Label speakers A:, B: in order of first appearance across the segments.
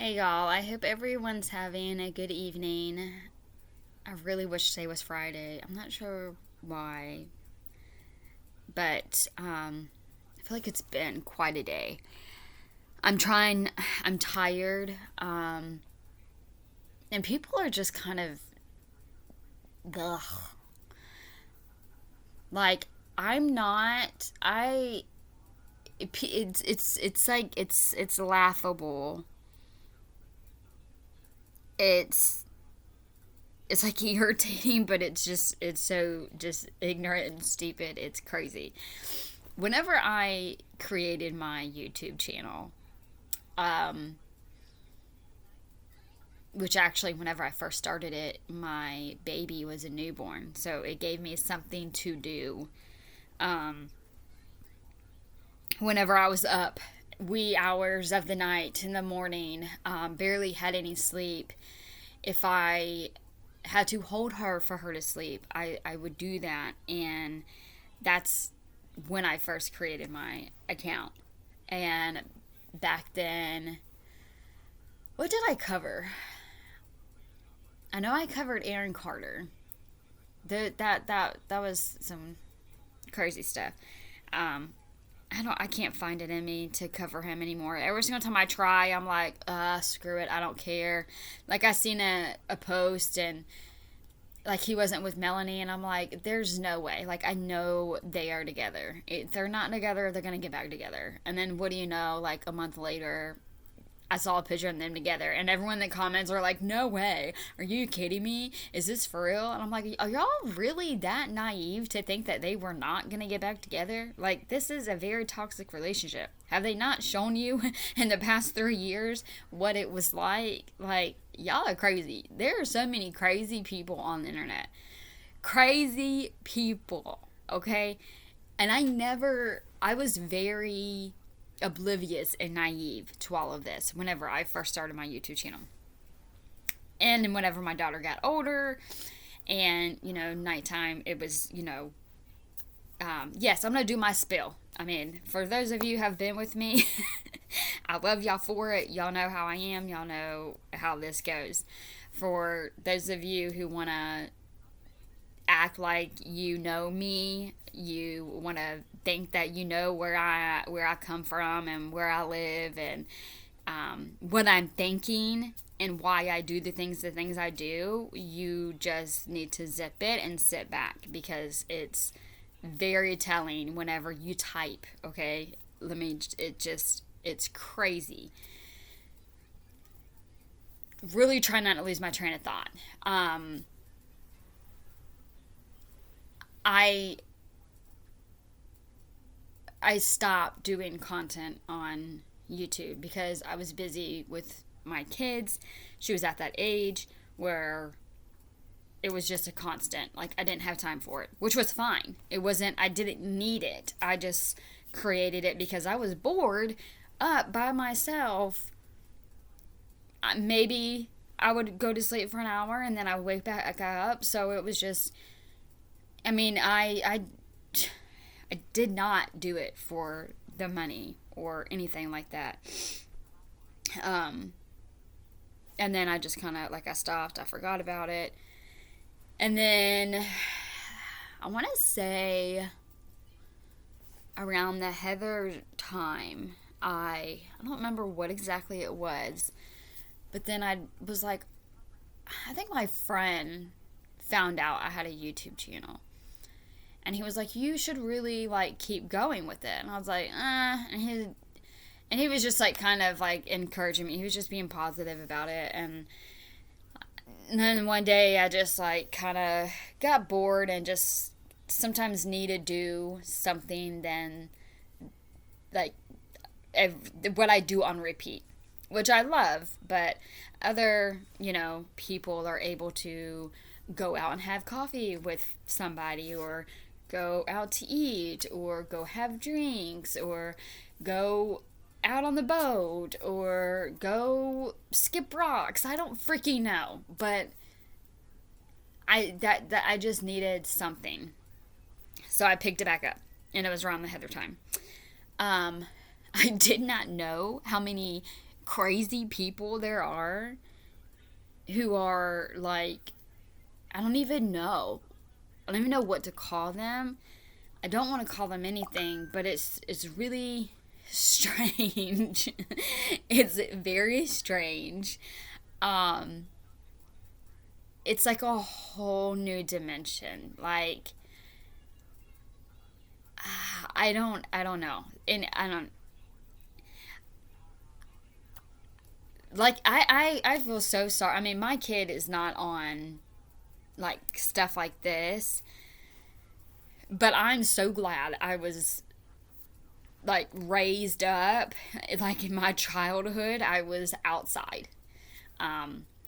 A: Hey y'all, I hope everyone's having a good evening. I really wish today was Friday. I'm not sure why, but I feel like it's been quite a day. I'm tired, and people are just kind of, ugh. Like, I'm not, I, it's like, it's laughable. It's it's like irritating, but it's so just ignorant and stupid. It's crazy. Whenever I created my YouTube channel, um, which actually, whenever I first started it, my baby was a newborn, so it gave me something to do. Um, Whenever I was up wee hours of the night in the morning, barely had any sleep, if I had to hold her for her to sleep, I would do that. And that's when I first created my account. And back then, what did I cover? I know I covered Aaron Carter. That was some crazy stuff. Um, I can't find it in me to cover him anymore. Every single time I try, I'm like, screw it, I don't care. Like I seen a post and like he wasn't with Melanie, and I'm like, there's no way. Like I know they are together. If they're not together, they're gonna get back together. And then what do you know? Like a month later, I saw a picture of them together, and everyone that comments are like, "No way! Are you kidding me? Is this for real?" And I'm like, "Are y'all really that naive to think that they were not gonna get back together? Like, this is a very toxic relationship. Have they not shown you in the past 3 years what it was like? Like, y'all are crazy. There are so many crazy people on the internet. Crazy people, okay? And I was very oblivious and naive to all of this whenever I first started my YouTube channel. And then whenever my daughter got older and, nighttime, it was, yes, I'm going to do my spill. I mean, for those of you who have been with me, I love y'all for it. Y'all know how I am. Y'all know how this goes. For those of you who want to act like you know me, you want to think that you know where I come from and where I live and what I'm thinking and why I do the things I do. You just need to zip it and sit back because it's very telling whenever you type. Okay, it's crazy. Really try not to lose my train of thought. I I stopped doing content on YouTube because I was busy with my kids. She was at that age where it was just a constant. Like, I didn't have time for it, which was fine. I didn't need it. I just created it because I was bored up by myself. Maybe I would go to sleep for an hour and then I would wake back up. So it was just, I mean, I did not do it for the money or anything like that. Um, and then I just kind of, like, I stopped. I forgot about it. And then I want to say around the Heather time, I don't remember what exactly it was, but then I was like, I think my friend found out I had a YouTube channel. And he was like, "You should really like keep going with it." And I was like, and he was just like kind of like encouraging me. He was just being positive about it. And then one day I just like kind of got bored and just sometimes need to do something then like what I do on repeat, which I love, but other, people are able to go out and have coffee with somebody or go out to eat or go have drinks or go out on the boat or go skip rocks. I don't freaking know, but that I just needed something. So I picked it back up and it was around the Heather time. Um I did not know how many crazy people there are who are like, I don't even know. I don't even know what to call them. I don't want to call them anything, but it's really strange. It's very strange. Um, it's like a whole new dimension. Like I don't know. And I don't like I feel so sorry. I mean, my kid is not on like stuff like this, but I'm so glad I was like raised up like in my childhood. I was outside.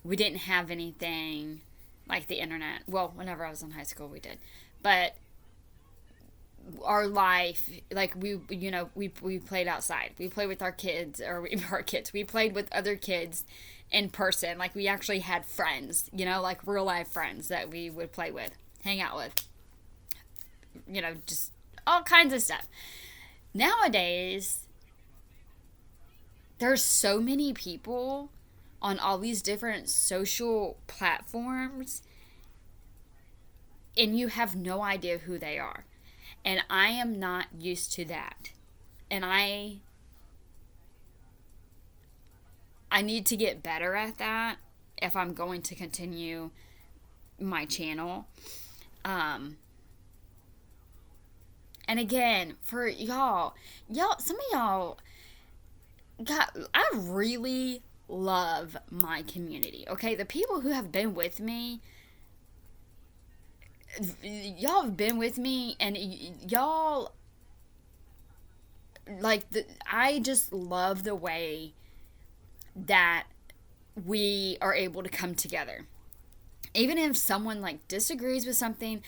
A: We didn't have anything like the internet. Well, whenever I was in high school, we did, but our life, like we played outside. We played with our kids, or our kids, we played with other kids in person. Like we actually had friends, like real life friends that we would play with, hang out with, just all kinds of stuff. Nowadays there's so many people on all these different social platforms, and you have no idea who they are. And I am not used to that. And I need to get better at that if I'm going to continue my channel. And again, for some of y'all got, I really love my community. Okay, the people who have been with me, y'all have been with me, and y'all I just love the way that we are able to come together. Even if someone like disagrees with something,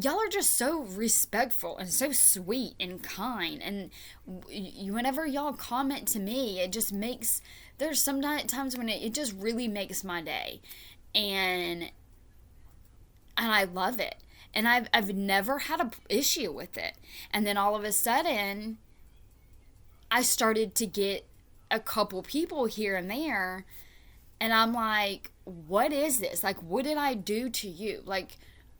A: y'all are just so respectful and so sweet and kind. And whenever y'all comment to me, it just makes, there's some times when it just really makes my day. And I love it. And I've never had an issue with it. And then all of a sudden, I started to get a couple people here and there, and I'm like, what is this? Like, what did I do to you? Like,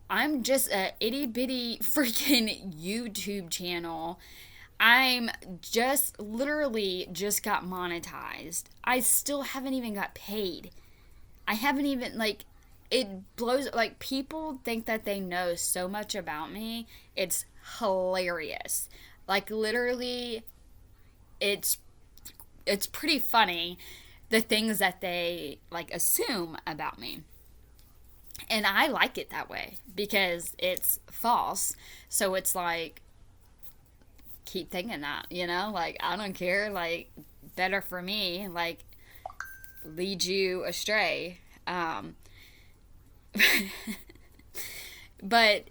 A: I'm just a itty bitty freaking YouTube channel. I'm just literally just got monetized. I still haven't even got paid. I haven't even, like, it blows, like, people think that they know so much about me. It's hilarious. Like, literally, it's pretty funny, the things that they like assume about me. And I like it that way because it's false. So it's like, keep thinking that, like, I don't care, like, better for me, like, lead you astray. But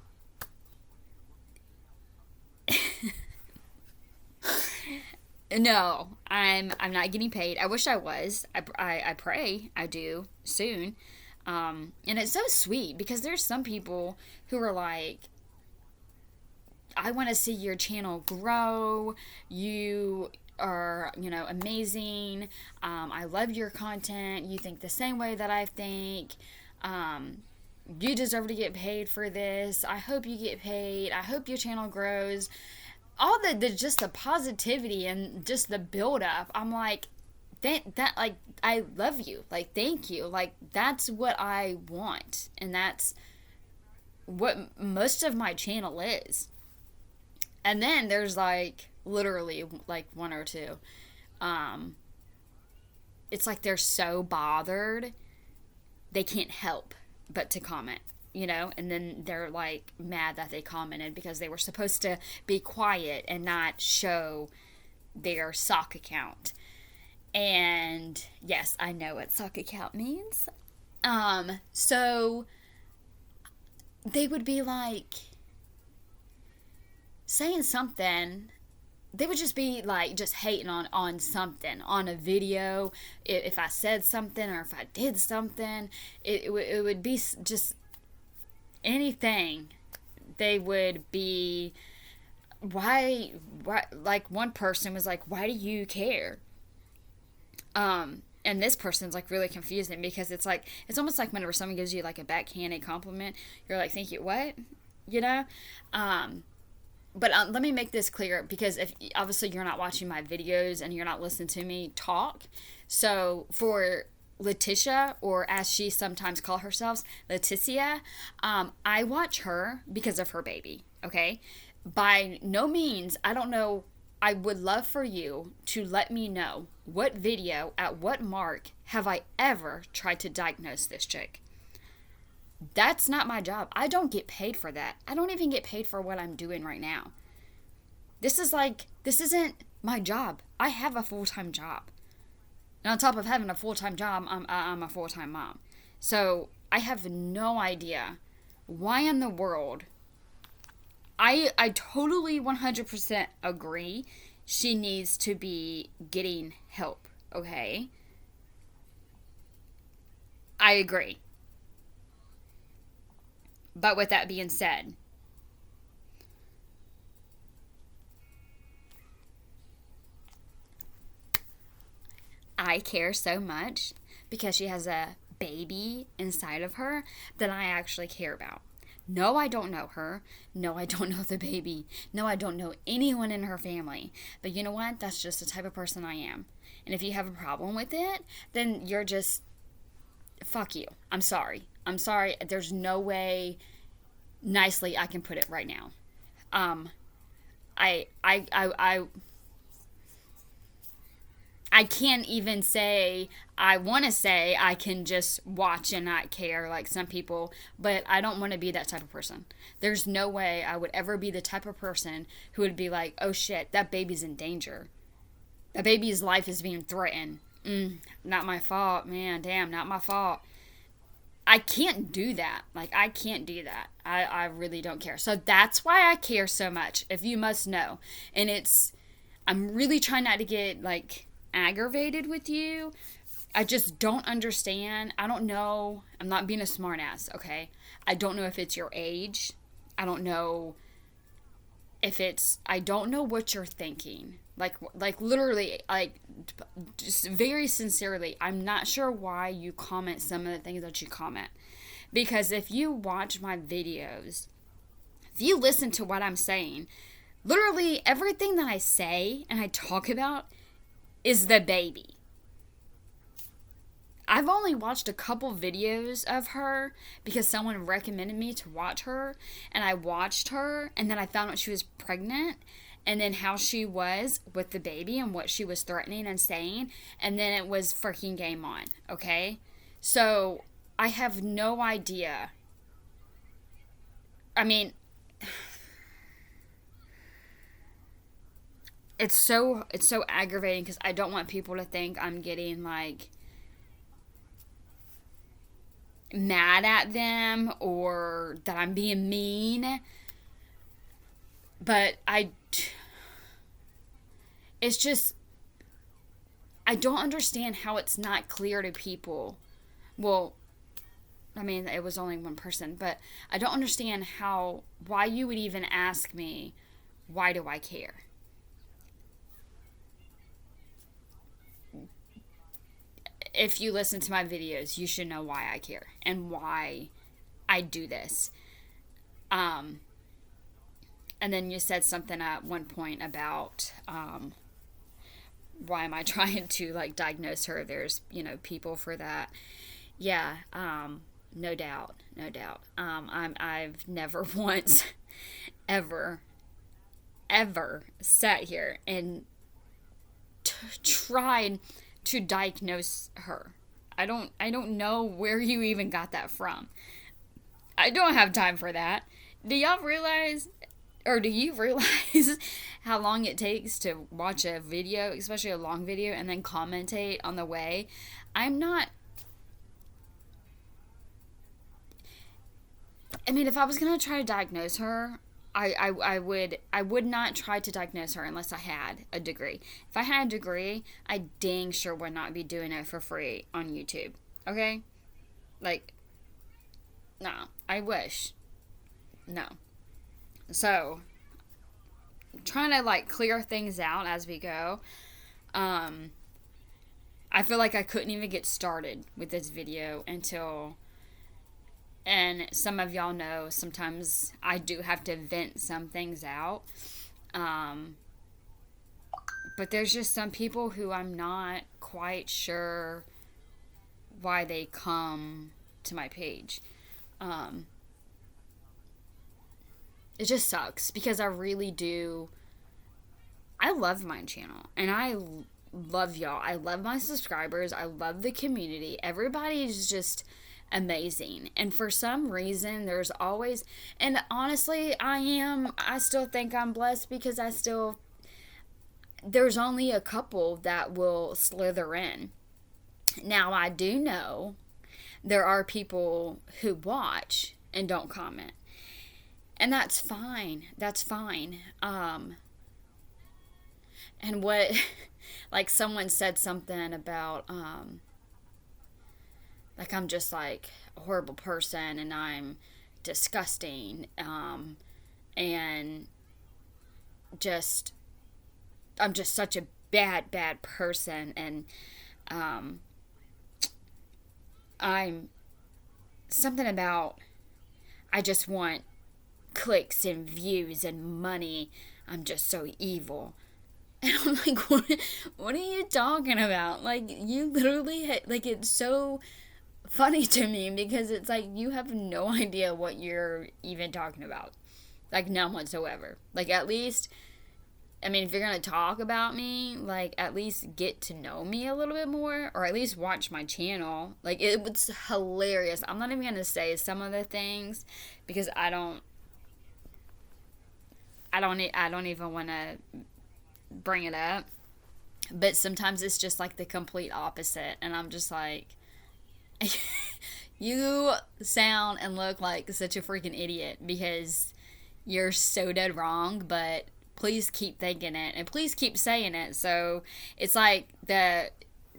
A: no, I'm not getting paid. I wish I was. I pray I do soon. And it's so sweet because there's some people who are like, I want to see your channel grow. You are, amazing. I love your content. You think the same way that I think. You deserve to get paid for this. I hope you get paid. I hope your channel grows. All the just the positivity and just the build up. I'm like, that like, I love you. Like, thank you. Like, that's what I want, and that's what most of my channel is. And then there's like literally like one or two. It's like they're so bothered they can't help but to comment, and then they're like mad that they commented because they were supposed to be quiet and not show their sock account. And yes, I know what sock account means. So they would be like saying something. They would just be like just hating on something, on a video. If I said something or if I did something, it would be just anything. They would be, why, like, one person was like, why do you care? And this person's like really confusing because it's like, it's almost like whenever someone gives you like a backhanded compliment, you're like, thank you, what? You know? But let me make this clear, because if obviously you're not watching my videos and you're not listening to me talk. So for Leticia, or as she sometimes call herself, Leticia, I watch her because of her baby. Okay, by no means, I don't know. I would love for you to let me know what video, at what mark have I ever tried to diagnose this chick. That's not my job. I don't get paid for that. I don't even get paid for what I'm doing right now. This isn't my job. I have a full time job. And on top of having a full time job, I'm a full time mom. So I have no idea why in the world. I totally 100% agree. She needs to be getting help, okay? I agree. But with that being said, I care so much because she has a baby inside of her that I actually care about. No, I don't know her. No, I don't know the baby. No, I don't know anyone in her family. But you know what? That's just the type of person I am. And if you have a problem with it, then you're just, fuck you. I'm sorry. I'm sorry. There's no way nicely I can put it right now. Um, I I can't even say, I want to say I can just watch and not care like some people, but I don't want to be that type of person. There's no way I would ever be the type of person who would be like, oh shit, that baby's in danger. That baby's life is being threatened. Not my fault, man. Damn, not my fault. I can't do that. Like, I can't do that. I really don't care. So that's why I care so much, if you must know. And I'm really trying not to get, like, aggravated with you. I just don't understand. I don't know. I'm not being a smartass, okay? I don't know if it's your age. I don't know if it's, I don't know what you're thinking. Like literally, like, just very sincerely, I'm not sure why you comment some of the things that you comment. Because if you watch my videos, if you listen to what I'm saying, literally everything that I say and I talk about is the baby. I've only watched a couple videos of her because someone recommended me to watch her, and I watched her, and then I found out she was pregnant, and then how she was with the baby and what she was threatening and saying, and then it was freaking game on, okay? So I have no idea. I mean, it's so aggravating because I don't want people to think I'm getting like mad at them or that I'm being mean. But it's just, I don't understand how it's not clear to people. Well, I mean, it was only one person, but I don't understand why you would even ask me, why do I care? If you listen to my videos, you should know why I care and why I do this. And then you said something at one point about why am I trying to like diagnose her? There's people for that. Yeah, no doubt, no doubt. I've never once, ever, ever sat here and tried to diagnose her. I don't know where you even got that from. I don't have time for that. Do y'all realize, or do you realize how long it takes to watch a video, especially a long video, and then commentate on the way? I'm not, I mean, if I was gonna try to diagnose her, I would not try to diagnose her unless I had a degree. If I had a degree, I dang sure would not be doing it for free on YouTube. Okay? Like, no. I wish. No. So, trying to like clear things out as we go. I feel like I couldn't even get started with this video until, and some of y'all know, sometimes I do have to vent some things out. Um, but there's just some people who I'm not quite sure why they come to my page. Um, it just sucks because I really do. I love my channel and I love y'all. I love my subscribers. I love the community. Everybody is just amazing. And for some reason, there's always, and honestly, I still think I'm blessed because there's only a couple that will slither in. Now, I do know there are people who watch and don't comment. And that's fine. That's fine. And what, like, someone said something about, like, I'm just, like, a horrible person and I'm disgusting, and just, I'm just such a bad person, and, I'm, something about, I just want clicks and views and money. I'm just so evil. And I'm like, what are you talking about? Like, you literally, like, it's so funny to me because it's like, you have no idea what you're even talking about. Like, none whatsoever. Like, at least, I mean, if you're going to talk about me, like, at least get to know me a little bit more, or at least watch my channel. Like, it was hilarious. I'm not even going to say some of the things because I don't even want to bring it up. But sometimes it's just like the complete opposite, and I'm just like, you sound and look like such a freaking idiot because you're so dead wrong, but please keep thinking it and please keep saying it. So it's like the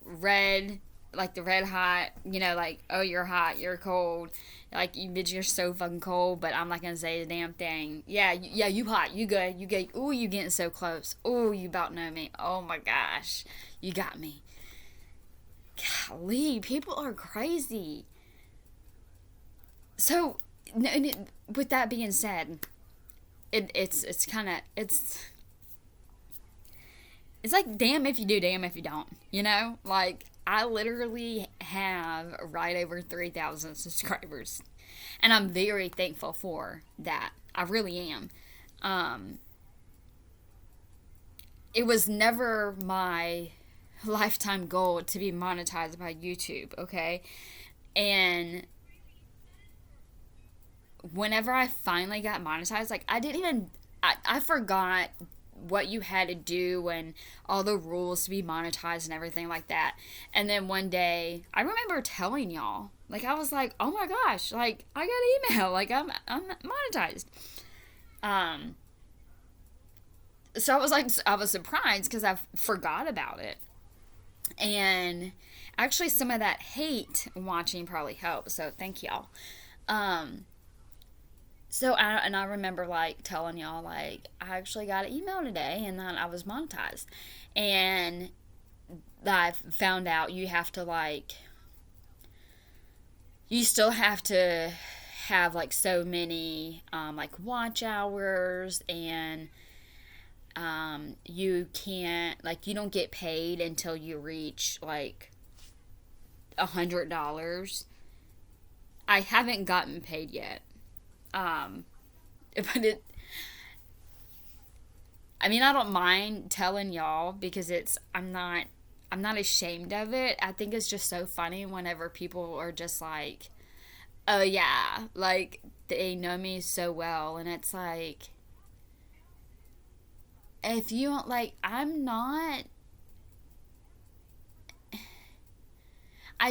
A: red hot, like, oh, you're hot, you're cold, like, you bitch, you're so fucking cold, but I'm not gonna say the damn thing. Yeah, you hot, you good, ooh, you getting so close, ooh, you about know me, oh my gosh, you got me. Golly, people are crazy. So, with that being said, it's kind of, it's like, damn if you do, damn if you don't, like, I literally have right over 3,000 subscribers, and I'm very thankful for that. I really am. It was never my lifetime goal to be monetized by YouTube, okay? And whenever I finally got monetized, like, I forgot what you had to do and all the rules to be monetized and everything like that. And then one day, I remember telling y'all, like, I was like, oh my gosh, like, I got an email, like, I'm monetized. So I was surprised because I forgot about it. And actually, some of that hate watching probably helped, so thank y'all. So I remember, like, telling y'all, like, I actually got an email today and that I was monetized. And I found out you have to, like, you still have to have, like, so many, like, watch hours, and you can't, like, you don't get paid until you reach, like, $100. I haven't gotten paid yet. But I mean, I don't mind telling y'all because I'm not ashamed of it. I think it's just so funny whenever people are just like, oh yeah, like, they know me so well, and it's like, if you don't, like, I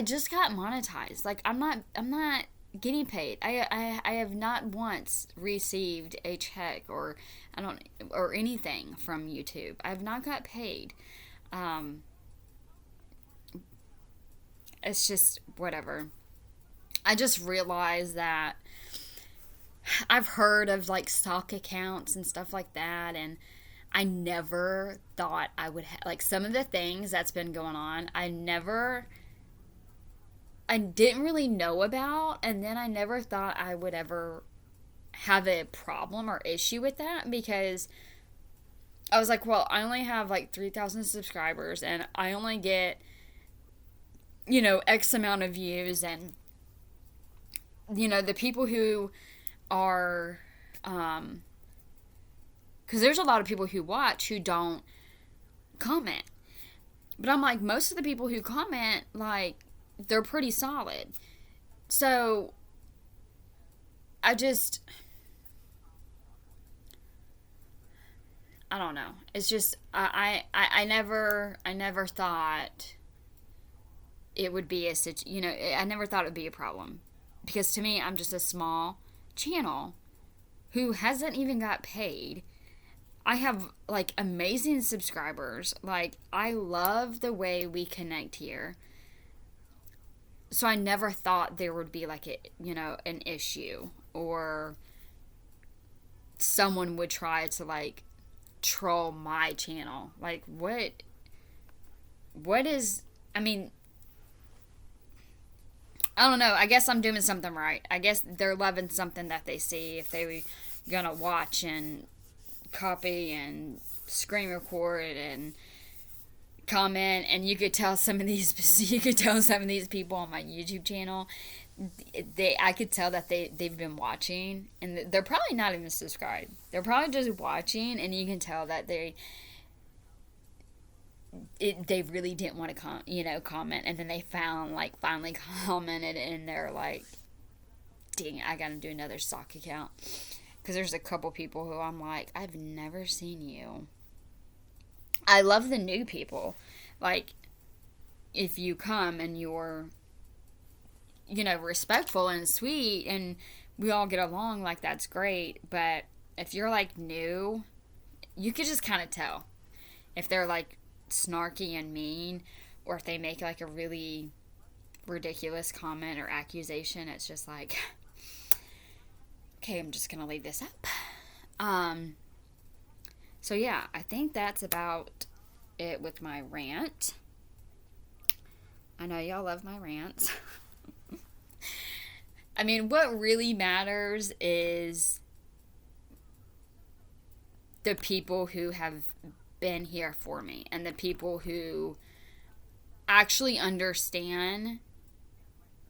A: just got monetized. Like, I'm not getting paid. I have not once received a check or anything from YouTube. I have not got paid. It's just whatever. I just realized that I've heard of, like, stock accounts and stuff like that, and I never thought I would like some of the things that's been going on. I didn't really know about, and then I never thought I would ever have a problem or issue with that because I was like, well, I only have like 3,000 subscribers and I only get, X amount of views. And, the people who are, because there's a lot of people who watch who don't comment. But I'm like, most of the people who comment, like, they're pretty solid. So I just, I don't know. It's just I never thought it would be I never thought it would be a problem because to me I'm just a small channel who hasn't even got paid. I have like amazing subscribers. Like I love the way we connect here. So I never thought there would be like an issue or someone would try to like troll my channel. Like what is I mean, I don't know. I guess I'm doing something right. I guess they're loving something that they see if they were gonna watch and copy and screen record and comment. And you could tell some of these people on my YouTube channel, I could tell that they've been watching and they're probably not even subscribed. They're probably just watching, and you can tell that they really didn't want to comment, and then they finally commented, and they're like, dang, I gotta do another sock account because there's a couple people who I'm like, I've never seen you. I love the new people. Like, if you come and you're, respectful and sweet and we all get along, like, that's great. But if you're, like, new, you could just kind of tell. If they're, like, snarky and mean, or if they make, like, a really ridiculous comment or accusation, it's just like, okay, I'm just going to leave this up. So yeah, I think that's about it with my rant. I know y'all love my rants. I mean, what really matters is the people who have been here for me and the people who actually understand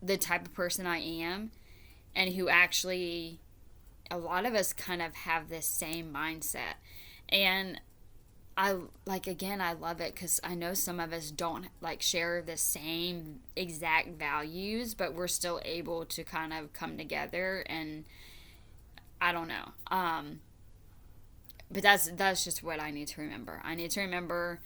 A: the type of person I am and who actually, a lot of us kind of have this same mindset. And I love it because I know some of us don't like share the same exact values, but we're still able to kind of come together. And I don't know. But that's just what I need to remember. I need to remember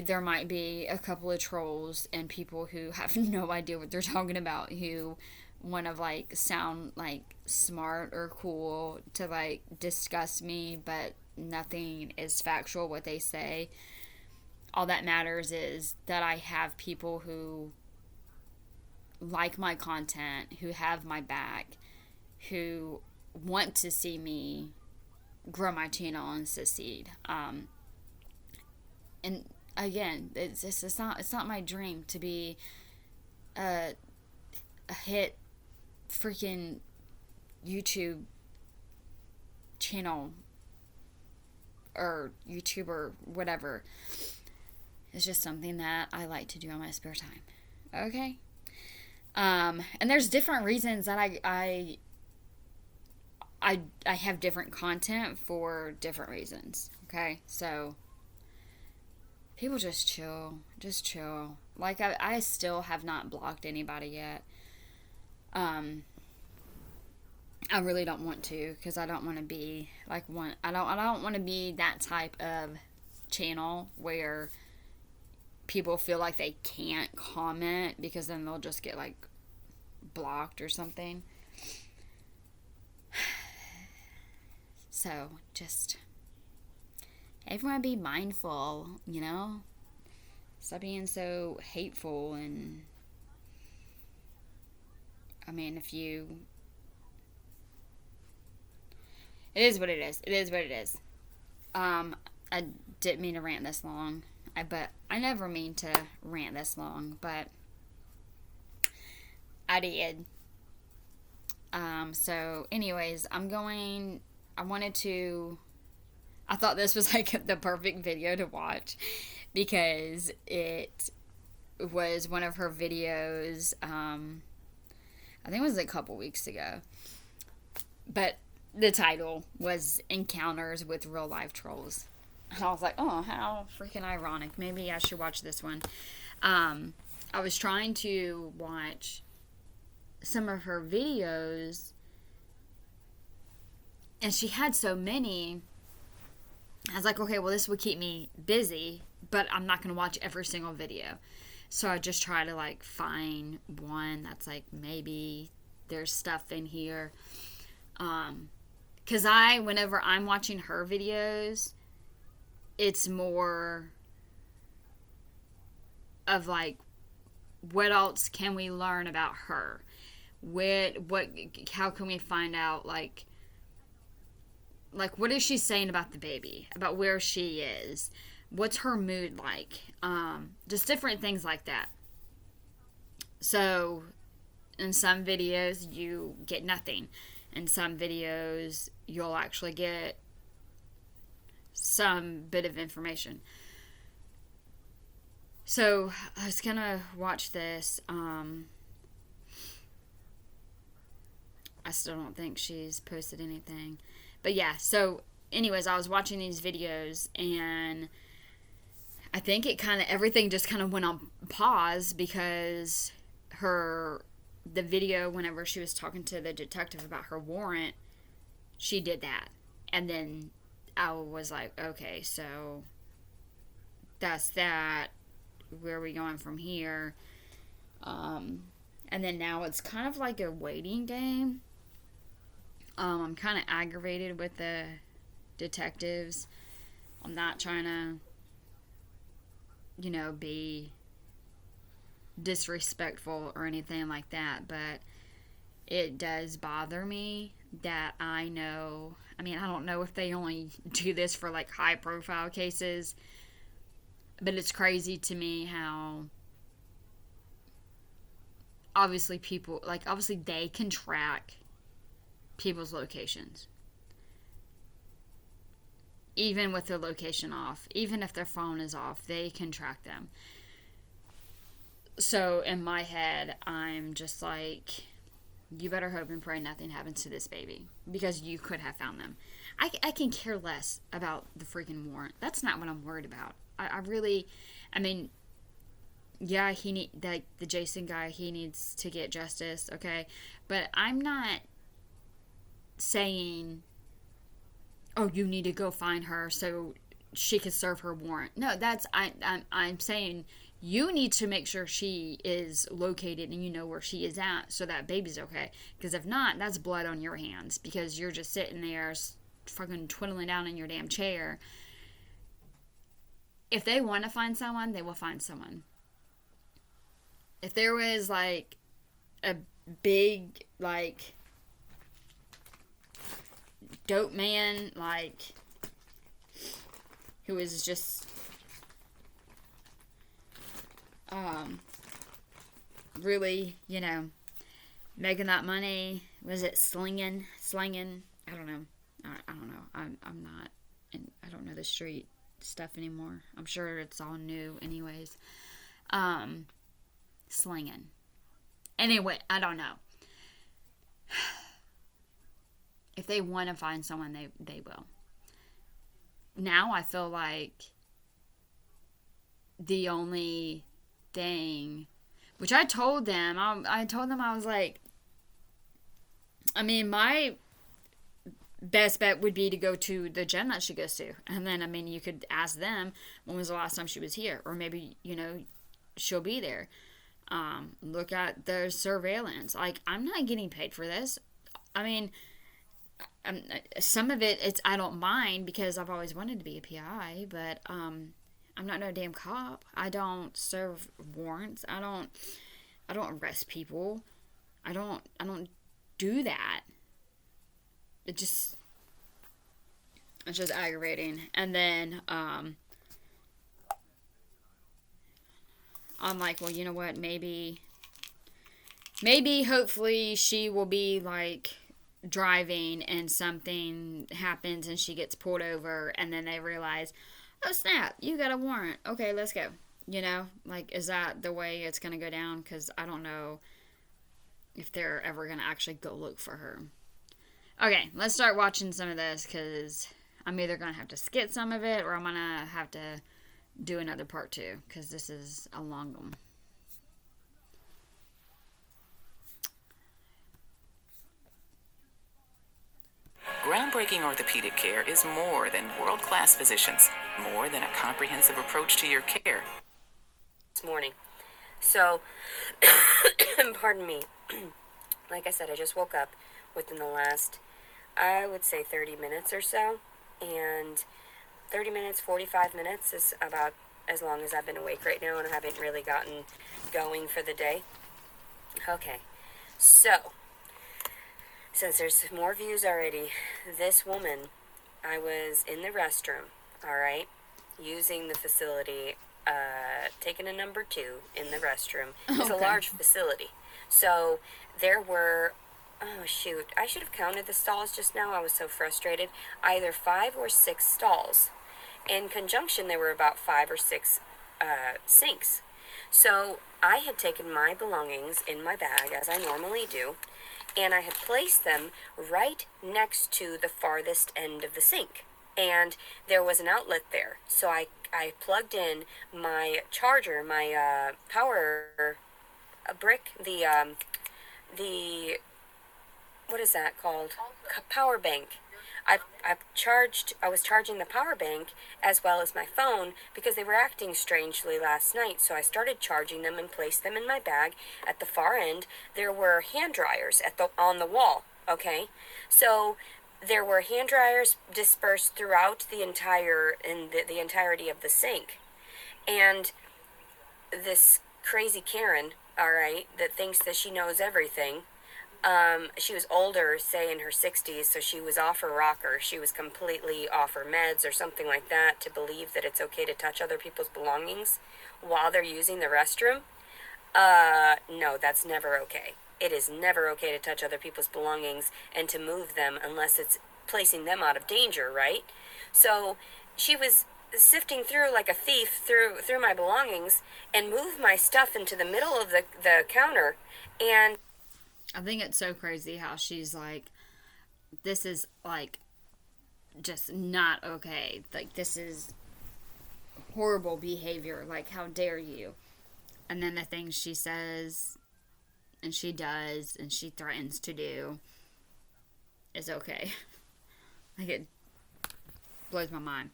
A: there might be a couple of trolls and people who have no idea what they're talking about, who want to like sound like smart or cool to like discuss me, but nothing is factual what they say. All that matters is that I have people who like my content, who have my back, who want to see me grow my channel and succeed. And again, it's not my dream to be a hit freaking YouTube channel or YouTuber, whatever. It's just something that I like to do in my spare time. Okay? And there's different reasons that I have different content for different reasons. Okay? So people just chill. Just chill. Like I still have not blocked anybody yet. I really don't want to because I don't want to be like one. I don't want to be that type of channel where people feel like they can't comment because then they'll just get like blocked or something. So just everyone be mindful, Stop being so hateful. And I mean, it is what it is. It is what it is. Um, I didn't mean to rant this long, but I never mean to rant this long, but I did. So, anyways, I wanted to. I thought this was like the perfect video to watch because it was one of her videos. I think it was a couple weeks ago. But the title was Encounters with Real Life Trolls. And I was like, oh, how freaking ironic. Maybe I should watch this one. I was trying to watch some of her videos, and she had so many. I was like, okay, well, this would keep me busy, but I'm not going to watch every single video. So I just try to like find one that's like maybe there's stuff in here. Because whenever I'm watching her videos, it's more of like, what else can we learn about her? How can we find out, what is she saying about the baby, about where she is, what's her mood like, just different things like that. So in some videos you get nothing. In some videos you'll actually get some bit of information. So I was gonna watch this. I still don't think she's posted anything. But yeah, so anyways, I was watching these videos, and I think everything just kind of went on pause because the video, whenever she was talking to the detective about her warrant, she did that. And then I was like, okay, so that's that. Where are we going from here? And then now it's kind of like a waiting game. I'm kind of aggravated with the detectives. I'm not trying to, be disrespectful or anything like that, but it does bother me that I know. I mean, I don't know if they only do this for like high profile cases, but it's crazy to me how obviously they can track people's locations. Even with their location off, even if their phone is off, they can track them. So in my head, I'm just like, you better hope and pray nothing happens to this baby, because you could have found them. I can care less about the freaking warrant. That's not what I'm worried about. I really, I mean, yeah, the Jason guy, he needs to get justice, okay? But I'm not saying, oh, you need to go find her so she can serve her warrant. No, I'm saying you need to make sure she is located and you know where she is at so that baby's okay. Because if not, that's blood on your hands because you're just sitting there fucking twiddling down in your damn chair. If they want to find someone, they will find someone. If there was like a big dope man who was just really, making that money. Was it slinging? I don't know. I don't know. I'm not, and I don't know the street stuff anymore. I'm sure it's all new, anyways. Slinging. Anyway, I don't know. If they want to find someone, they will. Now I feel like the only thing, which I told them, I was like, I mean, my best bet would be to go to the gym that she goes to. And then, I mean, you could ask them when was the last time she was here. Or maybe, she'll be there. Look at the surveillance. Like, I'm not getting paid for this. I mean, some of it, I don't mind because I've always wanted to be a PI, but I'm not no damn cop. I don't serve warrants. I don't arrest people. I don't do that. which is aggravating. And then I'm like, well, you know what? Maybe, hopefully, she will be like driving and something happens and she gets pulled over, and then they realize, oh snap, you got a warrant. Okay, let's go. You know, like, is that the way it's gonna go down? Because I don't know if they're ever gonna actually go look for her. Okay, let's start watching some of this because I'm either gonna have to skip some of it or I'm gonna have to do another part two because this is a long one.
B: Groundbreaking orthopedic care is more than world-class physicians, more than a comprehensive approach to your care.
C: This morning. So, pardon me. Like I said, I just woke up within the last, I would say 30 minutes or so. And 30 minutes, 45 minutes is about as long as I've been awake right now, and I haven't really gotten going for the day. Okay. So, since there's more views already, this woman, I was in the restroom, alright, using the facility, taking a number 2 in the restroom. It's a large facility. So, there were, oh shoot, I should have counted the stalls just now. I was so frustrated. Either 5 or 6 stalls. In conjunction, there were about 5 or 6 sinks. So, I had taken my belongings in my bag, as I normally do, and I had placed them right next to the farthest end of the sink. And there was an outlet there. So I plugged in my charger, my power brick, the what is that called? Power bank. I was charging the power bank as well as my phone because they were acting strangely last night. So I started charging them and placed them in my bag. At the far end, there were hand dryers on the wall. Okay, so there were hand dryers dispersed throughout the entirety of the sink, and this crazy Karen, all right, that thinks that she knows everything. She was older, say in her 60s, so she was off her rocker. She was completely off her meds or something like that to believe that it's okay to touch other people's belongings while they're using the restroom. No, that's never okay. It is never okay to touch other people's belongings and to move them unless it's placing them out of danger, right? So she was sifting through like a thief through my belongings and moved my stuff into the middle of the counter. And
A: I think it's so crazy how she's like, this is like just not okay. Like, this is horrible behavior. Like, how dare you? And then the things she says and she does and she threatens to do is okay. Like, it blows my mind.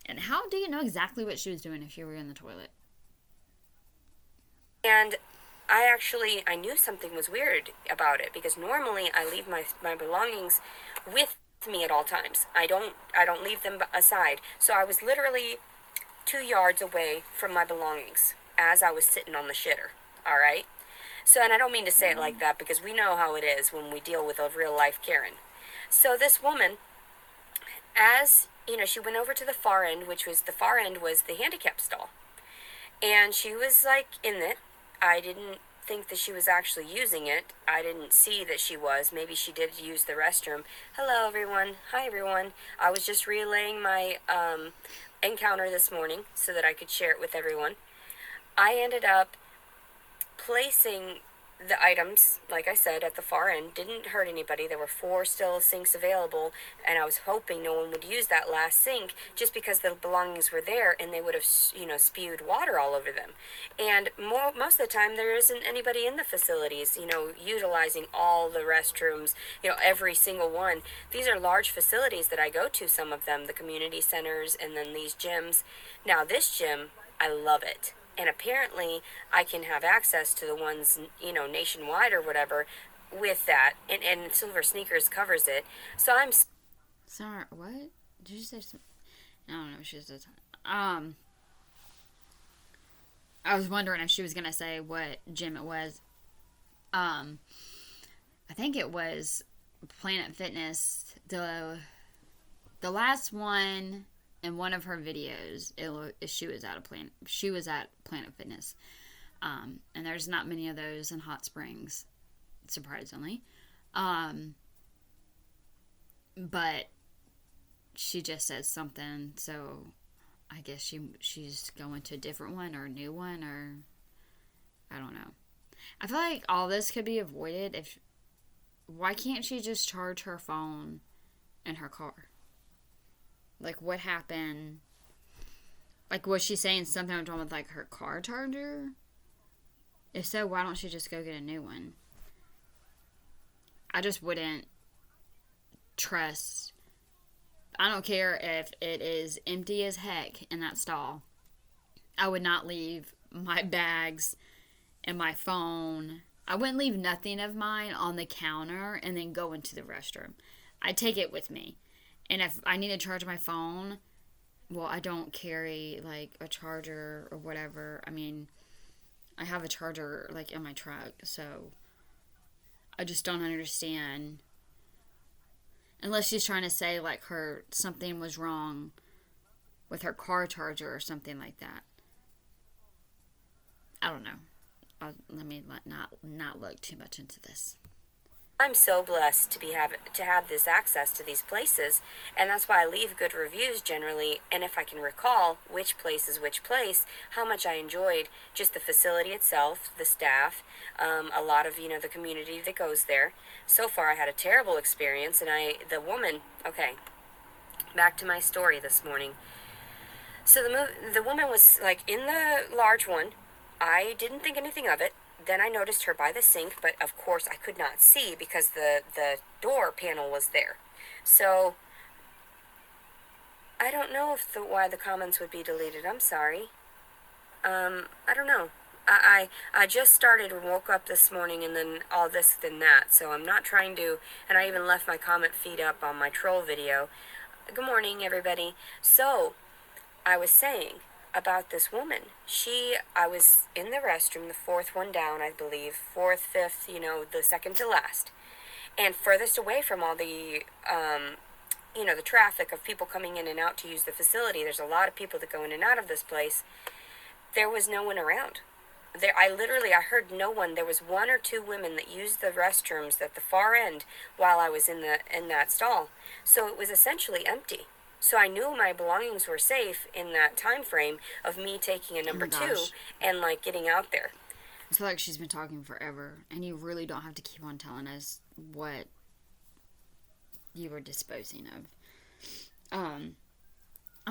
A: And how do you know exactly what she was doing if you were in the toilet?
C: And I knew something was weird about it because normally I leave my belongings with me at all times. I don't leave them aside. So I was literally 2 yards away from my belongings as I was sitting on the shitter. All right. So, and I don't mean to say it like that because we know how it is when we deal with a real life Karen. So this woman, as you know, she went over to the far end, the far end was the handicap stall, and she was like in it. I didn't think that she was actually using it. I didn't see that she was. Maybe she did use the restroom. Hello, everyone. Hi, everyone. I was just relaying my encounter this morning so that I could share it with everyone. I ended up placing the items, like I said, at the far end. Didn't hurt anybody. There were 4 still sinks available, and I was hoping no one would use that last sink just because the belongings were there and they would have, spewed water all over them. And most of the time, there isn't anybody in the facilities, utilizing all the restrooms, every single one. These are large facilities that I go to, some of them, the community centers, and then these gyms. Now, this gym, I love it. And apparently, I can have access to the ones, nationwide or whatever with that. And Silver Sneakers covers it. So I'm...
A: Sorry, what? Did you say something? I don't know. She said... I was wondering if she was going to say what gym it was. I think it was Planet Fitness, the The last one in one of her videos, she was at Planet Fitness, and there's not many of those in Hot Springs, surprisingly. Um, but she just says something, so I guess she's going to a different one or a new one, or I don't know. I feel like all this could be avoided if why can't she just charge her phone in her car? Like, what happened? Like, was she saying something wrong with, like, her car charger? If so, why don't she just go get a new one? I just wouldn't trust. I don't care if it is empty as heck in that stall. I would not leave my bags and my phone. I wouldn't leave nothing of mine on the counter and then go into the restroom. I'd take it with me. And if I need to charge my phone, well, I don't carry like a charger or whatever. I mean, I have a charger like in my truck, so I just don't understand. Unless she's trying to say like her something was wrong with her car charger or something like that. I don't know. Let me not look too much into this.
C: I'm so blessed to have this access to these places, and that's why I leave good reviews generally. And if I can recall which place is which place, how much I enjoyed just the facility itself, the staff, a lot of the community that goes there. So far, I had a terrible experience, and the woman. Okay, back to my story this morning. So the woman was like in the large one. I didn't think anything of it. Then I noticed her by the sink, but of course I could not see because the door panel was there. So I don't know why the comments would be deleted. I'm sorry. I don't know. I just started and woke up this morning, and then all this then that. So I'm not trying to. And I even left my comment feed up on my troll video. Good morning, everybody. So I was saying about this woman. I was in the restroom, the fourth one down, I believe, fourth, fifth, the second to last, and furthest away from all the, the traffic of people coming in and out to use the facility. There's a lot of people that go in and out of this place. There was no one around. I heard no one. There was one or two women that used the restrooms at the far end while I was in that stall. So it was essentially empty. So I knew my belongings were safe in that time frame of me taking a number two and like getting out there.
A: I feel like she's been talking forever, and you really don't have to keep on telling us what you were disposing of. I'm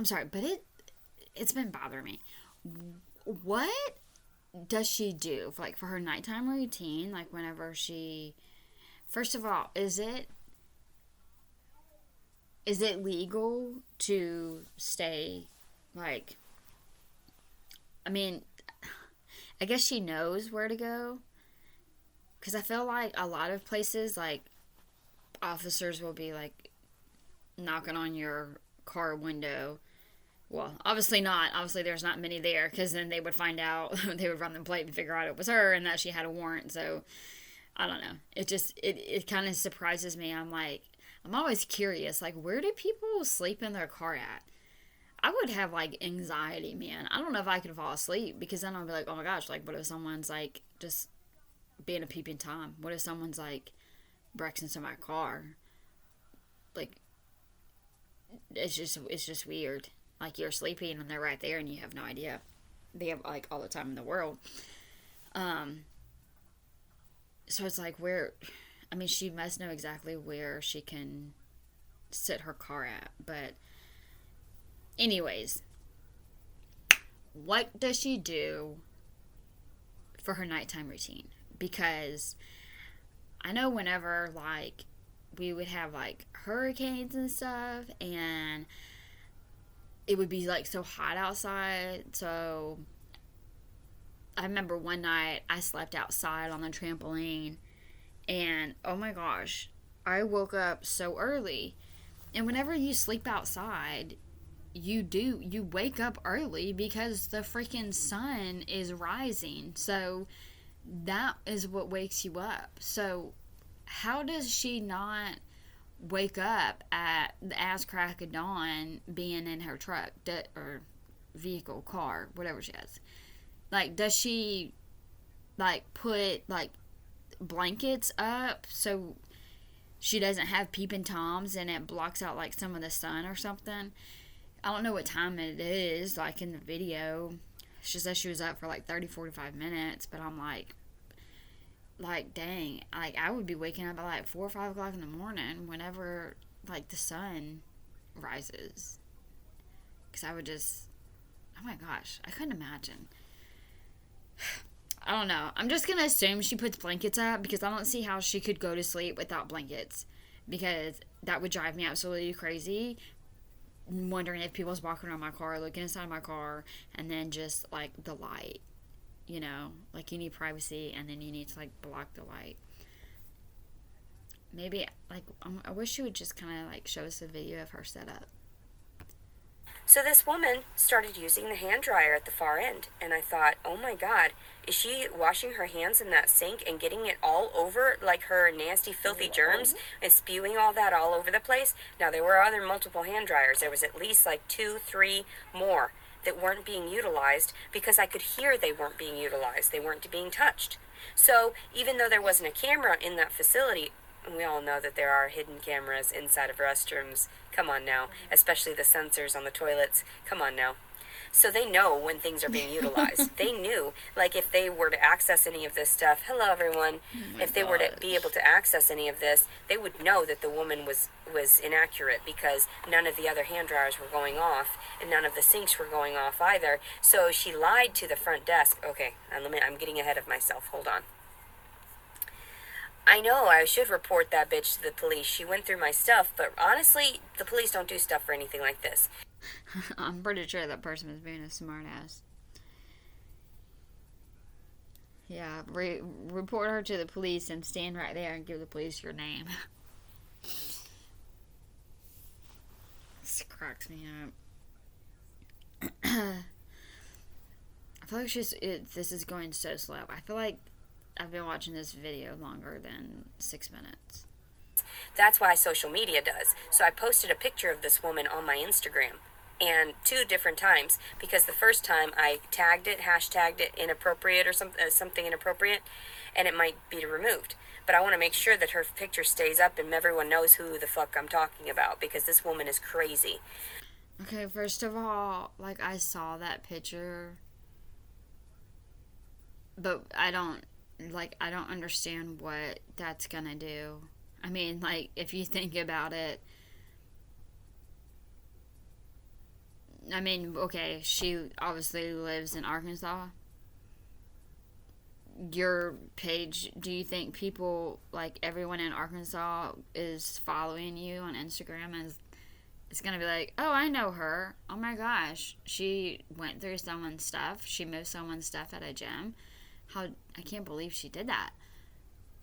A: sorry, but it's been bothering me. What does she do for her nighttime routine? Like whenever she, first of all, is it legal to stay, I mean, I guess she knows where to go. Because I feel like a lot of places, officers will be, knocking on your car window. Well, obviously not. Obviously there's not many there, because then they would find out, they would run the plate and figure out it was her and that she had a warrant. So, I don't know. It kind of surprises me. I'm always curious, where do people sleep in their car at? I would have, anxiety, man. I don't know if I could fall asleep, because then I'll be like, oh my gosh, what if someone's, just being a peeping Tom? What if someone's, breaks into my car? It's just weird. You're sleeping and they're right there and you have no idea. They have, all the time in the world. So it's where... I mean, she must know exactly where she can sit her car at. But anyways, what does she do for her nighttime routine? Because I know whenever, we would have, hurricanes and stuff, and it would be, so hot outside. So I remember one night I slept outside on the trampoline, and oh my gosh, I woke up so early. And whenever you sleep outside, you wake up early because the freaking sun is rising. So that is what wakes you up. So how does she not wake up at the ass crack of dawn being in her truck or vehicle, car, whatever she has? Like, does she, like, put, like, blankets up so she doesn't have peeping toms and it blocks out, like, some of the sun or something? I don't know what time it is, like, in the video. She said she was up for, like, 30-45 minutes, but I'm like, dang, like, I would be waking up at, like, 4 or 5 o'clock in the morning whenever, like, the sun rises. Because I would just, oh my gosh, I couldn't imagine. I don't know. I'm just going to assume she puts blankets up because I don't see how she could go to sleep without blankets. Because that would drive me absolutely crazy. Wondering if people's walking around my car, looking inside my car, and then just, like, the light. You know, like, you need privacy, and then you need to, like, block the light. Maybe, like, I wish she would just kind of, like, show us a video of her setup.
C: So this woman started using the hand dryer at the far end, and I thought, oh my god, is she washing her hands in that sink and getting it all over, like her nasty, filthy germs, and spewing all that all over the place? Now, there were other multiple hand dryers. There was at least like 2, 3 more that weren't being utilized because I could hear they weren't being utilized. They weren't being touched. So even though there wasn't a camera in that facility, and we all know that there are hidden cameras inside of restrooms. Come on now. Especially the sensors on the toilets. Come on now. So they know when things are being utilized. They knew, like, if they were to access any of this stuff, hello everyone, if they were to be able to access any of this, they would know that the woman was inaccurate because none of the other hand dryers were going off and none of the sinks were going off either. So she lied to the front desk. Okay, I'm getting ahead of myself. Hold on. I know I should report that bitch to the police. She went through my stuff, but honestly, the police don't do stuff for anything like this.
A: I'm pretty sure that person was being a smartass. Yeah, report her to the police and stand right there and give the police your name. This cracks me up. I feel like this is going so slow. I feel like I've been watching this video longer than 6 minutes.
C: That's why social media does. So I posted a picture of this woman on my Instagram, and 2 different times, because the first time I tagged it, hashtagged it inappropriate or something inappropriate, and it might be removed. But I want to make sure that her picture stays up and everyone knows who the fuck I'm talking about, because this woman is crazy.
A: Okay, first of all, like, I saw that picture, but I don't understand what that's gonna do. I mean, like, if you think about it, I mean, okay, she obviously lives in Arkansas. Your page, do you think people, like, everyone in Arkansas is following you on Instagram and it's gonna be like, oh, I know her. Oh my gosh, she went through someone's stuff. She moved someone's stuff at a gym. I can't believe she did that.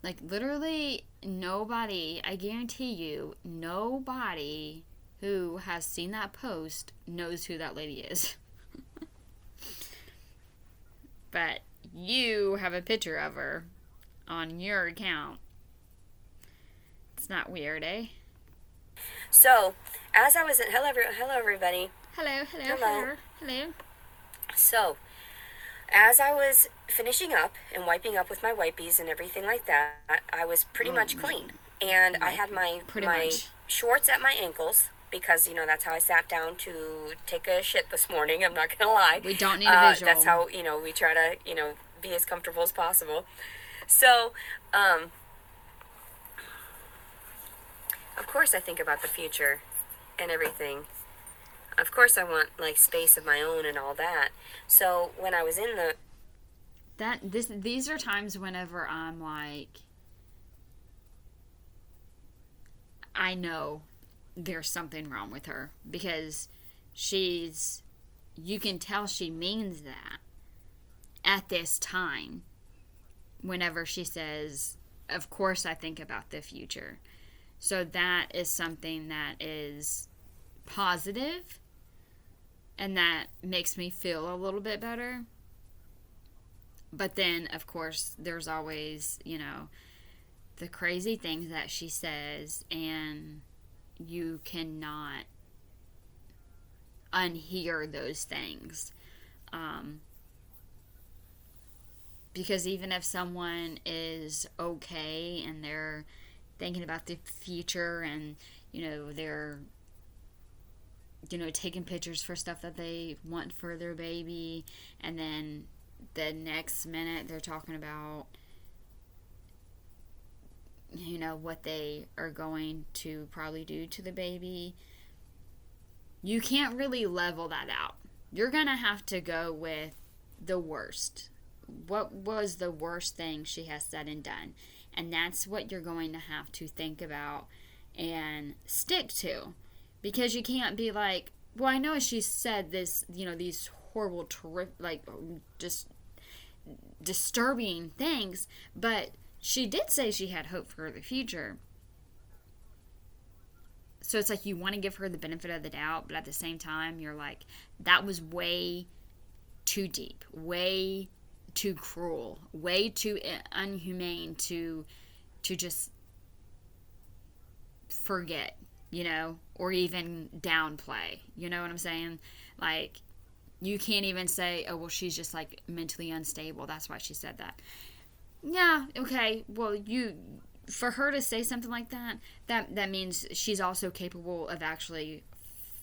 A: Like, literally nobody, I guarantee you, nobody who has seen that post knows who that lady is. But you have a picture of her on your account. It's not weird, eh?
C: So, as I was in, hello everybody.
A: Hello.
C: So, as I was finishing up and wiping up with my wipies and everything like that, I was pretty much clean. And I had my shorts at my ankles because, you know, that's how I sat down to take a shit this morning. I'm not going to lie.
A: We don't need a visual.
C: That's how, you know, we try to, you know, be as comfortable as possible. So, of course I think about the future and everything. Of course I want, like, space of my own and all that. So when I was in
A: these are times whenever I'm like, I know there's something wrong with her because you can tell she means that at this time whenever she says, of course I think about the future. So that is something that is positive and that makes me feel a little bit better. But then, of course, there's always, you know, the crazy things that she says, and you cannot unhear those things. Um, because even if someone is okay and they're thinking about the future, and they're taking pictures for stuff that they want for their baby, and then the next minute they're talking about what they are going to probably do to the baby, you can't really level that out. You're gonna have to go with the worst. What was the worst thing she has said and done? And that's what you're going to have to think about and stick to. Because you can't be like, well, I know she said this, these horrible, just disturbing things, but she did say she had hope for the future. So it's like you want to give her the benefit of the doubt, but at the same time, you're like, that was way too deep, way too cruel, way too inhumane to just forget, or even downplay. You know what I'm saying? Like, you can't even say, oh, well, she's just like mentally unstable. That's why she said that. Yeah, okay. Well, for her to say something like that means she's also capable of actually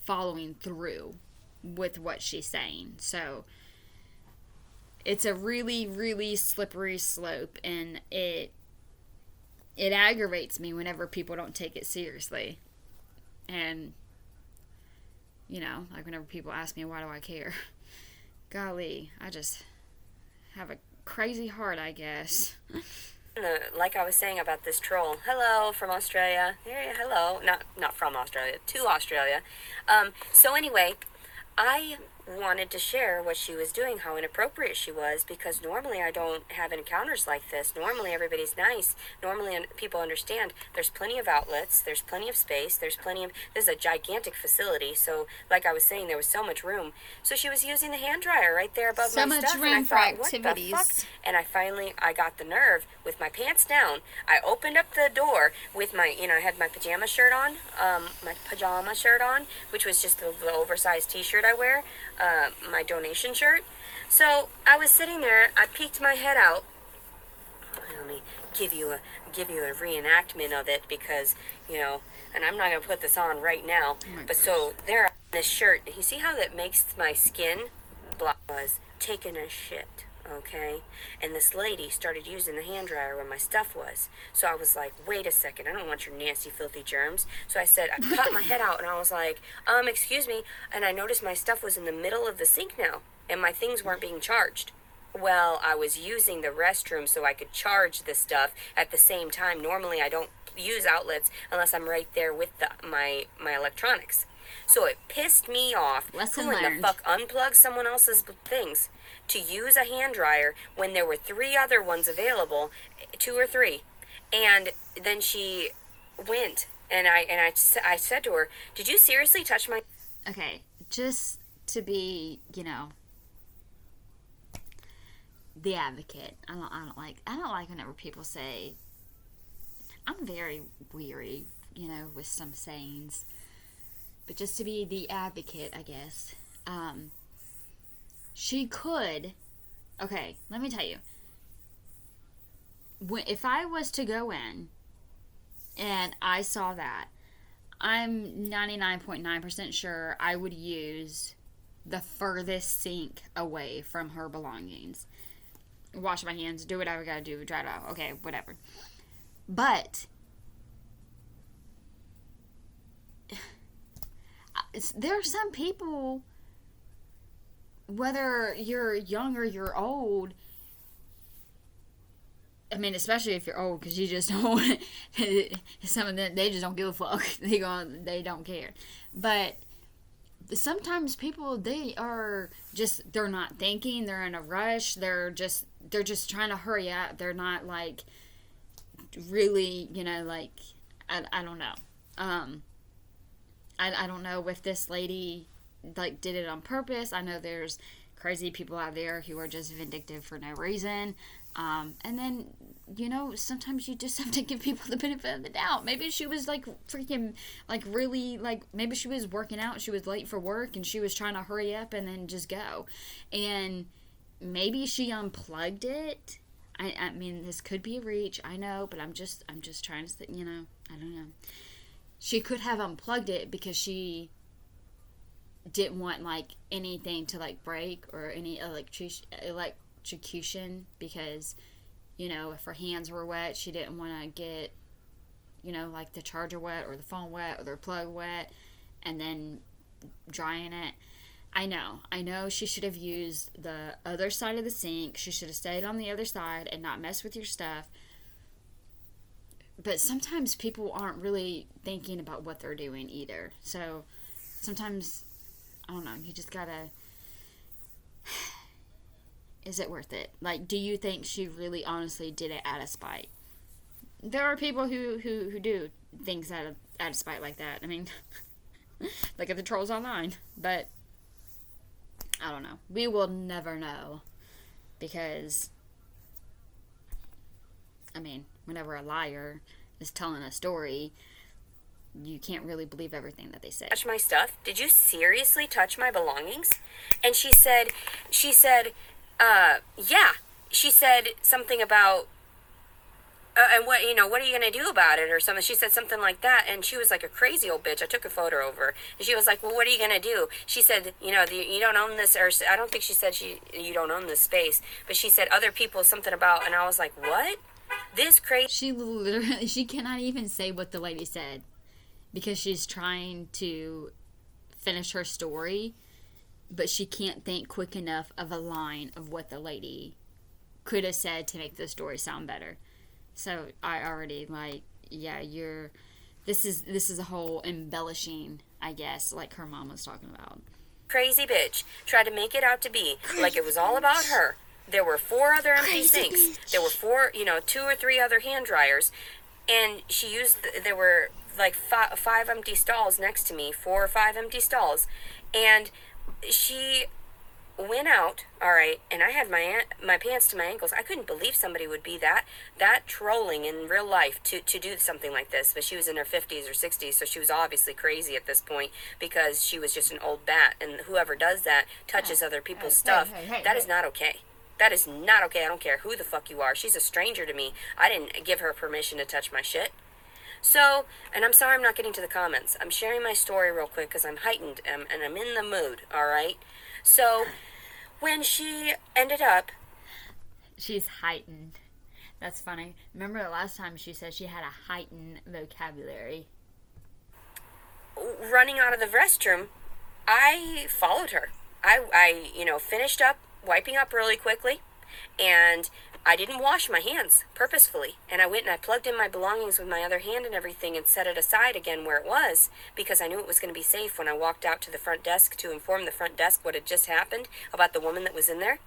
A: following through with what she's saying. So it's a really, really slippery slope, and it aggravates me whenever people don't take it seriously. And like whenever people ask me, why do I care? Golly, I just have a crazy heart, I guess.
C: Like I was saying about this troll. Hello from Australia. Hello. Not from Australia, to Australia. So anyway, I wanted to share what she was doing, how inappropriate she was, because normally I don't have encounters like this. Normally everybody's nice. Normally people understand. There's plenty of outlets. There's plenty of space. This is a gigantic facility. So like I was saying, there was so much room. So she was using the hand dryer right there above my stuff.
A: So much room for activities.
C: What the fuck? And I got the nerve with my pants down. I opened up the door with my, I had my pajama shirt on, which was just the oversized t-shirt I wear. My donation shirt. So I was sitting there. I peeked my head out. Let me give you a reenactment of it, because and I'm not gonna put this on right now. But so there, this shirt. You see how that makes my skin black? Was taking a shit. Okay, and this lady started using the hand dryer where my stuff was. So I was like, wait a second, I don't want your nasty, filthy germs. So I said, I popped my head out, and I was like, excuse me. And I noticed my stuff was in the middle of the sink now, and my things weren't being charged. Well, I was using the restroom so I could charge the stuff at the same time. Normally I don't use outlets unless I'm right there with my electronics. So it pissed me off.
A: Lesson
C: Who in
A: learned.
C: the fuck unplugs someone else's things to use a hand dryer when there were 3 other ones available, 2 or 3? And then she went, and I said to her, "Did you seriously touch my?"
A: Okay, just to be, the advocate. I don't like whenever people say. I'm very weary, with some sayings. But just to be the advocate, I guess. She could. Okay, let me tell you. If I was to go in and I saw that, I'm 99.9% sure I would use the furthest sink away from her belongings. Wash my hands, do whatever I gotta do, dry it out. Okay, whatever. But there are some people, whether you're young or you're old, I mean, especially if you're old, because you just don't, some of them, they just don't give a fuck. They don't care. But sometimes people, they're not thinking, they're in a rush, they're just trying to hurry up. They're not like really, I don't know. I don't know if this lady did it on purpose. I know there's crazy people out there who are just vindictive for no reason. And then, sometimes you just have to give people the benefit of the doubt. Maybe she was like freaking, like really, like maybe she was working out, she was late for work, and she was trying to hurry up and then just go. And maybe she unplugged it. I mean, this could be a reach, I know, but I'm just trying to, I don't know. She could have unplugged it because she didn't want like anything to like break or any electrocution because if her hands were wet, she didn't want to get like the charger wet or the phone wet or the plug wet and then drying it. I know she should have used the other side of the sink. She should have stayed on the other side and not mess with your stuff. But sometimes people aren't really thinking about what they're doing either. So sometimes, I don't know, you just gotta, is it worth it? Like, do you think she really honestly did it out of spite? There are people who do things out of spite like that. I mean, look at the trolls online. But I don't know. We will never know because, I mean, whenever a liar is telling a story, you can't really believe everything that they say.
C: Touch my stuff? Did you seriously touch my belongings? And she said, yeah. She said something about, and what are you gonna do about it or something? She said something like that, and she was like a crazy old bitch. I took a photo of her, and she was like, "Well, what are you gonna do?" She said, "You don't own this," or I don't think she said you don't own this space, but she said other people something about, and I was like, "What? This crazy?"
A: She cannot even say what the lady said because she's trying to finish her story, but she can't think quick enough of a line of what the lady could have said to make the story sound better. So I already this is a whole embellishing, I guess, like her mom was talking about.
C: Crazy bitch tried to make it out to be like it was all about her. There were 4 other empty sinks. There were 2 or 3 other hand dryers, and there were like 5 empty stalls next to me, 4 or 5 empty stalls, and she went out, all right, and I had my pants to my ankles. I couldn't believe somebody would be that trolling in real life to do something like this. But she was in her 50s or 60s, so she was obviously crazy at this point because she was just an old bat. And whoever does that touches other people's stuff. That is not okay. That is not okay. I don't care who the fuck you are. She's a stranger to me. I didn't give her permission to touch my shit. So, and I'm sorry I'm not getting to the comments. I'm sharing my story real quick because I'm heightened and I'm in the mood, all right? So, when she ended up...
A: She's heightened. That's funny. Remember the last time she said she had a heightened vocabulary?
C: Running out of the restroom, I followed her. I finished up, wiping up really quickly, and I didn't wash my hands purposefully. And I went and I plugged in my belongings with my other hand and everything and set it aside again where it was because I knew it was going to be safe when I walked out to the front desk to inform the front desk what had just happened about the woman that was in there.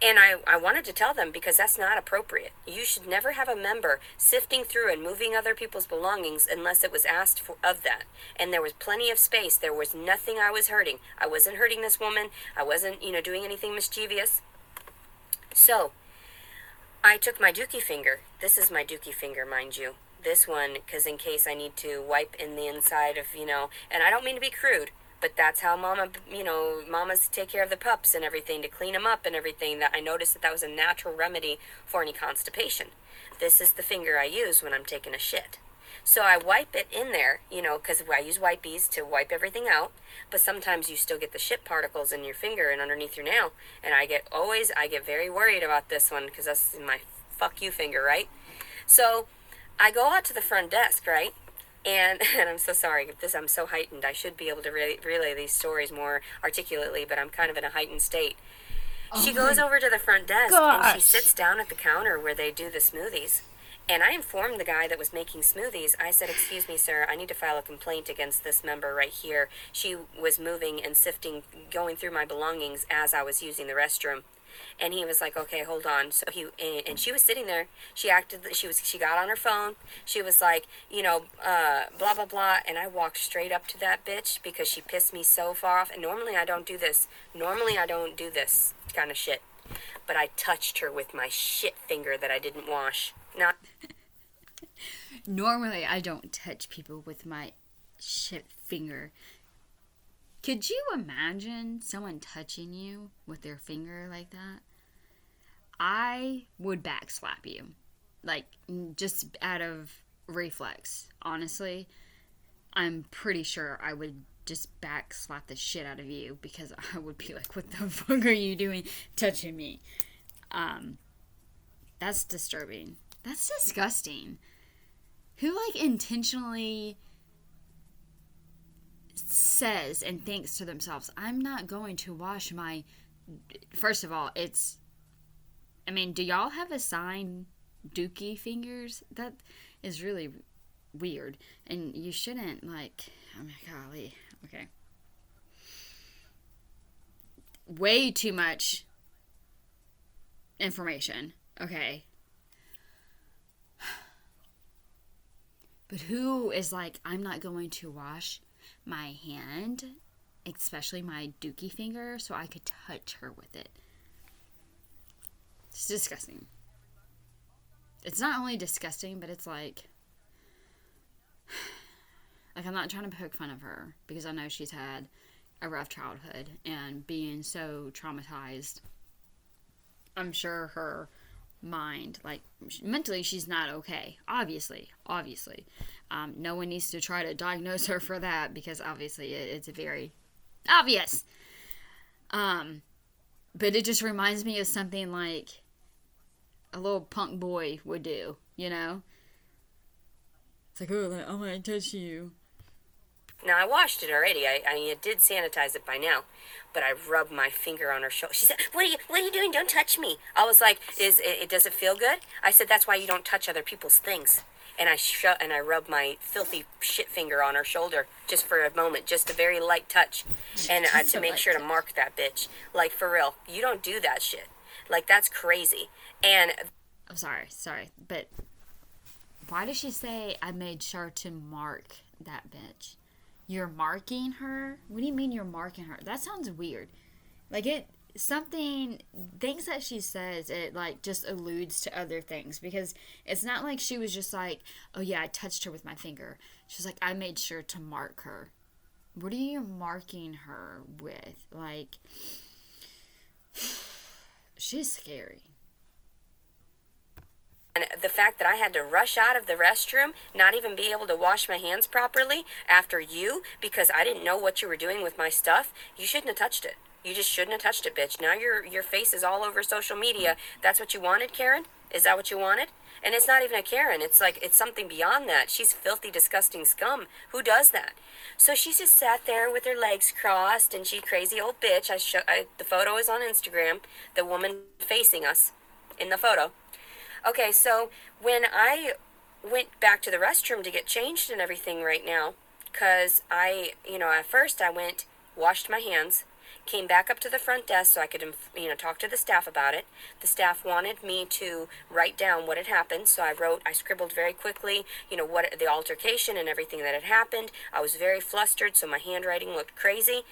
C: And I wanted to tell them because that's not appropriate. You should never have a member sifting through and moving other people's belongings unless it was asked of that. And there was plenty of space. There was nothing I was hurting. I wasn't hurting this woman. I wasn't, doing anything mischievous. So, I took my dookie finger. This is my dookie finger, mind you. This one, because in case I need to wipe in the inside of, and I don't mean to be crude, but that's how mamas take care of the pups and everything, to clean them up and everything. That I noticed that was a natural remedy for any constipation. This is the finger I use when I'm taking a shit. So I wipe it in there, because I use wipies to wipe everything out. But sometimes you still get the shit particles in your finger and underneath your nail. And I get very worried about this one because that's my fuck you finger, right? So I go out to the front desk, right? And I'm so sorry, I'm so heightened. I should be able to relay these stories more articulately, but I'm kind of in a heightened state. She goes over to the front desk and she sits down at the counter where they do the smoothies. And I informed the guy that was making smoothies. I said, "Excuse me, sir, I need to file a complaint against this member right here. She was moving and sifting, going through my belongings as I was using the restroom." And he was like, "Okay, hold on." So and she was sitting there. She got on her phone. She was like, blah, blah, blah. And I walked straight up to that bitch because she pissed me so far off. And normally I don't do this kind of shit. but I touched her with my shit finger that I didn't wash. Not
A: Normally, I don't touch people with my shit finger. Could you imagine someone touching you with their finger like that? I would backslap you. Like, just out of reflex, honestly. I'm pretty sure I would just backslap the shit out of you because I would be like, what the fuck are you doing touching me? That's disturbing. That's disgusting. Who, like, intentionally says and thinks to themselves, I'm not going to wash my. First of all, it's. I mean, do y'all have assigned dookie fingers? That is really weird. And you shouldn't, like. Oh my golly. Okay. Way too much information. Okay. But who is like, I'm not going to wash my hand, especially my dookie finger, so I could touch her with it? It's disgusting. It's not only disgusting, but it's like I'm not trying to poke fun of her because I know she's had a rough childhood and being so traumatized. I'm sure her mind, like, mentally she's not okay. Obviously. No one needs to try to diagnose her for that because obviously it's very obvious. But it just reminds me of something like a little punk boy would do, you know? It's like, oh, like, I want to touch you.
C: Now, I washed it already. I did sanitize it by now, but I rubbed my finger on her shoulder. She said, what are you doing? Don't touch me. I was like, does it feel good? I said, that's why you don't touch other people's things. And I rubbed my filthy shit finger on her shoulder just for a moment, just a very light touch. And to make sure to mark that bitch. Like, for real, you don't do that shit. Like, that's crazy. And
A: I'm sorry, but why does she say I made sure to mark that bitch? You're marking her? What do you mean you're marking her? That sounds weird. Like, things that she says, it, like, just alludes to other things. Because it's not like she was just like, oh, yeah, I touched her with my finger. She's like, I made sure to mark her. What are you marking her with? Like, she's scary.
C: And the fact that I had to rush out of the restroom, not even be able to wash my hands properly after you, because I didn't know what you were doing with my stuff, you shouldn't have touched it. You just shouldn't have touched it, bitch. Now your face is all over social media. That's what you wanted, Karen? Is that what you wanted? And it's not even a Karen. It's like, it's something beyond that. She's filthy, disgusting scum. Who does that? So she just sat there with her legs crossed, and she crazy old bitch. The photo is on Instagram. The woman facing us in the photo. Okay, so when I went back to the restroom to get changed and everything right now, because at first I went, washed my hands, came back up to the front desk so I could, talk to the staff about it. The staff wanted me to write down what had happened, so I scribbled very quickly, what the altercation and everything that had happened. I was very flustered, so my handwriting looked crazy,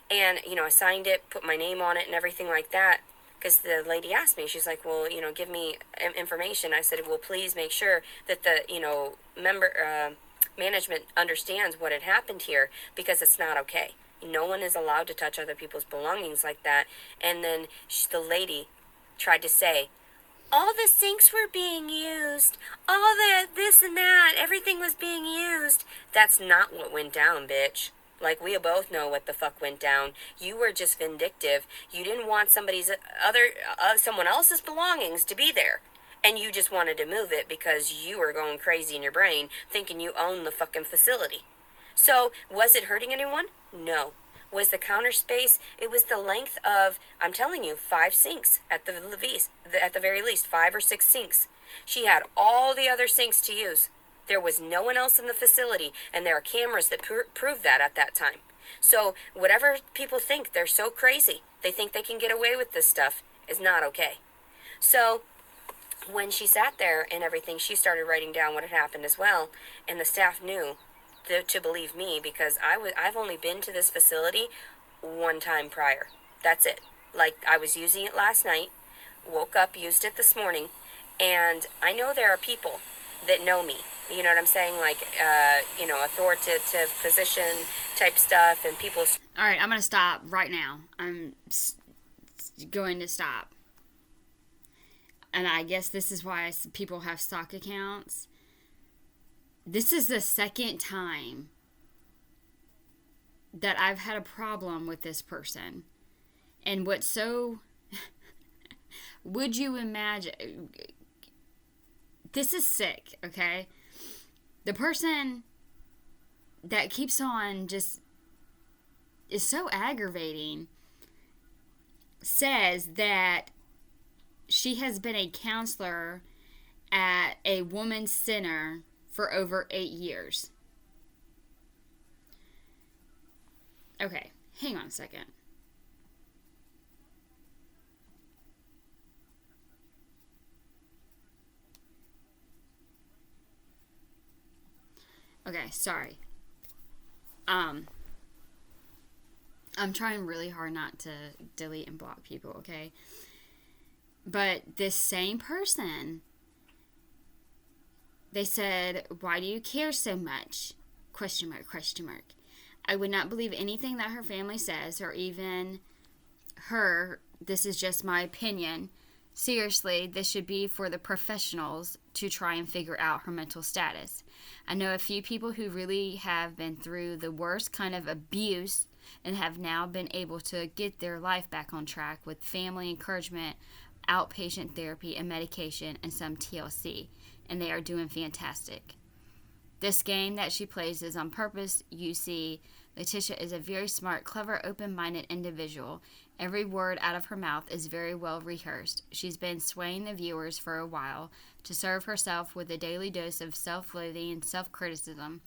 C: and, I signed it, put my name on it and everything like that. Because the lady asked me, she's like, well, give me information. I said, well, please make sure that the, management understands what had happened here, because it's not okay. No one is allowed to touch other people's belongings like that. And then the lady tried to say, all the sinks were being used, all the this and that, everything was being used. That's not what went down, bitch. Like, we both know what the fuck went down. You were just vindictive. You didn't want someone else's belongings to be there. And you just wanted to move it because you were going crazy in your brain, thinking you owned the fucking facility. So, was it hurting anyone? No. Was the counter space? It was the length of, I'm telling you, 5 sinks at the very least, 5 or 6 sinks. She had all the other sinks to use. There was no one else in the facility, and there are cameras that prove that at that time. So whatever people think, they're so crazy. They think they can get away with this stuff. Is not okay. So when she sat there and everything, she started writing down what had happened as well, and the staff knew to believe me, because I've only been to this facility one time prior. That's it. Like, I was using it last night, woke up, used it this morning, and I know there are people that know me. You know what I'm saying? Like, authoritative position type stuff, and people.
A: All right, I'm going to stop right now. I'm going to stop. And I guess this is why people have stock accounts. This is the second time that I've had a problem with this person. And what's so... would you imagine... This is sick, okay? The person that keeps on just... is so aggravating, says that she has been a counselor at a women's center for over 8 years. Okay, hang on a second. Okay, sorry. I'm trying really hard not to delete and block people, okay? But this same person, they said, "Why do you care so much?" Question mark, question mark. I would not believe anything that her family says, or even her. This is just my opinion. Seriously, this should be for the professionals to try and figure out her mental status. I know a few people who really have been through the worst kind of abuse and have now been able to get their life back on track with family encouragement, outpatient therapy, and medication, and some TLC, and they are doing fantastic. This game that she plays is on purpose. You see, Leticia is a very smart, clever, open-minded individual. Every word out of her mouth is very well rehearsed. She's been swaying the viewers for a while to serve herself with a daily dose of self-loathing and self-criticism.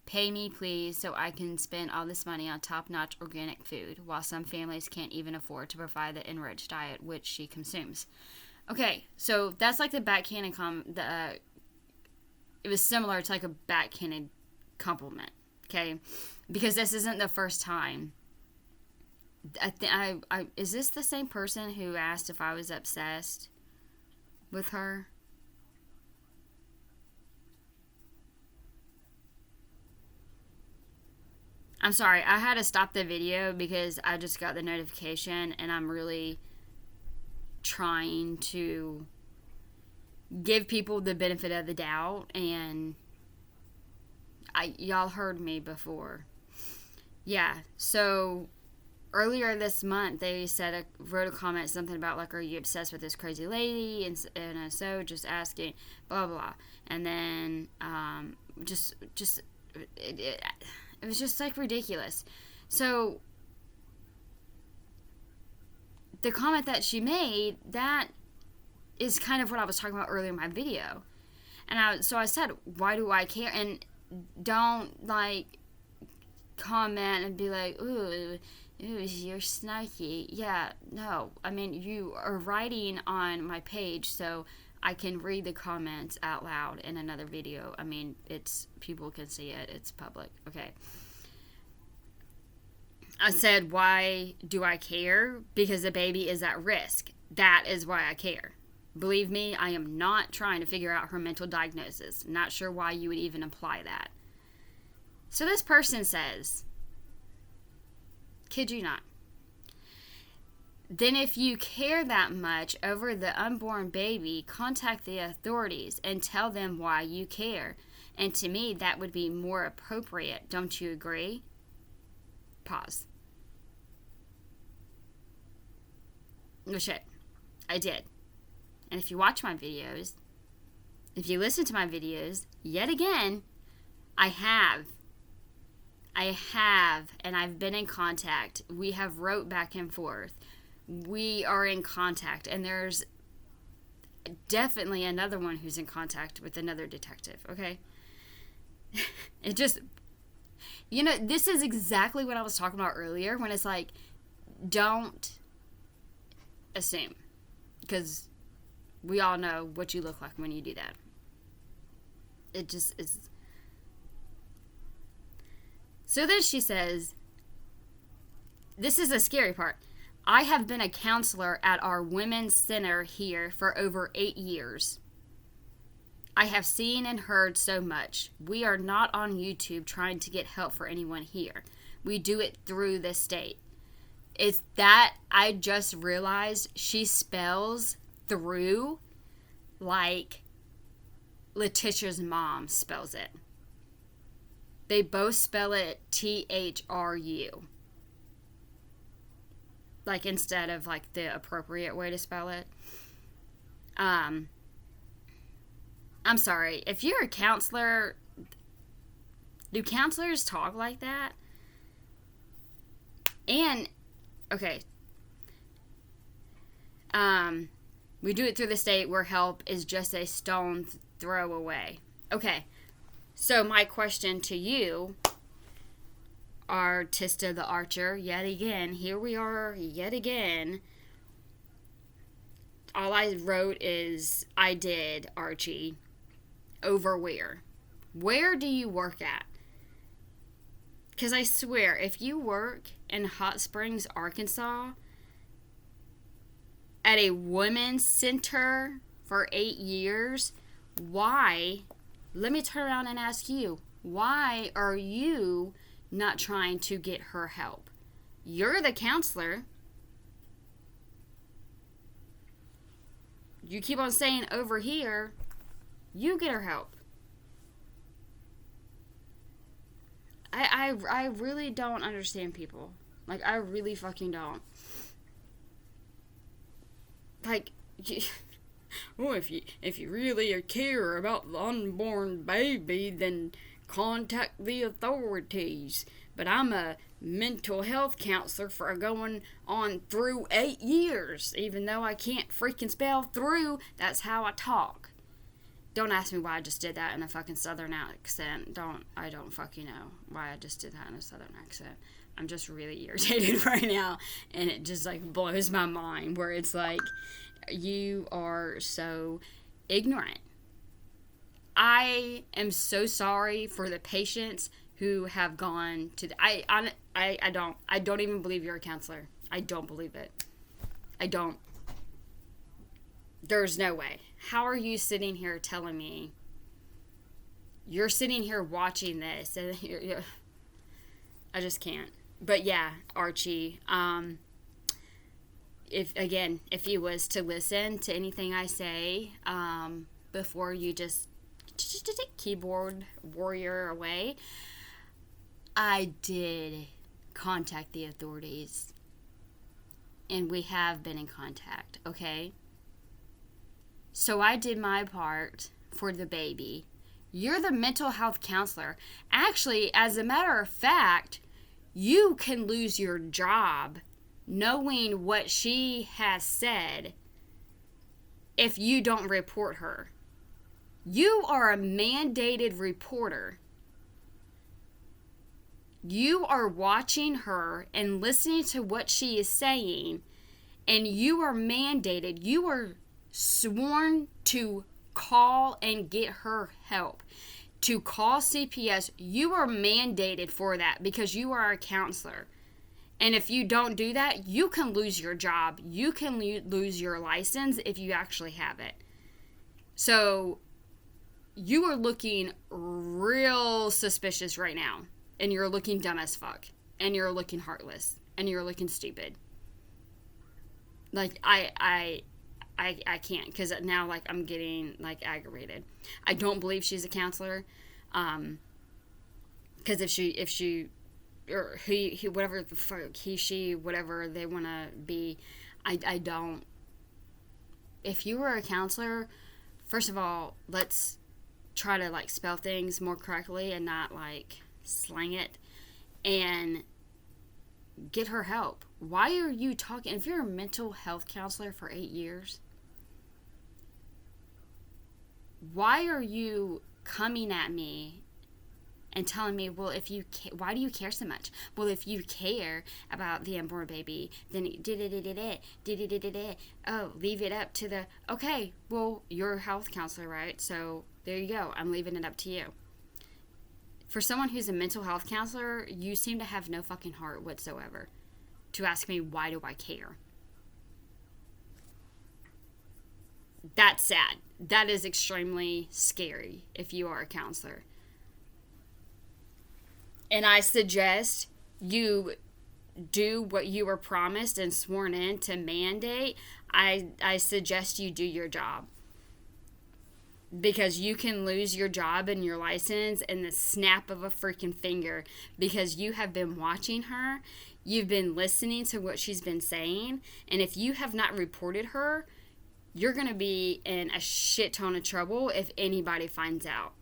A: Pay me, please, so I can spend all this money on top-notch organic food, while some families can't even afford to provide the enriched diet which she consumes. Okay, so that's like the backhanded it was similar to like a backhanded compliment, okay? Because this isn't the first time. Is this the same person who asked if I was obsessed with her? I'm sorry, I had to stop the video because I just got the notification and I'm really trying to give people the benefit of the doubt, and y'all heard me before. Yeah, so earlier this month they wrote a comment, something about like, "Are you obsessed with this crazy lady?" and so just asking, blah blah, and then it was just like ridiculous. So the comment that she made, that is kind of what I was talking about earlier in my video. And I said, why do I care? And don't like comment and be like, ooh, you're snarky. Yeah, no. I mean, you are writing on my page, so I can read the comments out loud in another video. I mean, people can see it. It's public. Okay. I said, why do I care? Because the baby is at risk. That is why I care. Believe me, I am not trying to figure out her mental diagnosis. Not sure why you would even imply that. So this person says, kid you not, then if you care that much over the unborn baby, contact the authorities and tell them why you care. And to me, that would be more appropriate. Don't you agree? Pause. No shit. I did. And if you watch my videos, if you listen to my videos, yet again, I have, and I've been in contact. We have wrote back and forth. We are in contact, and there's definitely another one who's in contact with another detective, okay? It just, this is exactly what I was talking about earlier when it's like, don't assume, because we all know what you look like when you do that. It just is. So then she says, this is the scary part. I have been a counselor at our women's center here for over 8 years. I have seen and heard so much. We are not on YouTube trying to get help for anyone here. We do it through the state. It's that I just realized she spells through like Leticia's mom spells it. They both spell it THRU. Like instead of like the appropriate way to spell it. I'm sorry. If you're a counselor, do counselors talk like that? And okay. We do it through the state where help is just a stone throw away. Okay. So my question to you, Artista the Archer, yet again, here we are yet again. All I wrote is, I did, Archie. Over where? Where do you work at? Because I swear, if you work in Hot Springs, Arkansas, at a women's center for 8 years, why, let me turn around and ask you, why are you not trying to get her help? You're the counselor. You keep on saying over here, you get her help. I really don't understand people. Like, I really fucking don't. Like, oh, if you really care about the unborn baby, then contact the authorities. But I'm a mental health counselor for going on through 8 years, even though I can't freaking spell through. That's how I talk. Don't ask me why I just did that in a fucking southern accent. I don't fucking know why I just did that in a southern accent. I'm just really irritated right now, and it just like blows my mind where it's like, you are so ignorant. I am so sorry for the patients who have gone to the, I don't even believe you're a counselor. I don't believe it. I don't. There's no way. How are you sitting here telling me you're sitting here watching this and I just can't. But yeah, Archie, if you was to listen to anything I say, before you just keyboard warrior away, I did contact the authorities. And we have been in contact, okay? So I did my part for the baby. You're the mental health counselor. Actually, as a matter of fact, you can lose your job knowing what she has said if you don't report her. You are a mandated reporter. You are watching her and listening to what she is saying, and you are mandated. You are sworn to call and get her help, to call CPS. You are mandated for that because you are a counselor. And if you don't do that, you can lose your job. You can lose your license if you actually have it. So you are looking real suspicious right now. And you're looking dumb as fuck. And you're looking heartless. And you're looking stupid. Like, I can't, because now, like, I'm getting, like, aggravated. I don't believe she's a counselor, because if she, or he, whatever the fuck, he, she, whatever they want to be, I don't. If you were a counselor, first of all, let's try to, like, spell things more correctly and not, like, slang it, and get her help. Why are you talking, if you're a mental health counselor for 8 years, why are you coming at me and telling me, well, if you why do you care so much? Well, if you care about the unborn baby, then oh, leave it up to the, okay, well, you're a health counselor, right? So there you go. I'm leaving it up to you. For someone who's a mental health counselor, you seem to have no fucking heart whatsoever to ask me, why do I care? That's sad. That is extremely scary if you are a counselor. And I suggest you do what you were promised and sworn in to mandate. I suggest you do your job, because you can lose your job and your license in the snap of a freaking finger, because you have been watching her, you've been listening to what she's been saying, and if you have not reported her, you're going to be in a shit ton of trouble if anybody finds out.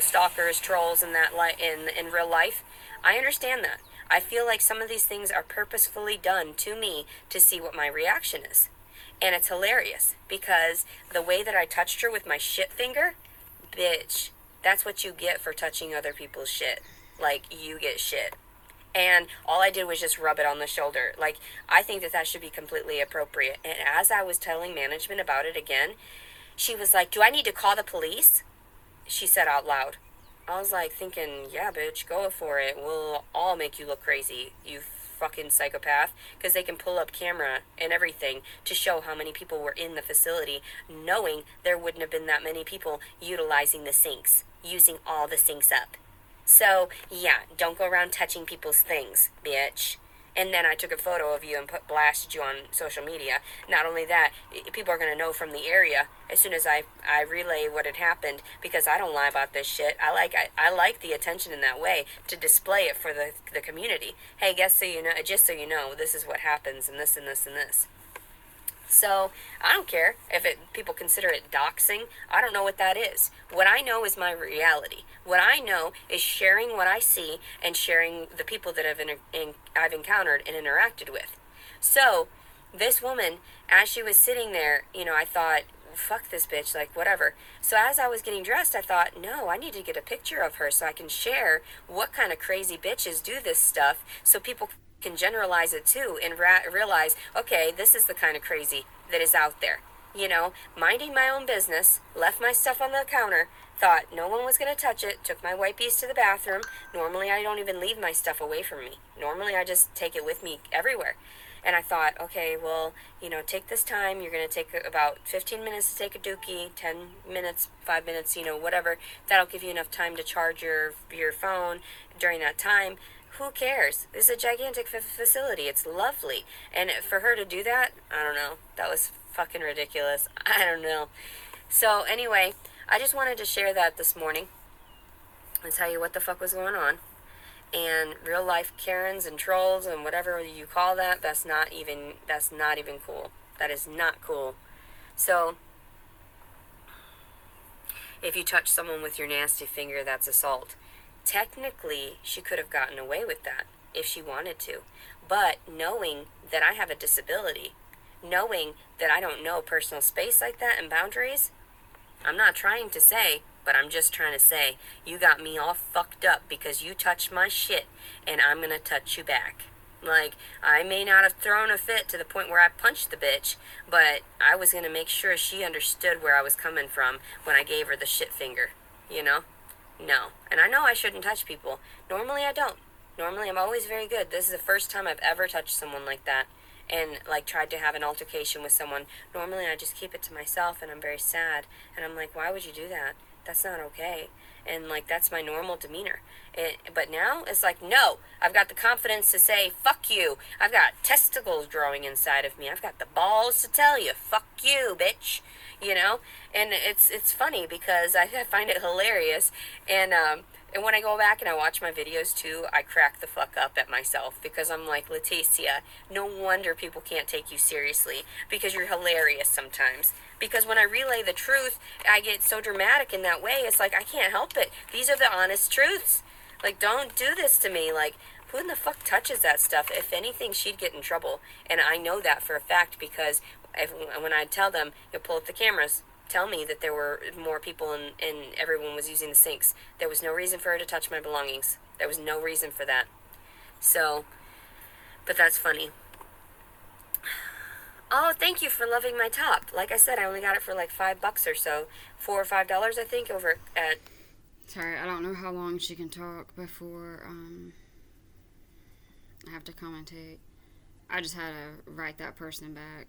C: Stalkers, trolls, and that in real life, I understand that. I feel like some of these things are purposefully done to me to see what my reaction is. And it's hilarious because the way that I touched her with my shit finger, bitch, that's what you get for touching other people's shit. Like, you get shit. And all I did was just rub it on the shoulder. Like, I think that that should be completely appropriate. And as I was telling management about it again, she was like, "Do I need to call the police?" She said out loud. I was like thinking, yeah, bitch, go for it. We'll all make you look crazy, you fucking psychopath. Because they can pull up camera and everything to show how many people were in the facility, knowing there wouldn't have been that many people utilizing the sinks, using all the sinks up. So, yeah, don't go around touching people's things, bitch. And then I took a photo of you and blasted you on social media. Not only that, people are going to know from the area as soon as I relay what had happened, because I don't lie about this shit. I like the attention in that way, to display it for the community. Hey, just so you know, this is what happens, and this and this and this. So I don't care if people consider it doxing. I don't know what that is. What I know is my reality. What I know is sharing what I see and sharing the people that I've encountered and interacted with. So this woman, as she was sitting there, I thought, fuck this bitch, like, whatever. So as I was getting dressed, I thought, no, I need to get a picture of her so I can share what kind of crazy bitches do this stuff, so people can generalize it too and realize, okay, this is the kind of crazy that is out there. Minding my own business, left my stuff on the counter, thought no one was going to touch it, took my wipes to the bathroom. Normally I don't even leave my stuff away from me. Normally I just take it with me everywhere. And I thought, okay, well, take this time. You're going to take about 15 minutes to take a dookie, 10 minutes, 5 minutes, whatever. That'll give you enough time to charge your phone during that time. Who cares? This is a gigantic facility. It's lovely. And for her to do that, I don't know. That was fucking ridiculous. I don't know. So anyway, I just wanted to share that this morning and tell you what the fuck was going on. And real life Karens and trolls and whatever you call that, that's not even cool. That is not cool. So if you touch someone with your nasty finger, that's assault. Technically, she could have gotten away with that if she wanted to. But knowing that I have a disability, knowing that I don't know personal space like that and boundaries, I'm not trying to say, but I'm just trying to say, you got me all fucked up because you touched my shit, and I'm gonna touch you back. Like, I may not have thrown a fit to the point where I punched the bitch, but I was gonna make sure she understood where I was coming from when I gave her the shit finger, No. And I know I shouldn't touch people. Normally I don't. Normally I'm always very good. This is the first time I've ever touched someone like that and tried to have an altercation with someone. Normally I just keep it to myself, and I'm very sad. And I'm like, why would you do that? That's not okay. And that's my normal demeanor. But now it's like, no, I've got the confidence to say, fuck you. I've got testicles growing inside of me. I've got the balls to tell you, fuck you, bitch. And it's funny because I find it hilarious. And when I go back and I watch my videos too, I crack the fuck up at myself, because I'm like, Leticia, no wonder people can't take you seriously, because you're hilarious sometimes. Because when I relay the truth, I get so dramatic in that way. It's like, I can't help it. These are the honest truths. Like, don't do this to me. Like, who in the fuck touches that stuff? If anything, she'd get in trouble. And I know that for a fact, because when I tell them, pull up the cameras, tell me that there were more people and everyone was using the sinks. There was no reason for her to touch my belongings. There was no reason for that. So, but that's funny. Oh, thank you for loving my top. Like I said, I only got it for like $5 or so. $4 or $5, I think, over at...
A: Sorry, I don't know how long she can talk before I have to commentate. I just had to write that person back.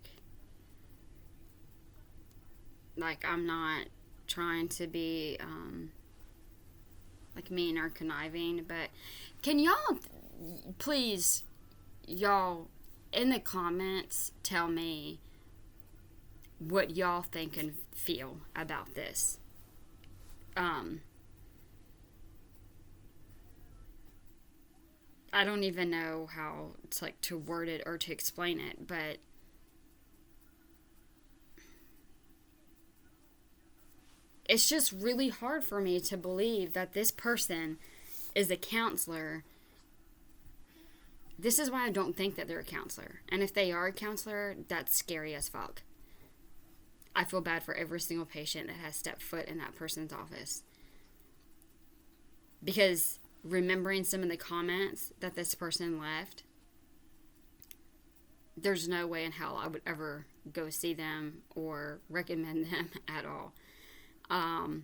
A: Like, I'm not trying to be, like, mean or conniving, but can y'all, please, y'all, in the comments, tell me what y'all think and feel about this. I don't even know how it's like to word it or to explain it, but it's just really hard for me to believe that this person is a counselor. This is why I don't think that they're a counselor. And if they are a counselor, that's scary as fuck. I feel bad for every single patient that has stepped foot in that person's office. Because remembering some of the comments that this person left, there's no way in hell I would ever go see them or recommend them at all. And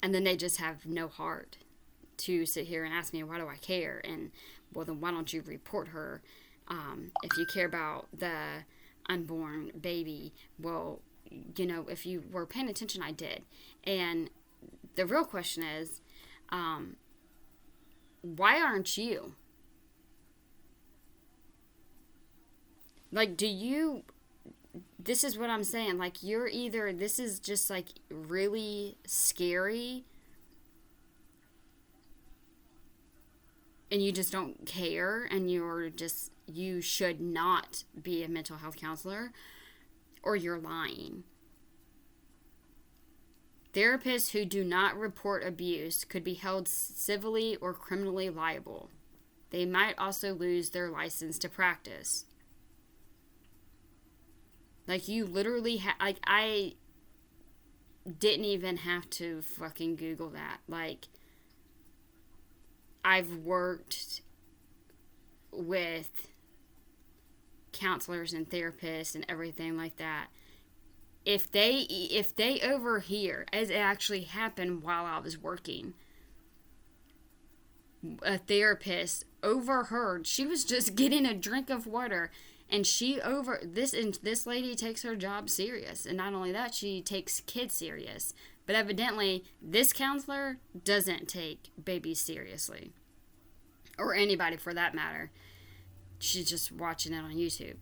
A: then they just have no heart to sit here and ask me, why do I care? And, well, then why don't you report her? If you care about the unborn baby, well, you know, if you were paying attention, I did. And the real question is, why aren't you? Like, do you... This is what I'm saying. Like, you're either... This is just, like, really scary... and you just don't care, and you should not be a mental health counselor, or you're lying. Therapists who do not report abuse could be held civilly or criminally liable. They might also lose their license to practice. Like, you literally like, I didn't even have to fucking Google that. Like, I've worked with counselors and therapists and everything like that. If they overhear, as it actually happened while I was working, a therapist overheard, she was just getting a drink of water, and this lady takes her job serious, and not only that, she takes kids serious. But evidently, this counselor doesn't take babies seriously. Or anybody for that matter. She's just watching it on YouTube.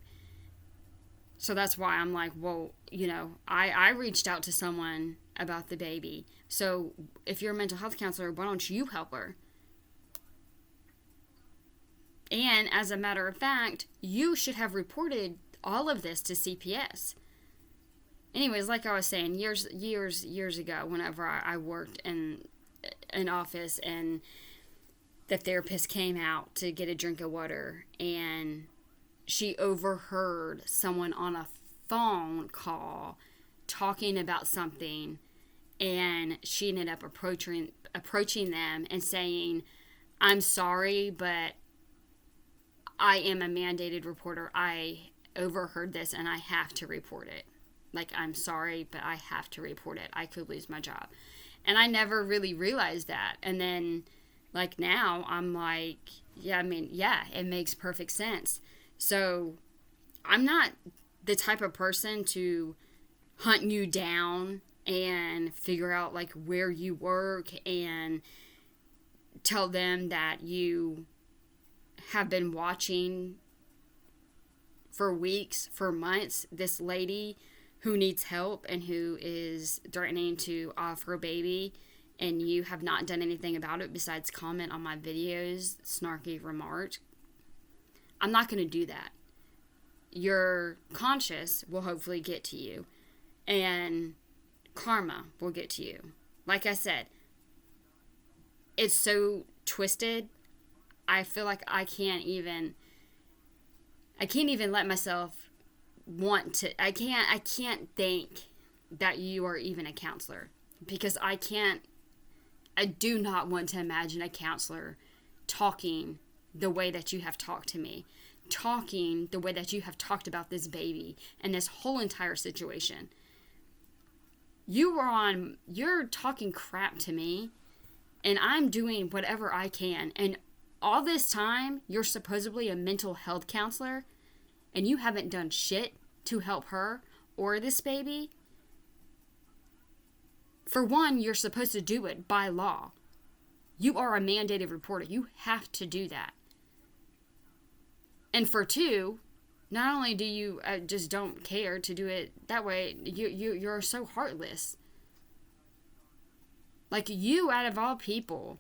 A: So that's why I'm like, well, you know, I reached out to someone about the baby. So if you're a mental health counselor, why don't you help her? And as a matter of fact, you should have reported all of this to CPS. Anyways, like I was saying, years ago, whenever I worked in an office and the therapist came out to get a drink of water, and she overheard someone on a phone call talking about something, and she ended up approaching them and saying, I'm sorry, but I am a mandated reporter. I overheard this and I have to report it. Like, I'm sorry, but I have to report it. I could lose my job. And I never really realized that. And then, like, now I'm like, yeah, I mean, yeah, it makes perfect sense. So I'm not the type of person to hunt you down and figure out, like, where you work and tell them that you have been watching for weeks, for months, this lady who needs help and who is threatening to off her baby, and you have not done anything about it besides comment on my videos, snarky remarks. I'm not going to do that. Your conscience will hopefully get to you, and karma will get to you. Like I said, it's so twisted. I feel like I can't even let myself want to. I can't think that you are even a counselor, because I do not want to imagine a counselor talking the way that you have talked to me, talking the way that you have talked about this baby and this whole entire situation. You're talking crap to me, and I'm doing whatever I can, and all this time you're supposedly a mental health counselor, and you haven't done shit to help her or this baby, for one, you're supposed to do it by law. You are a mandated reporter. You have to do that. And for two, not only do you just don't care to do it that way, you're so heartless. Like, you, out of all people,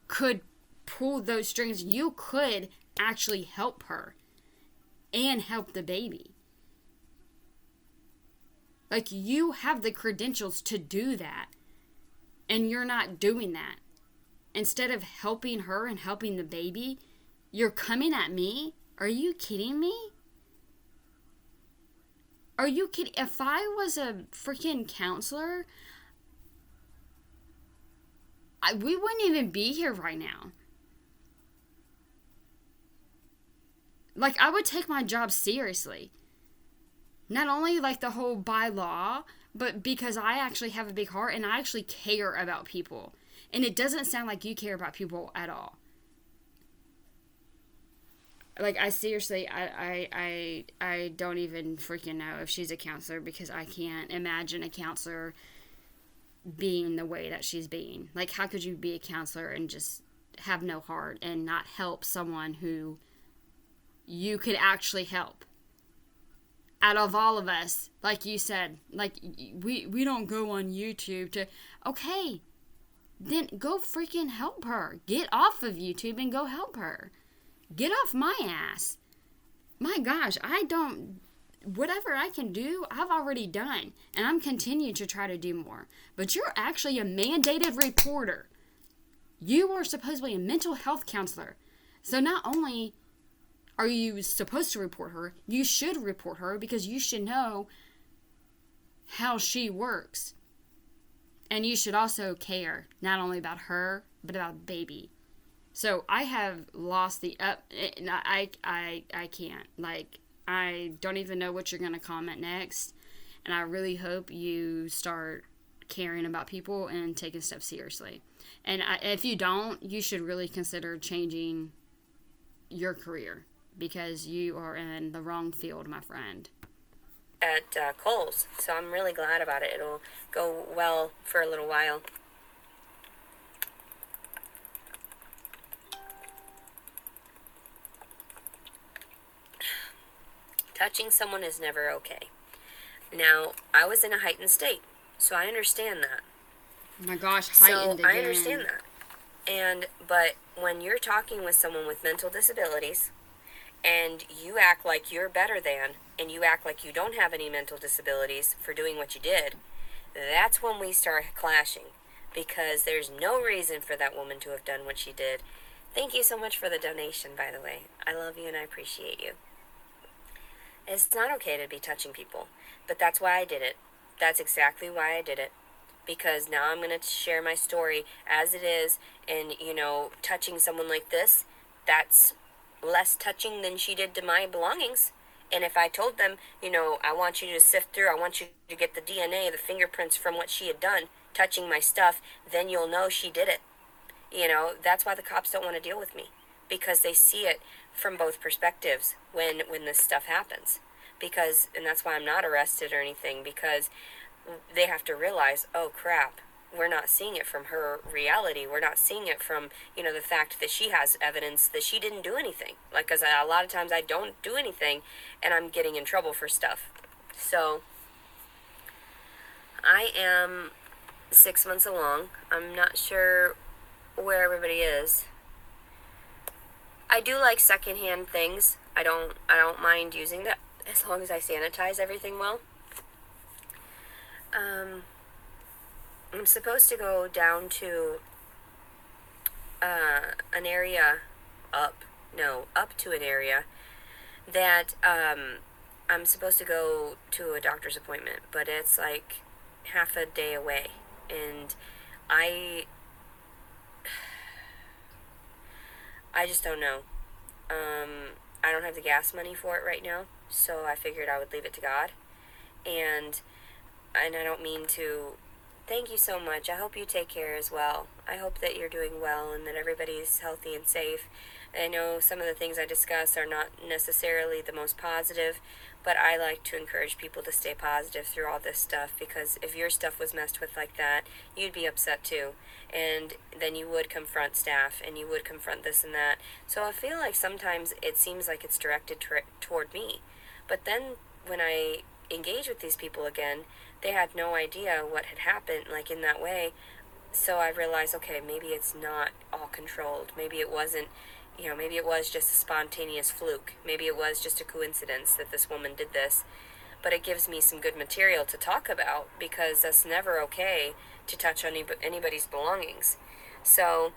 A: could pull those strings. You could actually help her and help the baby. Like, you have the credentials to do that, and you're not doing that. Instead of helping her and helping the baby, you're coming at me? Are you kidding me? Are you kidding? If I was a freaking counselor, we wouldn't even be here right now. Like, I would take my job seriously. Not only, like, the whole by law, but because I actually have a big heart and I actually care about people. And it doesn't sound like you care about people at all. Like, I seriously, I don't even freaking know if she's a counselor, because I can't imagine a counselor being the way that she's being. Like, how could you be a counselor and just have no heart and not help someone who you could actually help? Out of all of us, like you said, like, we don't go on YouTube to, okay, then go freaking help her. Get off of YouTube and go help her. Get off my ass. My gosh, whatever I can do, I've already done. And I'm continuing to try to do more. But you're actually a mandated reporter. You are supposedly a mental health counselor. So not only are you supposed to report her, you should report her, because you should know how she works. And you should also care, not only about her, but about the baby. So I have lost the I can't. Like, I don't even know what you're going to comment next. And I really hope you start caring about people and taking steps seriously. And if you don't, you should really consider changing your career, because you are in the wrong field, my friend.
C: At Kohl's, so I'm really glad about it. It'll go well for a little while. Touching someone is never okay. Now, I was in a heightened state, so I understand that.
A: Oh my gosh, heightened
C: So
A: again.
C: I understand that. But when you're talking with someone with mental disabilities, and you act like you're better than, and you act like you don't have any mental disabilities for doing what you did, that's when we start clashing. Because there's no reason for that woman to have done what she did. Thank you so much for the donation, by the way. I love you and I appreciate you. It's not okay to be touching people, but that's why I did it. That's exactly why I did it. Because now I'm going to share my story as it is, and, touching someone like this, that's less touching than she did to my belongings. And if I told them, I want you to sift through, I want you to get the DNA, the fingerprints from what she had done, touching my stuff, then you'll know she did it. That's why the cops don't want to deal with me, because they see it from both perspectives when this stuff happens. And that's why I'm not arrested or anything, because they have to realize, oh crap, we're not seeing it from her reality. We're not seeing it from, the fact that she has evidence that she didn't do anything. Like, because a lot of times I don't do anything and I'm getting in trouble for stuff. So I am 6 months along. I'm not sure where everybody is. I do like secondhand things. I don't mind using that as long as I sanitize everything well. I'm supposed to go down to an area up to an area that I'm supposed to go to a doctor's appointment, but it's like half a day away, and I just don't know. I don't have the gas money for it right now, so I figured I would leave it to God. And I don't mean to. Thank you so much. I hope you take care as well. I hope that you're doing well and that everybody's healthy and safe. I know some of the things I discuss are not necessarily the most positive, But I like to encourage people to stay positive through all this stuff, because if your stuff was messed with like that, you'd be upset too. And then you would confront staff and you would confront this and that. So I feel like sometimes it seems like it's directed toward me. But then when I engage with these people again, they had no idea what had happened, like in that way. So I realized, okay, maybe it's not all controlled. Maybe it wasn't, maybe it was just a spontaneous fluke. Maybe it was just a coincidence that this woman did this. But it gives me some good material to talk about, because that's never okay to touch on anybody's belongings. So,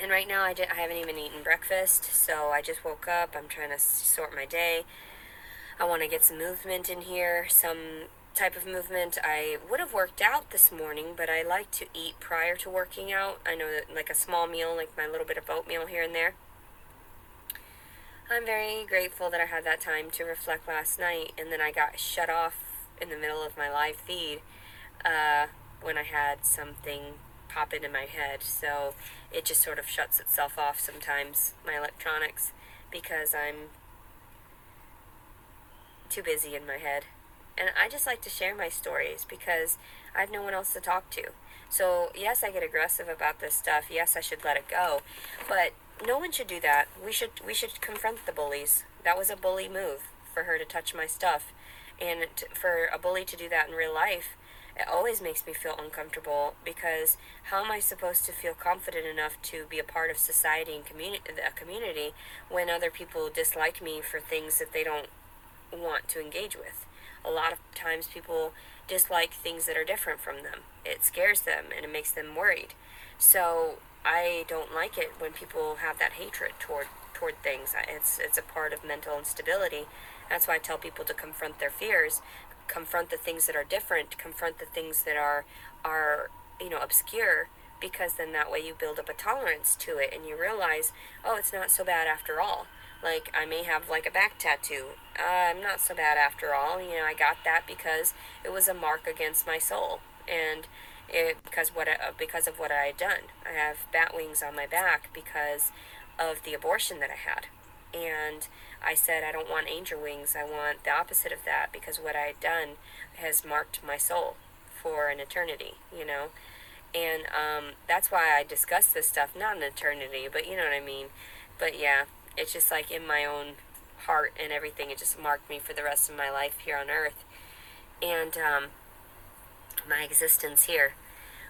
C: and right now I haven't even eaten breakfast, so I just woke up. I'm trying to sort my day. I want to get some movement in here, some type of movement. I would have worked out this morning, but I like to eat prior to working out. I know that, like a small meal, like my little bit of oatmeal here and there. I'm very grateful that I had that time to reflect last night, and then I got shut off in the middle of my live feed when I had something pop into my head. So it just sort of shuts itself off sometimes, my electronics, because I'm too busy in my head. And I just like to share my stories because I have no one else to talk to. So yes, I get aggressive about this stuff. Yes, I should let it go, but no one should do that. We should confront the bullies. That was a bully move for her to touch my stuff, and for a bully to do that in real life, it always makes me feel uncomfortable, because how am I supposed to feel confident enough to be a part of society and community when other people dislike me for things that they don't want to engage with? A lot of times people dislike things that are different from them. It scares them and it makes them worried. So I don't like it when people have that hatred toward things. It's a part of mental instability. That's why I tell people to confront their fears, confront the things that are different, confront the things that are obscure, because then that way you build up a tolerance to it and you realize, oh, it's not so bad after all. Like, I may have like a back tattoo. I'm not so bad after all. I got that because it was a mark against my soul, and because of what I had done. I have bat wings on my back because of the abortion that I had, and I said I don't want angel wings. I want the opposite of that, because what I had done has marked my soul for an eternity. And that's why I discuss this stuff, not an eternity, but you know what I mean. But yeah, it's just like in my own heart and everything. It just marked me for the rest of my life here on earth, and my existence here.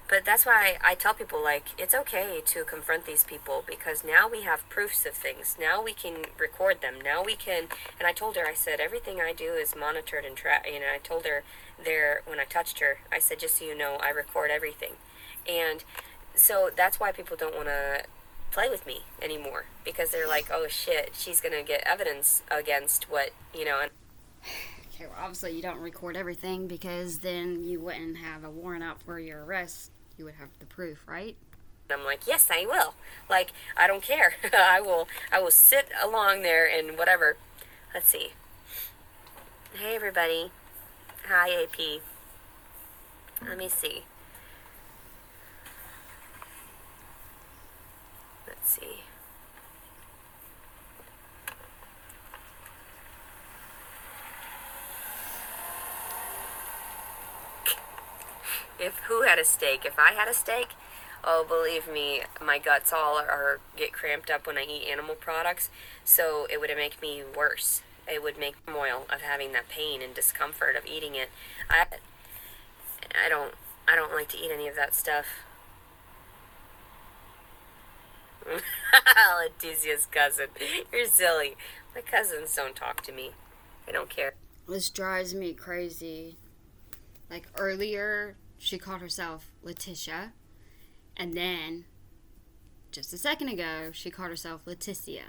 C: But that's why I tell people, like, it's okay to confront these people, because now we have proofs of things. Now we can record them. Now we can, and I told her, I said, everything I do is monitored and tracked. I told her when I touched her, I said, just so you know, I record everything. And so that's why people don't want to play with me anymore, because they're like, oh shit, she's going to get evidence against what.
A: Okay, well, obviously you don't record everything, because then you wouldn't have a warrant out for your arrest. You would have the proof, right?
C: I'm like, yes, I will. Like, I don't care. I will sit along there and whatever. Let's see. Hey, everybody. Hi, AP. Let me see. Let's see. Who had a steak? If I had a steak, oh, believe me, my guts all get cramped up when I eat animal products, so it would make me worse. It would make turmoil of having that pain and discomfort of eating it. I don't like to eat any of that stuff. Leticia's cousin. You're silly. My cousins don't talk to me. They don't care.
A: This drives me crazy. Like, earlier, she called herself Leticia, and then, just a second ago, she called herself Leticia.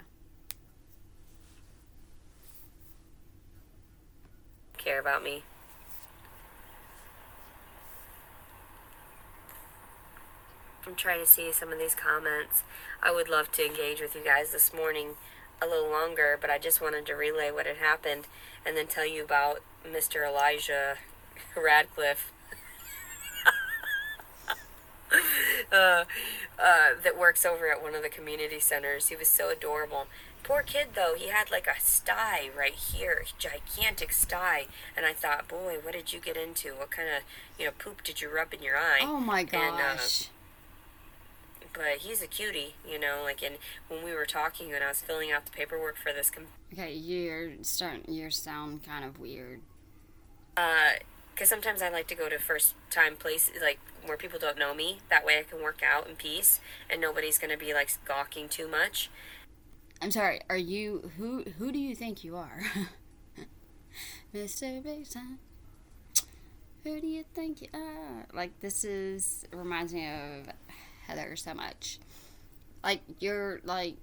C: Care about me. I'm trying to see some of these comments. I would love to engage with you guys this morning a little longer, but I just wanted to relay what had happened and then tell you about Mr. Elijah Radcliffe that works over at one of the community centers. He was so adorable. Poor kid though, he had like a sty right here, gigantic sty, and I thought, boy, what did you get into? What kind of, poop did you rub in your eye?
A: Oh my
C: And
A: gosh.
C: but he's a cutie, like, and when we were talking and I was filling out the paperwork for this,
A: Okay, you sound kind of weird.
C: because sometimes I like to go to first time places like where people don't know me. That way I can work out in peace and nobody's gonna be like gawking too much.
A: I'm sorry. Are you who do you think you are? Mr. Big Time. Who do you think you are? Like this is reminds me of Heather so much. Like you're like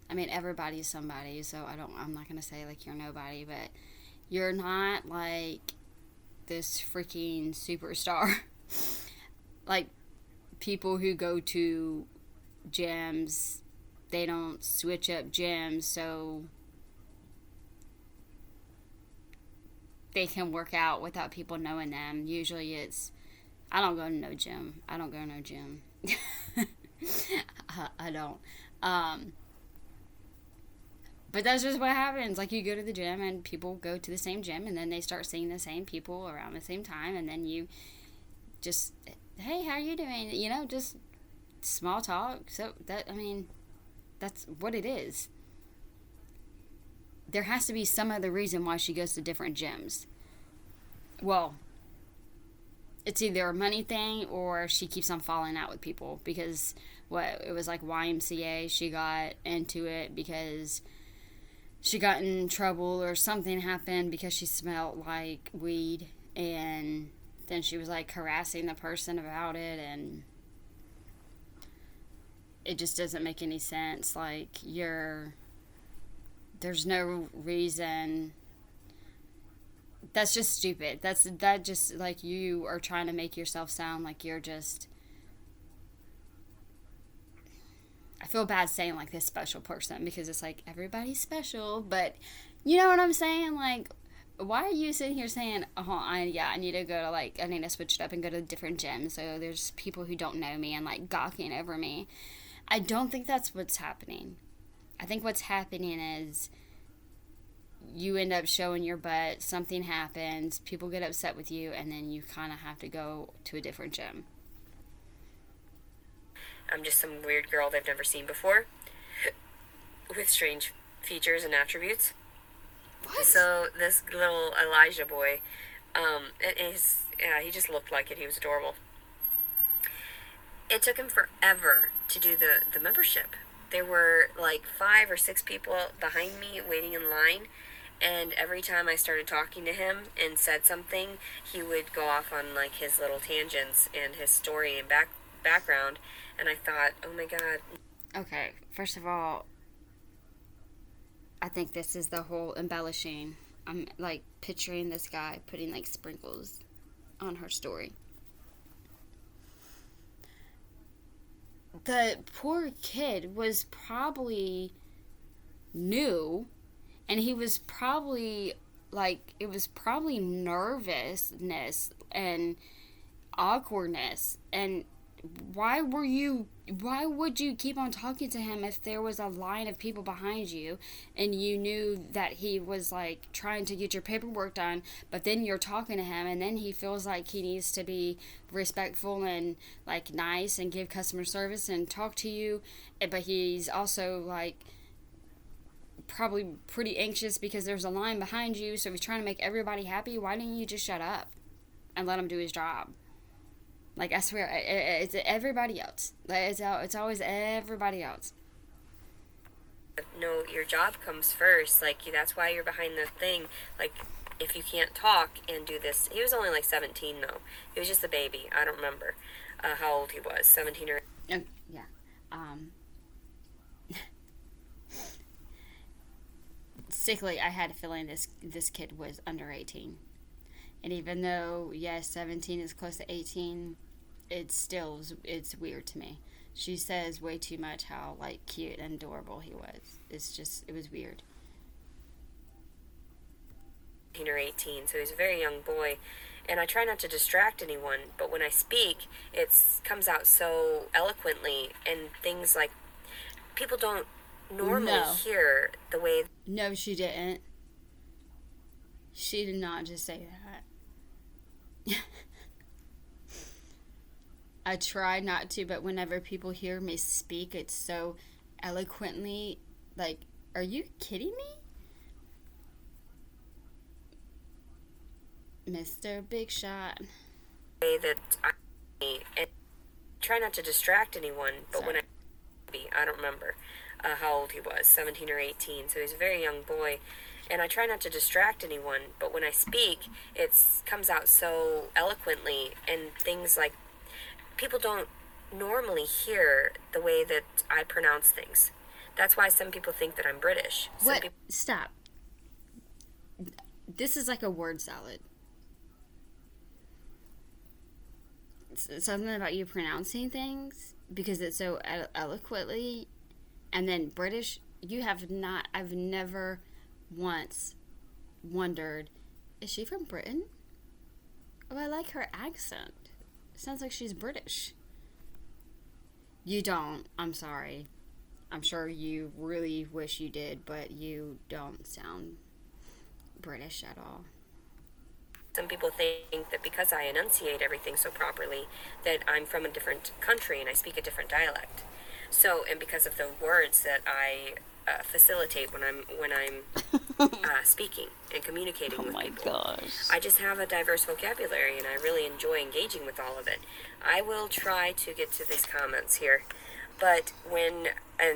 A: I mean everybody's somebody, so I'm not going to say like you're nobody, but you're not like this freaking superstar. Like people who go to gyms, they don't switch up gyms so they can work out without people knowing them. Usually it's I don't go to no gym. I don't go to no gym. I don't. Um, but that's just what happens. Like you go to the gym and people go to the same gym and then they start seeing the same people around the same time and then you just hey, how are you doing? Just small talk. So that I mean, that's what it is. There has to be some other reason why she goes to different gyms. Well, it's either a money thing or she keeps on falling out with people because it was like YMCA. She got into it because she got in trouble or something happened because she smelled like weed and then she was like harassing the person about it and it just doesn't make any sense. Like there's no reason. That's just stupid. That just like you are trying to make yourself sound like you're just. I feel bad saying like this special person because it's like everybody's special, but you know what I'm saying? Like, why are you sitting here saying, I need to go to I need to switch it up and go to a different gym so there's people who don't know me and like gawking over me. I don't think that's what's happening. I think what's happening is you end up showing your butt, something happens, people get upset with you, and then you kind of have to go to a different gym.
C: I'm just some weird girl they've never seen before with strange features and attributes.
A: What?
C: So this little Elijah boy, he just looked like it. He was adorable. It took him forever to do the membership. There were like 5 or 6 people behind me waiting in line, and every time I started talking to him and said something, he would go off on like his little tangents and his story and background, and I thought, oh my god.
A: Okay, first of all, I think this is the whole embellishing. I'm like picturing this guy putting like sprinkles on her story. The poor kid was probably new and he was probably it was probably nervousness and awkwardness and why would you keep on talking to him if there was a line of people behind you and you knew that he was like trying to get your paperwork done, but then you're talking to him and then he feels like he needs to be respectful and like nice and give customer service and talk to you, but he's also like probably pretty anxious because there's a line behind you, so he's trying to make everybody happy. Why didn't you just shut up and let him do his job? Like, I swear, it's everybody else. Like, it's always everybody else.
C: No, your job comes first. Like, that's why you're behind the thing. Like, if you can't talk and do this, he was only like 17 though. He was just a baby. I don't remember how old he was, 17 or.
A: Yeah. Sickly, I had a feeling this kid was under 18. And even though, yes, 17 is close to 18, it's weird to me. She says way too much how, like, cute and adorable he was. It was weird.
C: 17 or 18, so he's a very young boy. And I try not to distract anyone, but when I speak, it comes out so eloquently, and things like, people don't normally
A: No.
C: hear the way.
A: No, she didn't. She did not just say that. I try not to, but whenever people hear me speak, it's so eloquently. Like, are you kidding me? Mr. Big Shot.
C: Way that I and try not to distract anyone, but
A: Sorry.
C: I don't remember how old he was, 17 or 18, so he's a very young boy. And I try not to distract anyone, but when I speak, it comes out so eloquently, and things like people don't normally hear the way that I pronounce things. That's why some people think that I'm British.
A: What? Stop. This is like a word salad. It's something about you pronouncing things because it's so eloquently, and then British. You have not. I've never once wondered, is she from Britain? Oh, I like her accent. Sounds like she's British. You don't. I'm sorry. I'm sure you really wish you did, but you don't sound British at all.
C: Some people think that because I enunciate everything so properly, that I'm from a different country and I speak a different dialect. So, and because of the words that I facilitate when I'm speaking and communicating with people.
A: Gosh.
C: I just have a diverse vocabulary and I really enjoy engaging with all of it. I will try to get to these comments here. But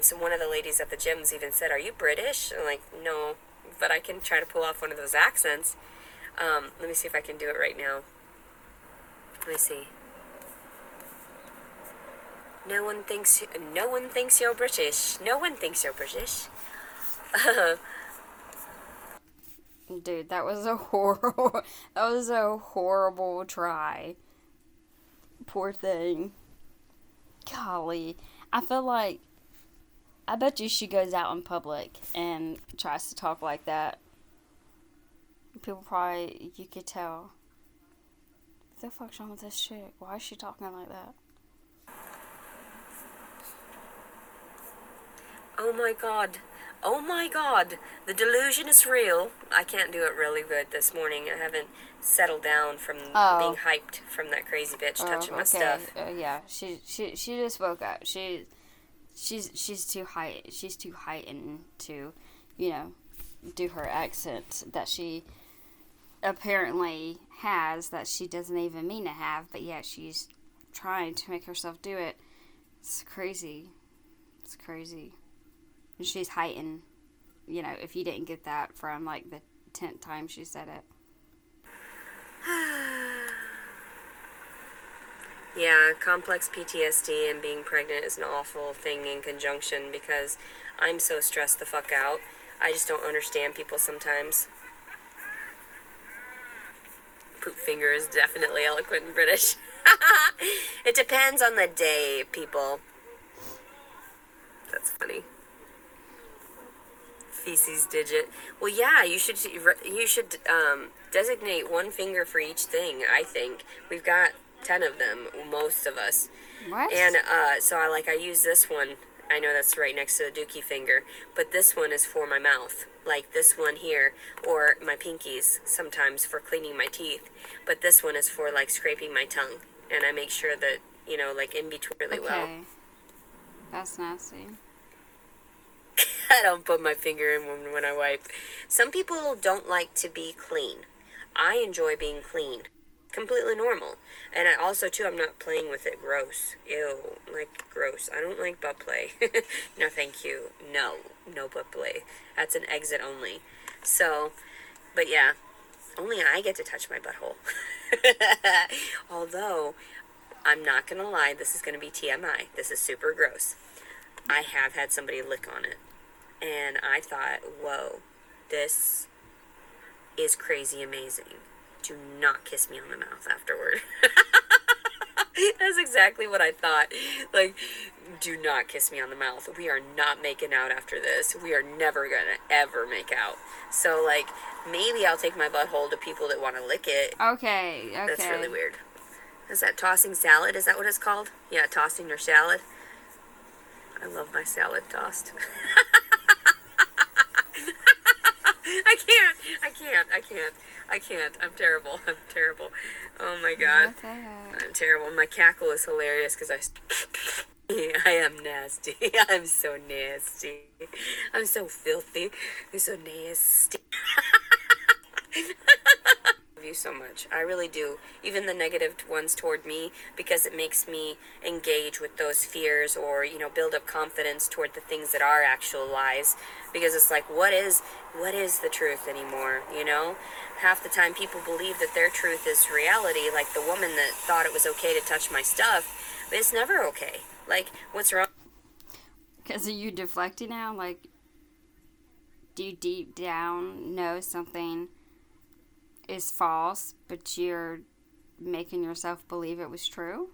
C: so one of the ladies at the gyms even said, "Are you British?" I'm like, "No, but I can try to pull off one of those accents." Let me see if I can do it right now. Let me see. No one thinks you're British. No one thinks you're British.
A: Dude, that was a horrible try. Poor thing. Golly. I feel like, I bet you she goes out in public and tries to talk like that. People probably, you could tell. What the fuck's wrong with this chick? Why is she talking like that?
C: Oh my god. Oh my god. The delusion is real. I can't do it really good this morning. I haven't settled down from being hyped from that crazy bitch touching my stuff.
A: Yeah, she just woke up. She's too heightened to, do her accent that she apparently has that she doesn't even mean to have, but yet she's trying to make herself do it. It's crazy. It's crazy. And she's heightened. If you didn't get that from like the 10th time she said it.
C: Yeah, complex PTSD and being pregnant is an awful thing in conjunction because I'm so stressed the fuck out. I just don't understand people sometimes. Poop finger is definitely eloquent in British. It depends on the day, people. That's funny. Feces digit. Well, yeah, you should designate one finger for each thing. I think we've got 10 of them, most of us.
A: What?
C: And so I use this one. I know that's right next to the dookie finger, but this one is for my mouth, like this one here, or my pinkies sometimes for cleaning my teeth. But this one is for like scraping my tongue, and I make sure that like in between really well.
A: That's nasty.
C: I don't put my finger in when I wipe. Some people don't like to be clean. I enjoy being clean. Completely normal. And I also, too, I'm not playing with it. Gross. Ew. Like, gross. I don't like butt play. No, thank you. No butt play. That's an exit only. So, but yeah, only I get to touch my butthole. Although, I'm not going to lie, this is going to be TMI. This is super gross. I have had somebody lick on it. And I thought, whoa, this is crazy amazing. Do not kiss me on the mouth afterward. That's exactly what I thought. Like, do not kiss me on the mouth. We are not making out after this. We are never gonna ever make out. So, like, maybe I'll take my butthole to people that want to lick it.
A: Okay.
C: That's really weird. Is that tossing salad? Is that what it's called? Yeah, tossing your salad. I love my salad tossed. I can't. I'm terrible. I'm terrible. Oh my god.
A: What's that?
C: I'm terrible. My cackle is hilarious because I am nasty. I'm so nasty. I'm so filthy. I'm so nasty. Love you so much. I really do. Even the negative ones toward me, because it makes me engage with those fears, or, build up confidence toward the things that are actual lies. Because it's like, what is the truth anymore? Half the time people believe that their truth is reality, like the woman that thought it was okay to touch my stuff, but it's never okay. Like, what's wrong?
A: Because are you deflecting now? Like, do you deep down know something is false, but you're making yourself believe it was true?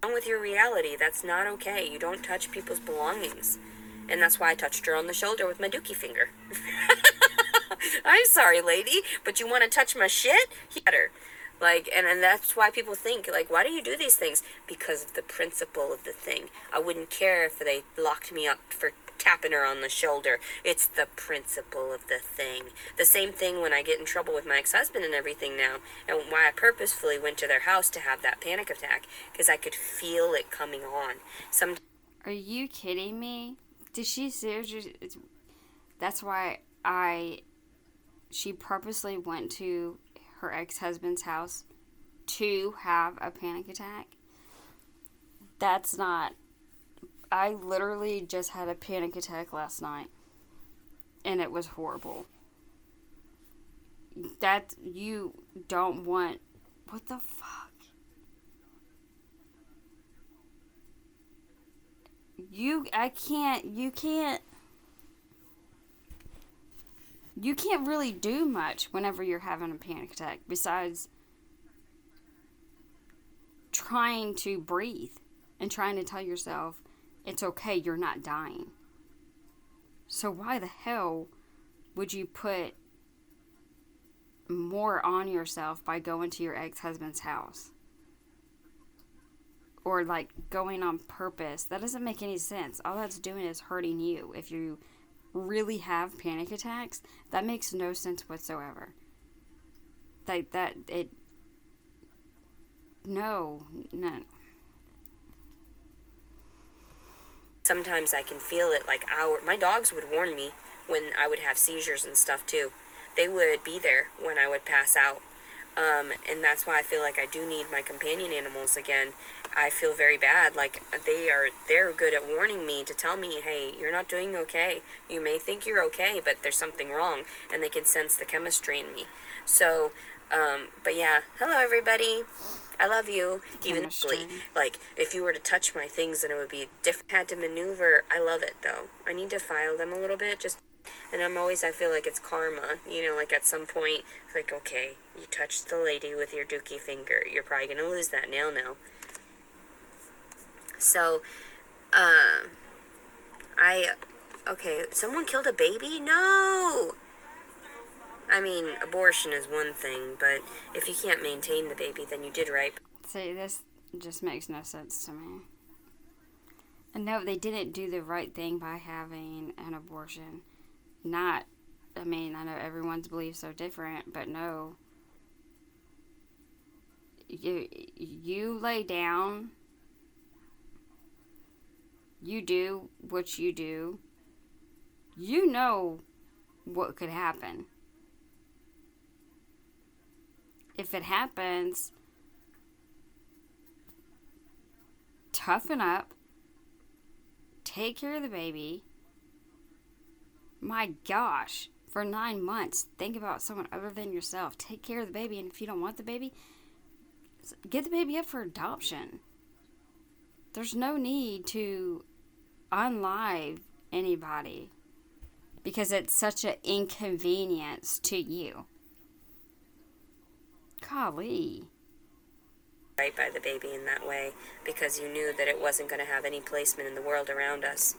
C: Wrong with your reality? That's not okay. You don't touch people's belongings. And that's why I touched her on the shoulder with my dookie finger. I'm sorry, lady, but you want to touch my shit? Better. Like, and that's why people think, like, why do you do these things? Because of the principle of the thing. I wouldn't care if they locked me up for tapping her on the shoulder. It's the principle of the thing. The same thing when I get in trouble with my ex-husband and everything now, and why I purposefully went to their house to have that panic attack, because I could feel it coming on.
A: Are you kidding me? Did she seriously? That's why she purposely went to her ex-husband's house to have a panic attack. That's not. I literally just had a panic attack last night, and it was horrible. That you don't want. What the fuck? You can't really do much whenever you're having a panic attack besides trying to breathe and trying to tell yourself it's okay, you're not dying. So why the hell would you put more on yourself by going to your ex-husband's house? Or like going on purpose? That doesn't make any sense. All that's doing is hurting you. If you really have panic attacks, that makes no sense whatsoever. No.
C: Sometimes I can feel it, like my dogs would warn me when I would have seizures and stuff too. They would be there when I would pass out. And that's why I feel like I do need my companion animals again. I feel very bad. Like, they're good at warning me, to tell me, hey, you're not doing okay. You may think you're okay, but there's something wrong. And they can sense the chemistry in me. So, but yeah. Hello, everybody. I love you. Even like, if you were to touch my things, then it would be different. Had to maneuver. I love it, though. I need to file them a little bit, and I feel like it's karma, like at some point, it's like, okay, you touched the lady with your dookie finger. You're probably going to lose that nail now. So, okay, someone killed a baby? No! I mean, abortion is one thing, but if you can't maintain the baby, then you did right.
A: See, this just makes no sense to me. And no, they didn't do the right thing by having an abortion. I know everyone's beliefs are different, but no. You lay down. You do what you do. You know what could happen. If it happens, toughen up. Take care of the baby. My gosh, for 9 months, think about someone other than yourself. Take care of the baby, and if you don't want the baby, get the baby up for adoption. There's no need to unlive anybody because it's such an inconvenience to you. Golly.
C: Right by the baby in that way, because you knew that it wasn't going to have any placement in the world around us.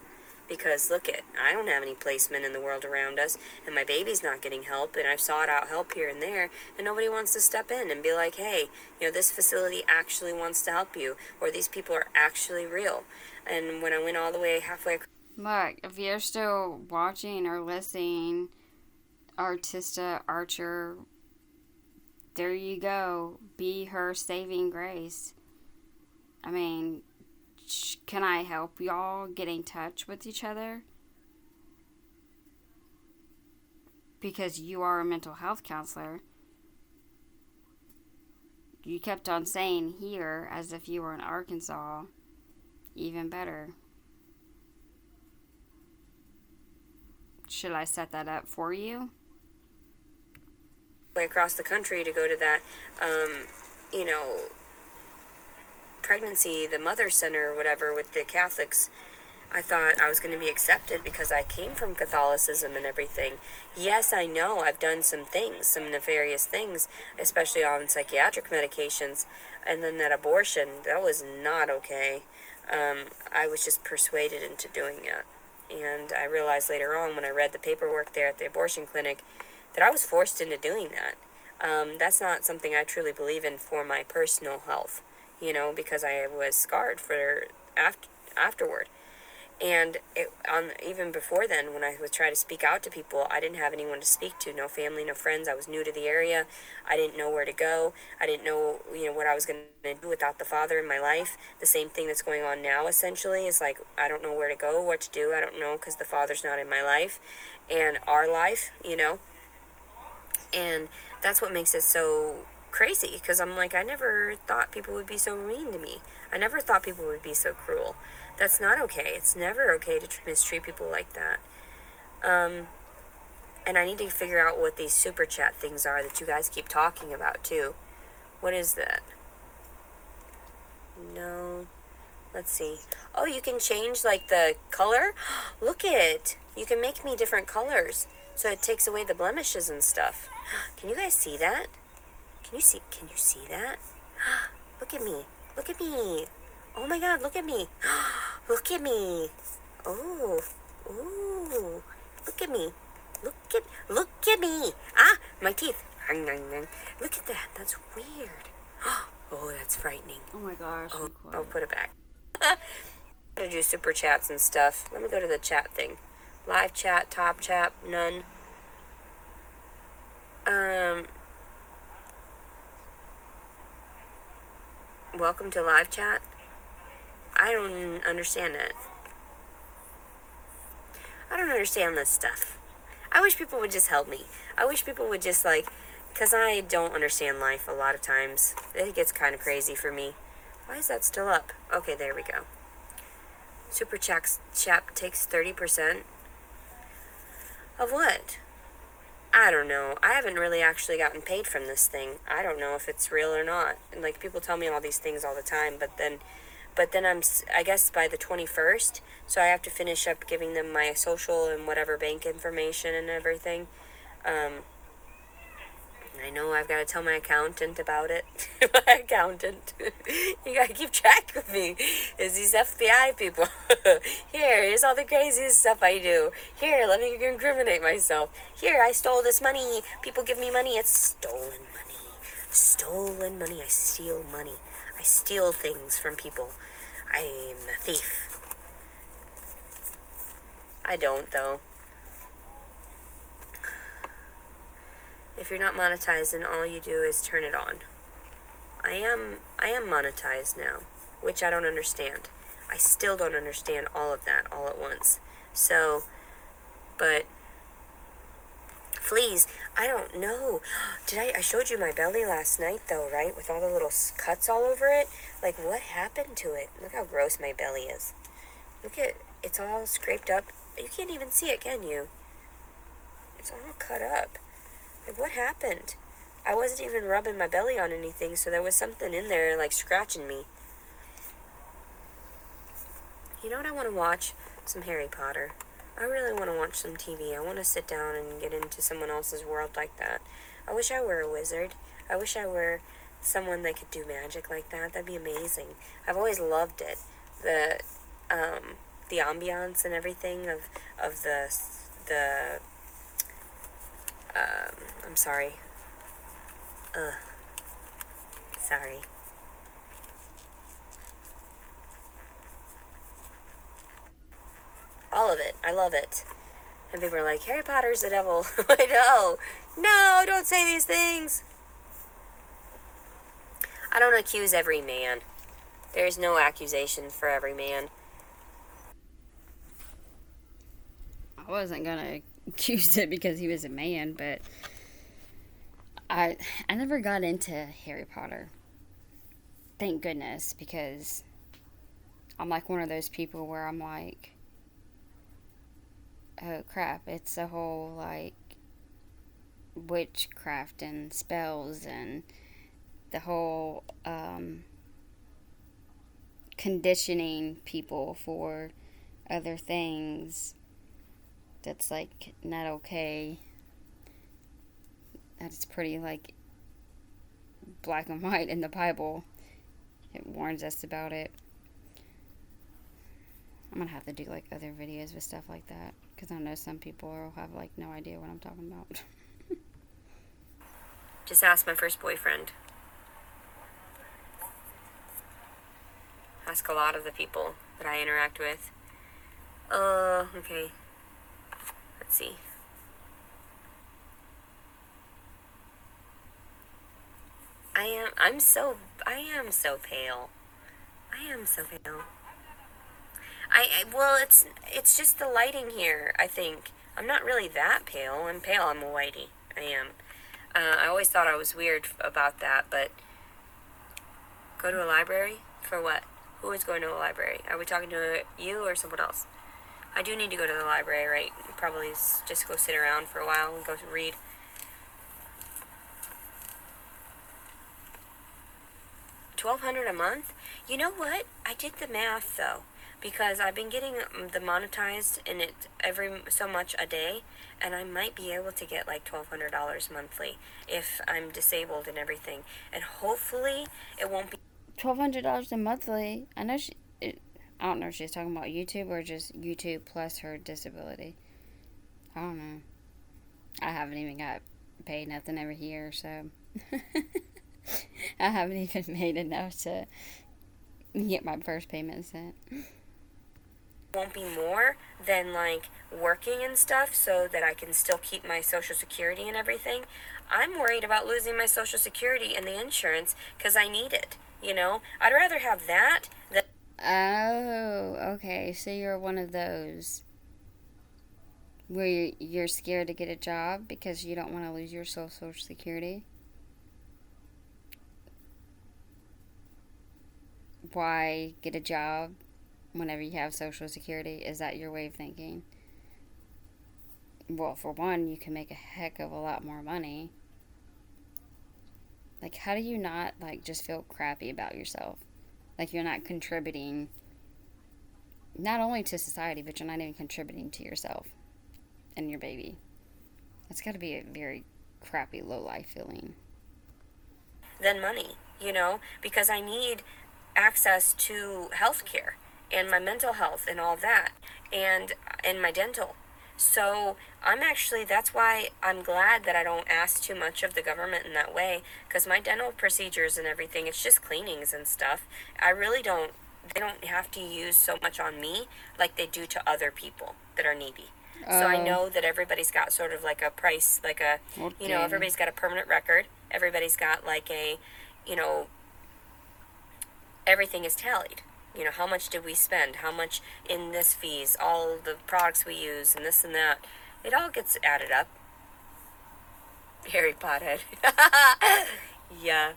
C: Because I don't have any placement in the world around us, and my baby's not getting help, and I've sought out help here and there, and nobody wants to step in and be like, hey, this facility actually wants to help you, or these people are actually real. And when I went all the way halfway across...
A: Look, if you're still watching or listening, Artista Archer, there you go. Be her saving grace. I mean, can I help y'all get in touch with each other? Because you are a mental health counselor. You kept on saying here as if you were in Arkansas. Even better. Should I set that up for you?
C: Way across the country to go to that, you know, pregnancy, the mother center or whatever with the Catholics. I thought I was going to be accepted because I came from Catholicism and everything. Yes, I know I've done some things, some nefarious things, especially on psychiatric medications. And then that abortion, that was not okay. I was just persuaded into doing it. And I realized later on when I read the paperwork there at the abortion clinic that I was forced into doing that. That's not something I truly believe in for my personal health, because I was scarred for afterward. And even before then, when I would try to speak out to people, I didn't have anyone to speak to, no family, no friends. I was new to the area. I didn't know where to go. I didn't know, what I was going to do without the father in my life. The same thing that's going on now, essentially, is like, I don't know where to go, what to do. I don't know because the father's not in my life and our life, And that's what makes it so crazy, because I'm like, I never thought people would be so mean to me. I never thought people would be so cruel. That's not okay. It's never okay to mistreat people like that. And I need to figure out what these super chat things are that you guys keep talking about too. What is that? No. Let's see. Oh, you can change like the color? Look it. You can make me different colors. So it takes away the blemishes and stuff. Can you guys see that? Can you see that? Look at me. Look at me. Oh my god, look at me. Look at me. Oh. Ooh. Look at me. Look at me. Ah, my teeth. Look at that. That's weird. Oh, that's frightening.
A: Oh my gosh.
C: Oh, I'll put it back. I'm gonna do super chats and stuff. Let me go to the chat thing. Live chat, top chat, none. Welcome to live chat. I don't understand it. I don't understand this stuff. I wish people would just help me. I wish people would just because I don't understand life a lot of times. It gets kind of crazy for me. Why is that still up? Okay, there we go. Super chat takes 30%. Of what? I don't know. I haven't really actually gotten paid from this thing. I don't know if it's real or not. And people tell me all these things all the time, but then I guess by the 21st, so I have to finish up giving them my social and whatever bank information and everything. I know I've got to tell my accountant about it. My accountant. You got to keep track of me. It's these FBI people. Here's all the craziest stuff I do. Here, let me incriminate myself. Here, I stole this money. People give me money. It's stolen money. Stolen money. I steal money. I steal things from people. I'm a thief. I don't, though. If you're not monetized, then all you do is turn it on. I am monetized now, which I don't understand. I still don't understand all of that all at once. So, but fleas, I don't know. I showed you my belly last night though, right? With all the little cuts all over it. What happened to it? Look how gross my belly is. Look at, it's all scraped up. You can't even see it, can you? It's all cut up. What happened? I wasn't even rubbing my belly on anything, so there was something in there, scratching me. You know what I want to watch? Some Harry Potter. I really want to watch some TV. I want to sit down and get into someone else's world like that. I wish I were a wizard. I wish I were someone that could do magic like that. That'd be amazing. I've always loved it. The ambiance and everything of the I'm sorry. Sorry. All of it. I love it. And people are like, Harry Potter's the devil. I know. No, don't say these things. I don't accuse every man. There is no accusation for every man.
A: I wasn't gonna accuse it because he was a man, but I I never got into Harry Potter. Thank goodness, because I'm like one of those people where I'm like, oh crap, it's a whole like witchcraft and spells and the whole conditioning people for other things that's like not okay. That's pretty like black and white in the Bible. It warns us about it. I'm gonna have to do like other videos with stuff like that because I know some people will have like no idea what I'm talking about.
C: Just ask my first boyfriend. Ask a lot of the people that I interact with. Okay. Let's see. I am so pale. I am so pale. Well, it's just the lighting here, I think. I'm not really that pale. I'm pale, I'm a whitey. I am. I always thought I was weird about that, but go to a library? For what? Who is going to a library? Are we talking to you or someone else? I do need to go to the library, right? Probably just go sit around for a while and go read. $1,200 a month? You know what? I did the math though, because I've been getting the monetized and it every so much a day, and I might be able to get like $1,200 monthly if I'm disabled and everything, and hopefully it won't be
A: $1,200 a monthly. I know I don't know if she's talking about YouTube or just YouTube plus her disability. I don't know. I haven't even got paid nothing every year, so I haven't even made enough to get my first payment sent.
C: won't be more than like working and stuff so that I can still keep my social security and everything. I'm worried about losing my social security and the insurance because I need it. I'd rather have that than.
A: Oh, okay. So you're one of those where you're scared to get a job because you don't want to lose your social security. Why get a job whenever you have social security? Is that your way of thinking? Well, for one, you can make a heck of a lot more money. Like, how do you not like just feel crappy about yourself? Like you're not contributing not only to society, but you're not even contributing to yourself and your baby. That's got to be a very crappy, low life feeling.
C: Than money, because I need access to health care and my mental health and all that, and my dental. So that's why I'm glad that I don't ask too much of the government in that way, because my dental procedures and everything, it's just cleanings and stuff. I really don't, they don't have to use so much on me like they do to other people that are needy. So I know that everybody's got sort of like a price, like everybody's got a permanent record. Everybody's got like everything is tallied. How much did we spend? How much in this fees? All the products we use and this and that. It all gets added up. Harry Potter. Yeah.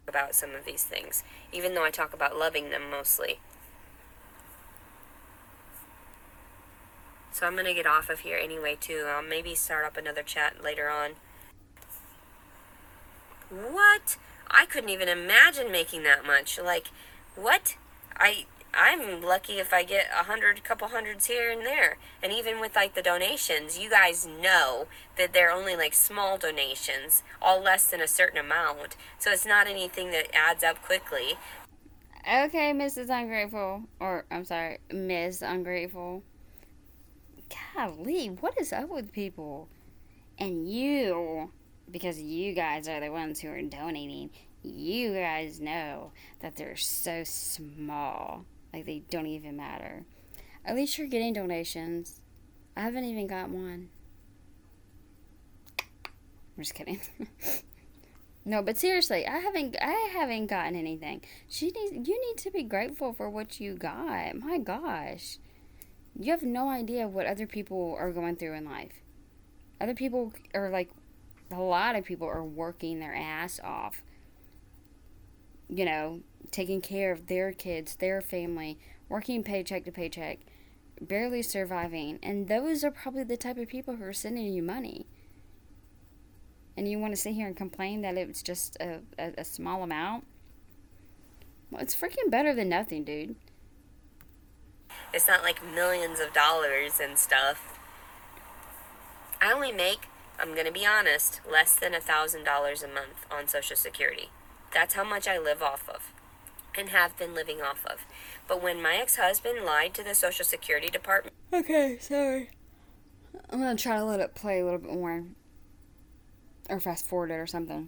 C: About some of these things, even though I talk about loving them mostly. So I'm going to get off of here anyway, too. I'll maybe start up another chat later on. What? I couldn't even imagine making that much. Like, what? I'm lucky if I get couple hundreds here and there. And even with like the donations, you guys know that they're only like small donations, all less than a certain amount. So it's not anything that adds up quickly.
A: Okay, Mrs. Ungrateful. Or, I'm sorry, Miss Ungrateful. Golly, what is up with people? And you, because you guys are the ones who are donating, you guys know that they're so small. Like, they don't even matter. At least you're getting donations. I haven't even got one. I'm just kidding. No, but seriously, I haven't gotten anything. You need to be grateful for what you got. My gosh. You have no idea what other people are going through in life. Other people are like, a lot of people are working their ass off, taking care of their kids, their family, working paycheck to paycheck, barely surviving. And those are probably the type of people who are sending you money. And you want to sit here and complain that it's just a small amount? Well, it's freaking better than nothing, dude.
C: It's not like millions of dollars and stuff. I only make, I'm going to be honest, less than $1,000 a month on Social Security. That's how much I live off of and have been living off of. But when my ex-husband lied to the Social Security Department...
A: Okay, sorry. I'm going to try to let it play a little bit more. Or fast forward it or something.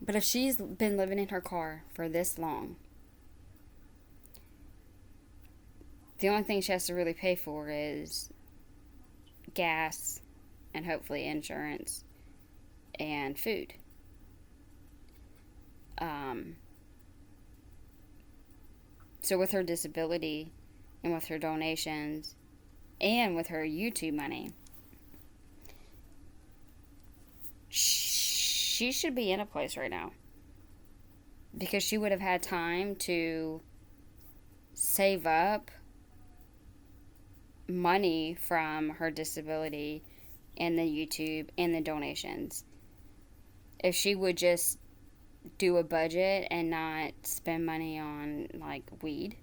A: But if she's been living in her car for this long, the only thing she has to really pay for is gas and hopefully insurance and food. So with her disability and with her donations and with her YouTube money, she should be in a place right now, because she would have had time to save up money from her disability and the YouTube and the donations. If she would just do a budget and not spend money on like weed,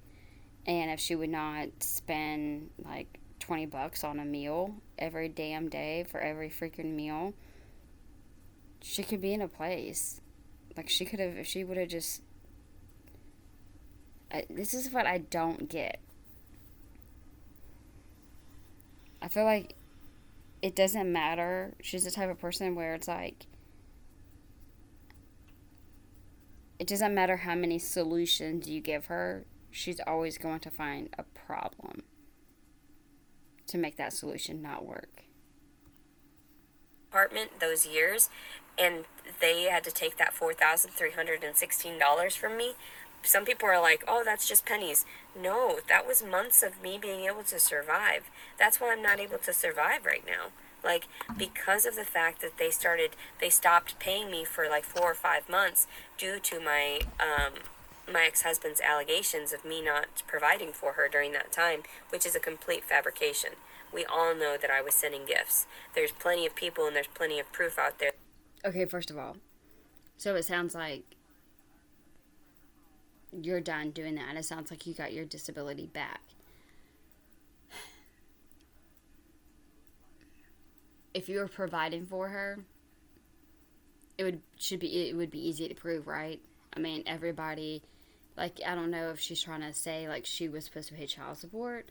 A: and if she would not spend like $20 on a meal every damn day for every freaking meal, she could be in a place. Like, she could have, if she would have just... this is what I don't get. I feel like it doesn't matter. She's the type of person where it's like, it doesn't matter how many solutions you give her, she's always going to find a problem to make that solution not work.
C: Apartment those years, and they had to take that $4,316 from me. Some people are like, oh, that's just pennies. No, that was months of me being able to survive. That's why I'm not able to survive right now. Like, because of the fact that they stopped paying me for like 4 or 5 months due to my ex-husband's allegations of me not providing for her during that time, which is a complete fabrication. We all know that I was sending gifts. There's plenty of people and there's plenty of proof out there.
A: Okay, first of all, so it sounds like you're done doing that. It sounds like you got your disability back. If you were providing for her, it would be easy to prove, right? I mean, everybody, like, I don't know if she's trying to say like she was supposed to pay child support.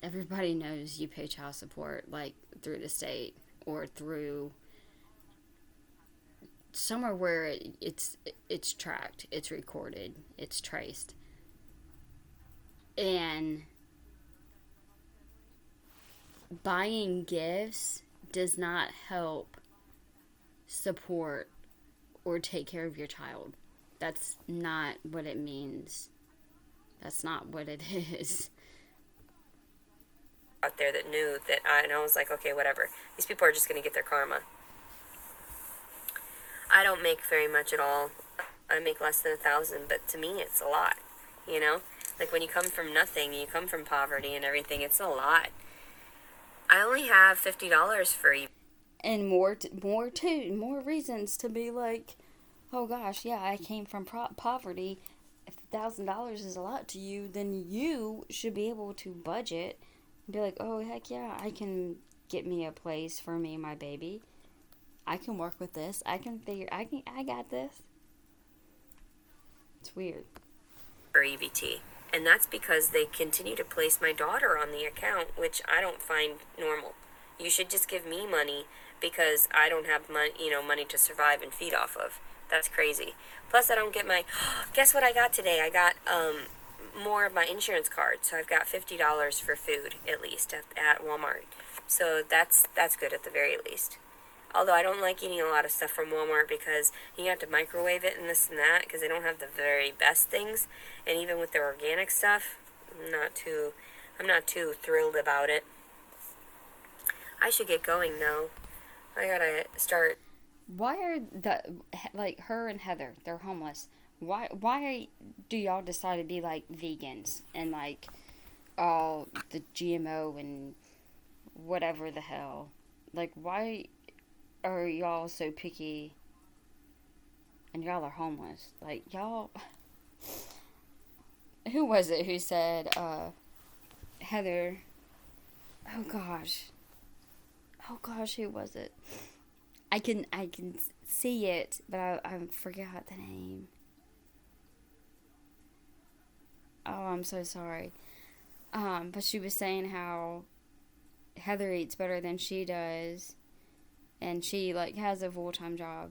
A: Everybody knows you pay child support, like, through the state or through somewhere where it's tracked, it's recorded, it's traced. And buying gifts does not help support or take care of your child. That's not what it means. That's not what it is.
C: Out there that knew that and I was like, okay, whatever. These people are just going to get their karma. I don't make very much at all. I make less than 1,000, but to me it's a lot, you know? Like, when you come from nothing, you come from poverty and everything, it's a lot. I only have $50 for you.
A: And more reasons to be like, oh gosh, yeah, I came from poverty. If $1,000 is a lot to you, then you should be able to budget and be like, oh heck yeah, I can get me a place for me and my baby. I can work with this. I got this. It's weird.
C: For EBT. And that's because they continue to place my daughter on the account, which I don't find normal. You should just give me money because I don't have money to survive and feed off of. That's crazy. Plus, I don't get my... Guess what I got today? I got more of my insurance card, so I've got $50 for food at least at Walmart. So that's good at the very least. Although I don't like eating a lot of stuff from Walmart because you have to microwave it and this and that because they don't have the very best things. And even with their organic stuff, I'm not too thrilled about it. I should get going though. I gotta start.
A: Why are the like her and Heather? They're homeless. Why do y'all decide to be like vegans and like all the GMO and whatever the hell? Like why are y'all so picky and y'all are homeless? Like y'all, who was it who said Heather? Oh gosh. Oh gosh, who was it? I can see it, but I forgot the name. Oh, I'm so sorry. But she was saying how Heather eats better than she does, and she like has a full time job.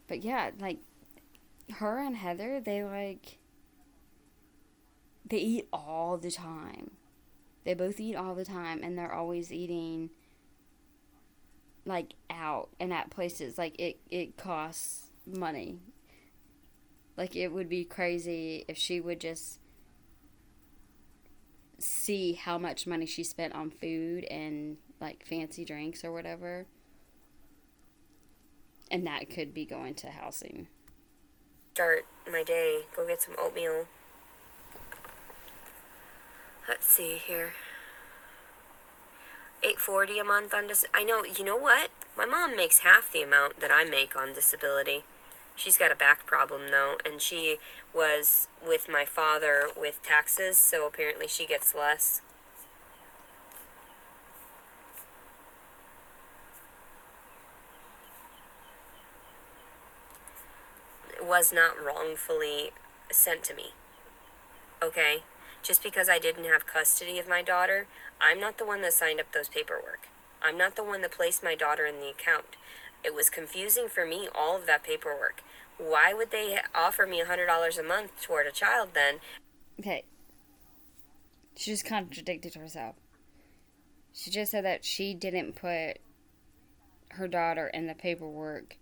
A: But yeah, like her and Heather, they eat all the time. They both eat all the time, and they're always eating like out and at places. Like it costs money. Like it would be crazy if she would just see how much money she spent on food and like fancy drinks or whatever, and that could be going to housing.
C: Start my day. Go get some oatmeal. Let's see here. $8.40 a month on I know. You know what? My mom makes half the amount that I make on disability. She's got a back problem though, and she was with my father with taxes, so apparently she gets less. It was not wrongfully sent to me. Okay? Just because I didn't have custody of my daughter, I'm not the one that signed up those paperwork. I'm not the one that placed my daughter in the account. It was confusing for me, all of that paperwork. Why would they offer me $100 a month toward a child then?
A: Okay, she just contradicted herself. She just said that she didn't put her daughter in the paperwork,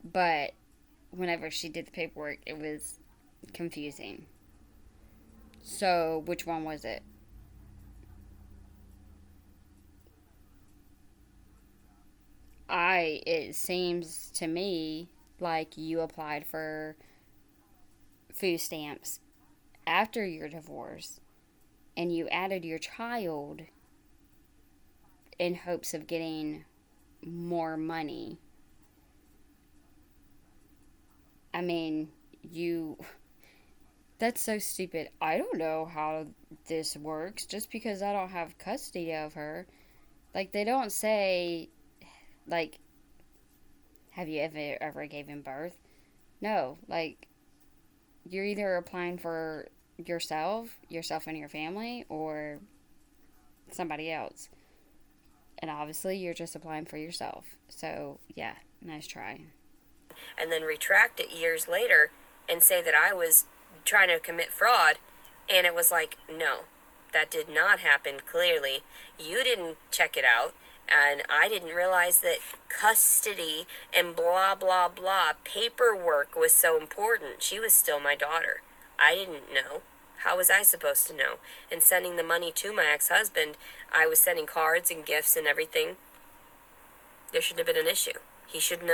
A: but whenever she did the paperwork, it was confusing. So, which one was it? It seems to me like you applied for food stamps after your divorce and you added your child in hopes of getting more money. I mean, that's so stupid. I don't know how this works just because I don't have custody of her. Like, they don't say, like, have you ever given birth? No, like, you're either applying for yourself and your family, or somebody else. And obviously, you're just applying for yourself. So, yeah, nice try.
C: And then retract it years later and say that I was trying to commit fraud. And it was like, no, that did not happen clearly. You didn't check it out. And I didn't realize that custody and blah, blah, blah paperwork was so important. She was still my daughter. I didn't know. How was I supposed to know? And sending the money to my ex-husband, I was sending cards and gifts and everything. There shouldn't have been an issue. He shouldn't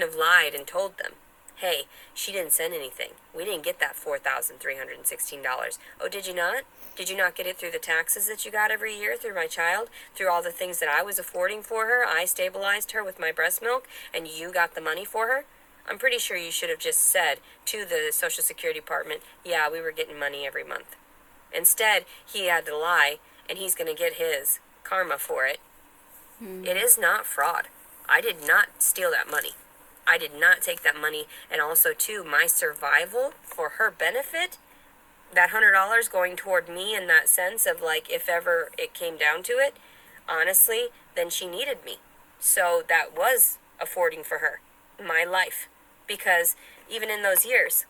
C: have lied and told them, hey, she didn't send anything. We didn't get that $4,316. Oh, did you not? Did you not get it through the taxes that you got every year, through my child, through all the things that I was affording for her? I stabilized her with my breast milk, and you got the money for her? I'm pretty sure you should have just said to the Social Security Department, yeah, we were getting money every month. Instead, he had to lie, and he's going to get his karma for it. It is not fraud. I did not steal that money. I did not take that money. And also, too, my survival for her benefit, that $100 going toward me in that sense of, like, if ever it came down to it, honestly, then she needed me. So that was affording for her my life. Because even in those years,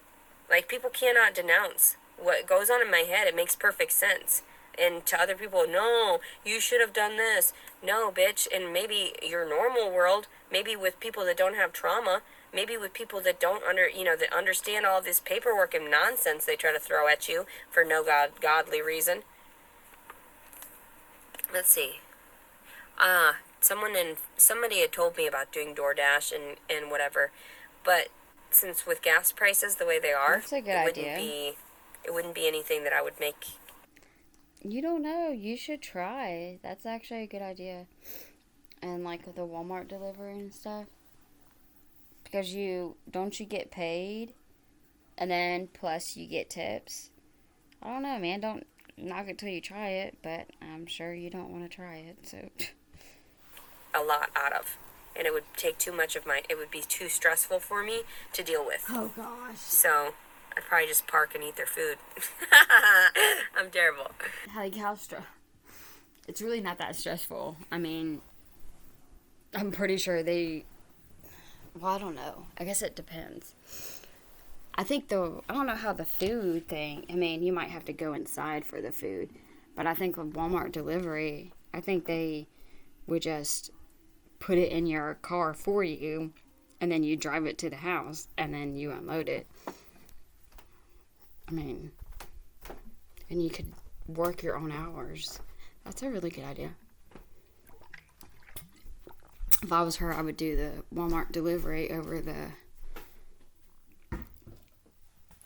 C: like, people cannot denounce what goes on in my head, it makes perfect sense. And to other people, no, you should have done this. No, bitch. And maybe your normal world, maybe with people that don't have trauma, maybe with people that don't that understand all this paperwork and nonsense they try to throw at you for no godly reason. Let's see. Somebody had told me about doing DoorDash and whatever, but since with gas prices the way they are,
A: That's a good idea.
C: It wouldn't be anything that I would make.
A: You don't know. You should try. That's actually a good idea. And like with the Walmart delivery and stuff. Because you get paid and then plus you get tips. I don't know, man. Don't knock it till you try it, but I'm sure you don't want to try it, so
C: A lot out of. And it would take too much of it would be too stressful for me to deal with.
A: Oh gosh.
C: So I'd probably just park and eat their food. I'm terrible.
A: It's really not that stressful. I mean, I'm pretty sure I don't know. I guess it depends. I don't know how the food thing, I mean, you might have to go inside for the food, but I think with Walmart delivery, I think they would just put it in your car for you, and then you drive it to the house, and then you unload it. I mean, and you could work your own hours. That's a really good idea. If I was her, I would do the Walmart delivery over the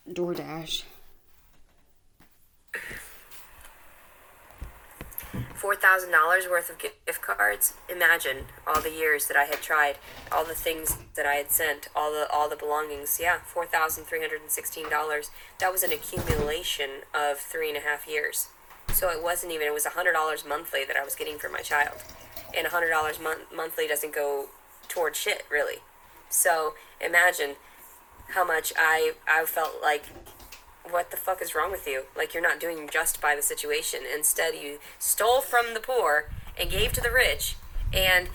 A: DoorDash.
C: $4,000 worth of gift cards. Imagine all the years that I had tried, all the things that I had sent, all the belongings. Yeah, $4,316. That was an accumulation of 3.5 years. So it wasn't even. It was $100 monthly that I was getting for my child, and $100 monthly doesn't go toward shit really. So imagine how much I felt like, what the fuck is wrong with you? Like, you're not doing just by the situation. Instead, you stole from the poor and gave to the rich, and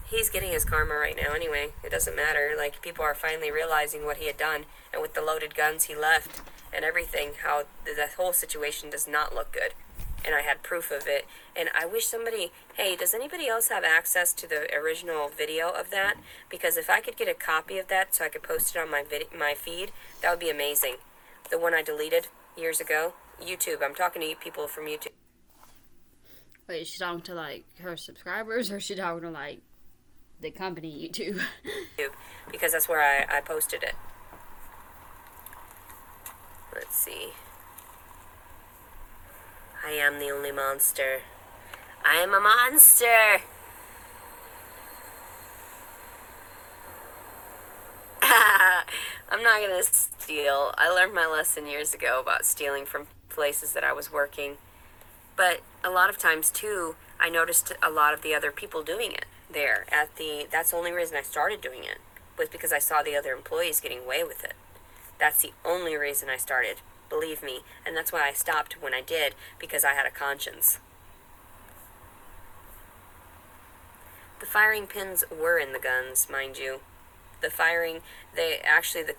C: he's getting his karma right now anyway. It doesn't matter. Like, people are finally realizing what he had done, and with the loaded guns he left and everything, how the whole situation does not look good. And I had proof of it. And I wish hey, does anybody else have access to the original video of that? Because if I could get a copy of that so I could post it on my feed, that would be amazing. The one I deleted years ago. YouTube. I'm talking to people from YouTube.
A: Wait, is she talking to like her subscribers, or is she talking to like the company YouTube?
C: Because that's where I posted it. Let's see. I am the only monster. I am a monster! I'm not gonna steal. I learned my lesson years ago about stealing from places that I was working. But a lot of times, too, I noticed a lot of the other people doing it there. That's the only reason I started doing it, was because I saw the other employees getting away with it. That's the only reason I started. Believe me. And that's why I stopped when I did, because I had a conscience. The firing pins were in the guns, mind you. The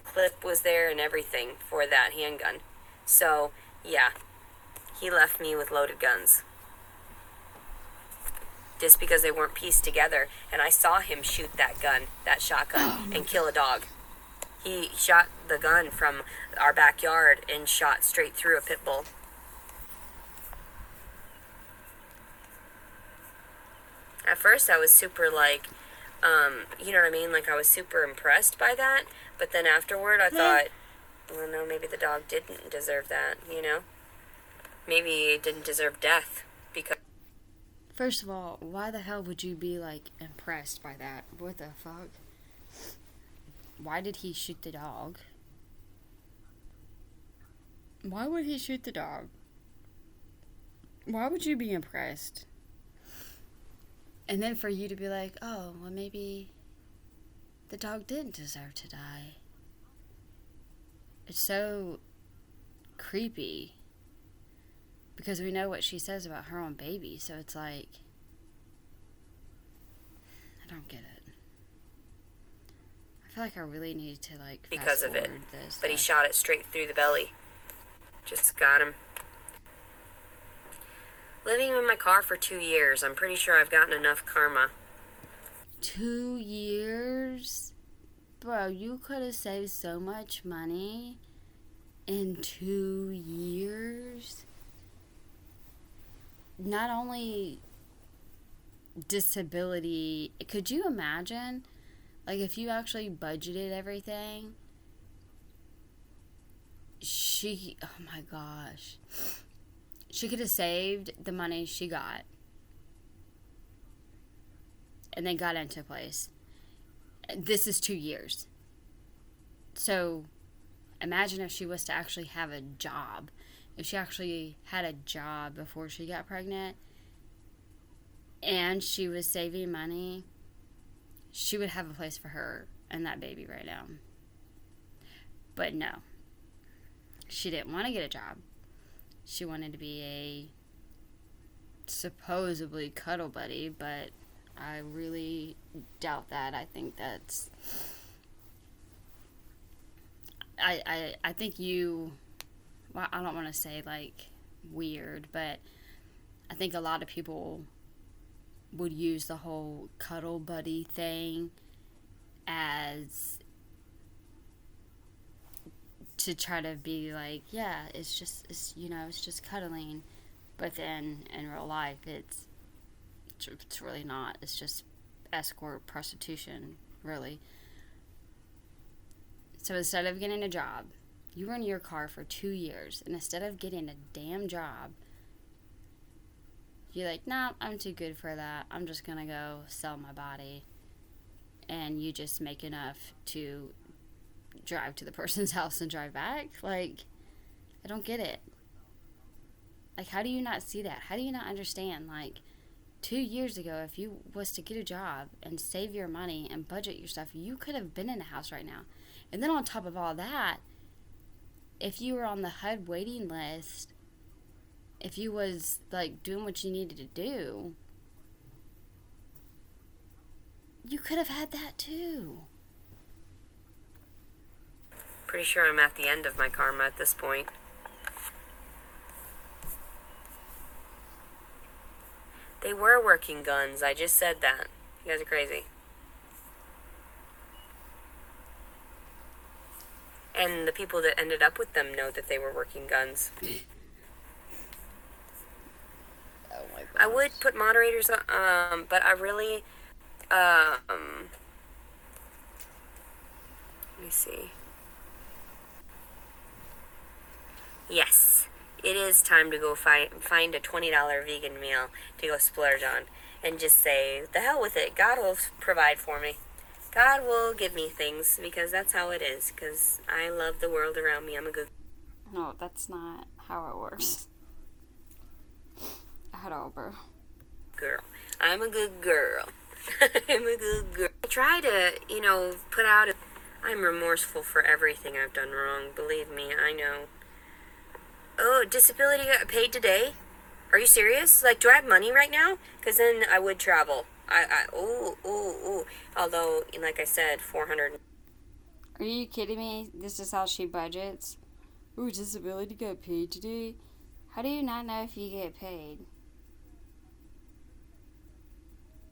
C: clip was there and everything for that handgun. So, yeah, he left me with loaded guns. Just because they weren't pieced together. And I saw him shoot that shotgun, and kill a dog. He shot the gun from our backyard and shot straight through a pit bull. At first I was super you know what I mean? Like, I was super impressed by that. But then afterward I thought, well, no, maybe the dog didn't deserve that, you know? Maybe it didn't deserve death because...
A: First of all, why the hell would you be, like, impressed by that? What the fuck? Why did he shoot the dog? Why would he shoot the dog? Why would you be impressed? And then for you to be like, oh, well, maybe the dog didn't deserve to die. It's so creepy. Because we know what she says about her own baby, so it's like, I don't get it. I feel like I really need to, like,
C: because of it.
A: this.
C: But he shot it straight through the belly. Just got him. Living in my car for 2 years. I'm pretty sure I've gotten enough karma.
A: 2 years? Bro, you could have saved so much money in 2 years. Not only disability, could you imagine? Like, if you actually budgeted everything, oh my gosh. She could have saved the money she got and then got into place. This is 2 years. So imagine if she was to actually have a job. If she actually had a job before she got pregnant and she was saving money, she would have a place for her and that baby right now. But no. She didn't want to get a job. She wanted to be a supposedly cuddle buddy, but I really doubt that. I think that's... I think you... Well, I don't want to say, like, weird, but I think a lot of people would use the whole cuddle buddy thing as... to try to be like, yeah, it's just cuddling. But then in real life, it's really not. It's just escort prostitution, really. So instead of getting a job, you were in your car for 2 years, and instead of getting a damn job, you're like, nah, I'm too good for that. I'm just gonna go sell my body. And you just make enough to drive to the person's house and drive back. Like, I don't get it. Like, how do you not see that? How do you not understand? Like, 2 years ago, if you was to get a job and save your money and budget your stuff, you could have been in a house right now. And then on top of all that, if you were on the HUD waiting list, if you was like doing what you needed to do, you could have had that too.
C: Pretty sure I'm at the end of my karma at this point. They were working guns. I just said that. You guys are crazy. And the people that ended up with them know that they were working guns.
A: Oh my god.
C: I would put moderators on, but I really, let me see. Yes, it is time to go find a $20 vegan meal to go splurge on. And just say, the hell with it. God will provide for me. God will give me things because that's how it is. Because I love the world around me. I'm a good...
A: No, that's not how it works. At all, bro.
C: girl. I'm a good girl. I'm a good girl. I try to, put out... I'm remorseful for everything I've done wrong. Believe me, I know. Oh, disability got paid today? Are you serious? Like, do I have money right now? Because then I would travel. Although, like I said, 400.
A: Are you kidding me? This is how she budgets? Ooh, disability got paid today? How do you not know if you get paid?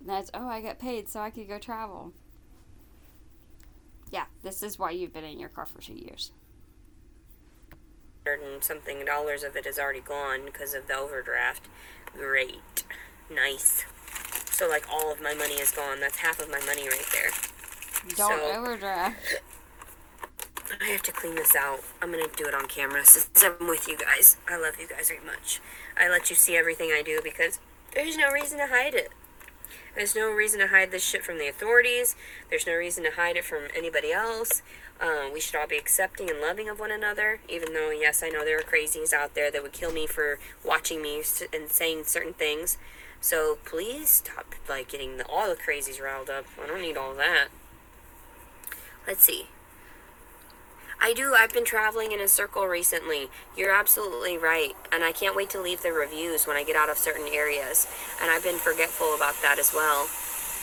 A: That's, I got paid so I could go travel. Yeah, this is why you've been in your car for 2 years.
C: And something dollars of it is already gone because of the overdraft. Great. Nice. So, like, all of my money is gone. That's half of my money right there.
A: Don't overdraft.
C: I have to clean this out. I'm going to do it on camera since I'm with you guys. I love you guys very much. I let you see everything I do because there's no reason to hide it. There's no reason to hide this shit from the authorities. There's no reason to hide it from anybody else. We should all be accepting and loving of one another, even though, yes, I know there are crazies out there that would kill me for watching me and saying certain things. So please stop, getting all the crazies riled up. I don't need all that. Let's see. I've been traveling in a circle recently. You're absolutely right. And I can't wait to leave the reviews when I get out of certain areas. And I've been forgetful about that as well.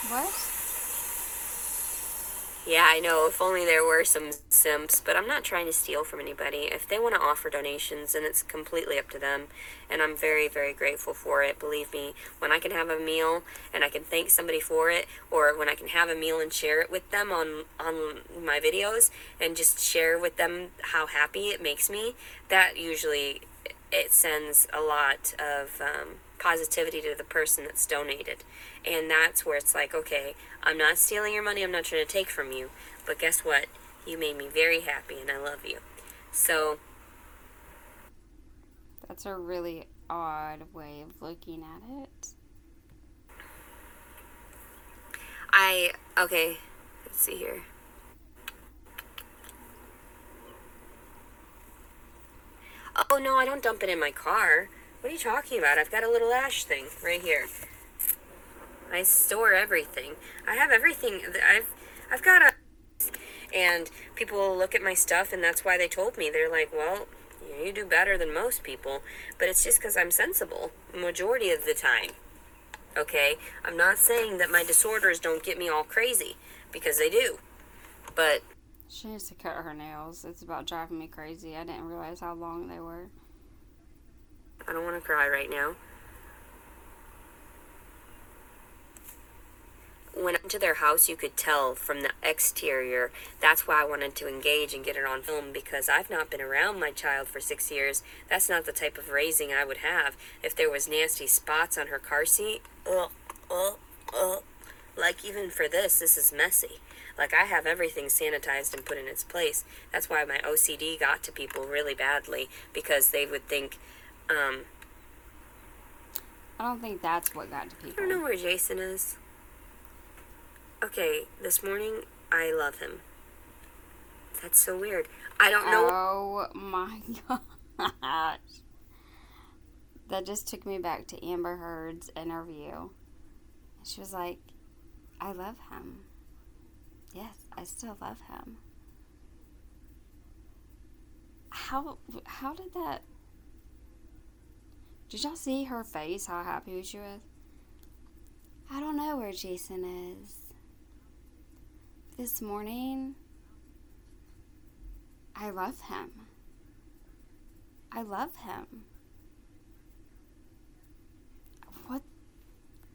A: What?
C: Yeah, I know. If only there were some simps, but I'm not trying to steal from anybody. If they want to offer donations, then it's completely up to them. And I'm very, very grateful for it. Believe me, when I can have a meal and I can thank somebody for it, or when I can have a meal and share it with them on my videos and just share with them how happy it makes me, that usually it sends a lot of positivity to the person that's donated. And that's where it's like, okay, I'm not stealing your money, I'm not trying to take from you, but guess what? You made me very happy and I love you. So,
A: That's a really odd way of looking at it.
C: okay, let's see here. Oh no, I don't dump it in my car. What are you talking about? I've got a little ash thing right here. I store everything. I have everything. I've got a, and people will look at my stuff, and that's why they told me. They're like, well, you do better than most people, but it's just because I'm sensible majority of the time. Okay, I'm not saying that my disorders don't get me all crazy, because they do, but
A: She needs to cut her nails. It's about driving me crazy. I didn't realize how long they were.
C: I don't want to cry right now. When I went to their house, you could tell from the exterior. That's why I wanted to engage and get it on film, because I've not been around my child for 6 years. That's not the type of raising I would have. If there was nasty spots on her car seat, ugh, ugh, ugh. Like, even for this is messy. Like, I have everything sanitized and put in its place. That's why my OCD got to people really badly, because they would think,
A: I don't think that's what got to
C: I
A: people.
C: don't know where Jason is. Okay, this morning, I love him. That's so weird. I don't know.
A: Oh my gosh. That just took me back to Amber Heard's interview. She was like, I love him. Yes, I still love him. How did that... Did y'all see her face, how happy she was? I don't know where Jason is. This morning, I love him. I love him. What?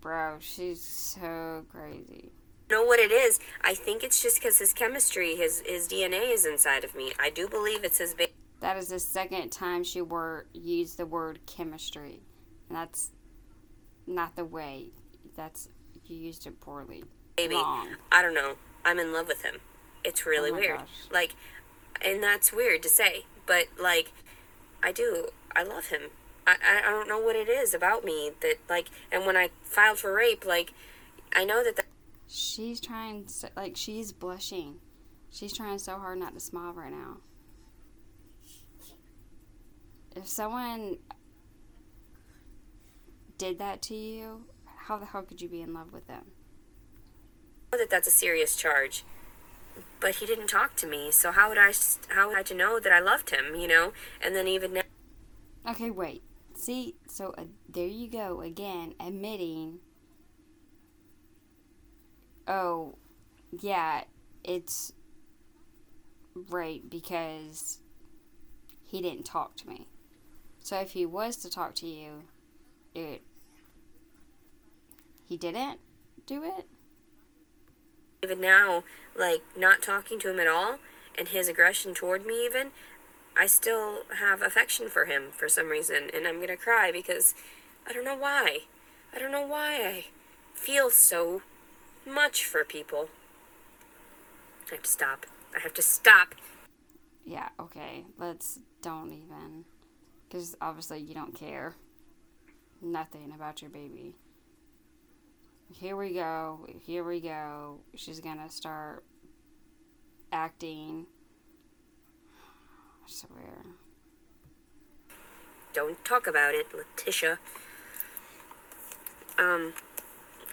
A: Bro, she's so crazy.
C: Know what it is. I think it's just because his chemistry, his DNA is inside of me. I do believe it's his baby.
A: That is the second time she used the word chemistry. And that's not the way. That's... You used it poorly. Wrong.
C: I don't know. I'm in love with him. It's really
A: Oh my
C: weird.
A: gosh.
C: Like, and that's weird to say, but like, I do. I love him. I don't know what it is about me that, like, and when I filed for rape, like, I know that
A: She's trying, like, she's blushing. She's trying so hard not to smile right now. If someone did that to you, how the hell could you be in love with them?
C: that's a serious charge. But he didn't talk to me, so how would I to know that I loved him, you know? And then even now,
A: Okay, wait. See, so there you go again, admitting, oh, yeah, it's rape because he didn't talk to me. So if he was to talk to you, he didn't do it?
C: even now, like, not talking to him at all, and his aggression toward me even, I still have affection for him for some reason, and I'm gonna cry because I don't know why. I don't know why I feel so much for people. I have to stop. I have to stop.
A: Yeah, okay, don't even, because obviously you don't care nothing about your baby. Here we go. She's gonna start acting. I swear.
C: Don't talk about it, Leticia.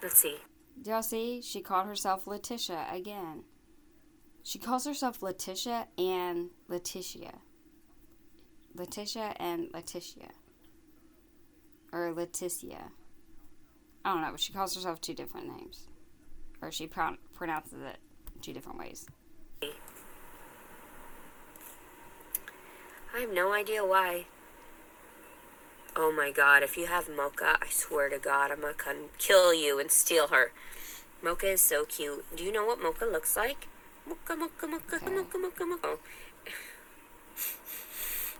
C: Let's see.
A: Do y'all see? She called herself Leticia again. She calls herself Leticia and Leticia. Leticia and Leticia. Or Leticia. I don't know, but she calls herself two different names. Or she pronounces it two different ways.
C: I have no idea why. Oh my god, if you have Mocha, I swear to god, I'm gonna come kill you and steal her. Mocha is so cute. Do you know what Mocha looks like? Mocha, Mocha, Mocha,
A: Okay.
C: Mocha, Mocha, Mocha.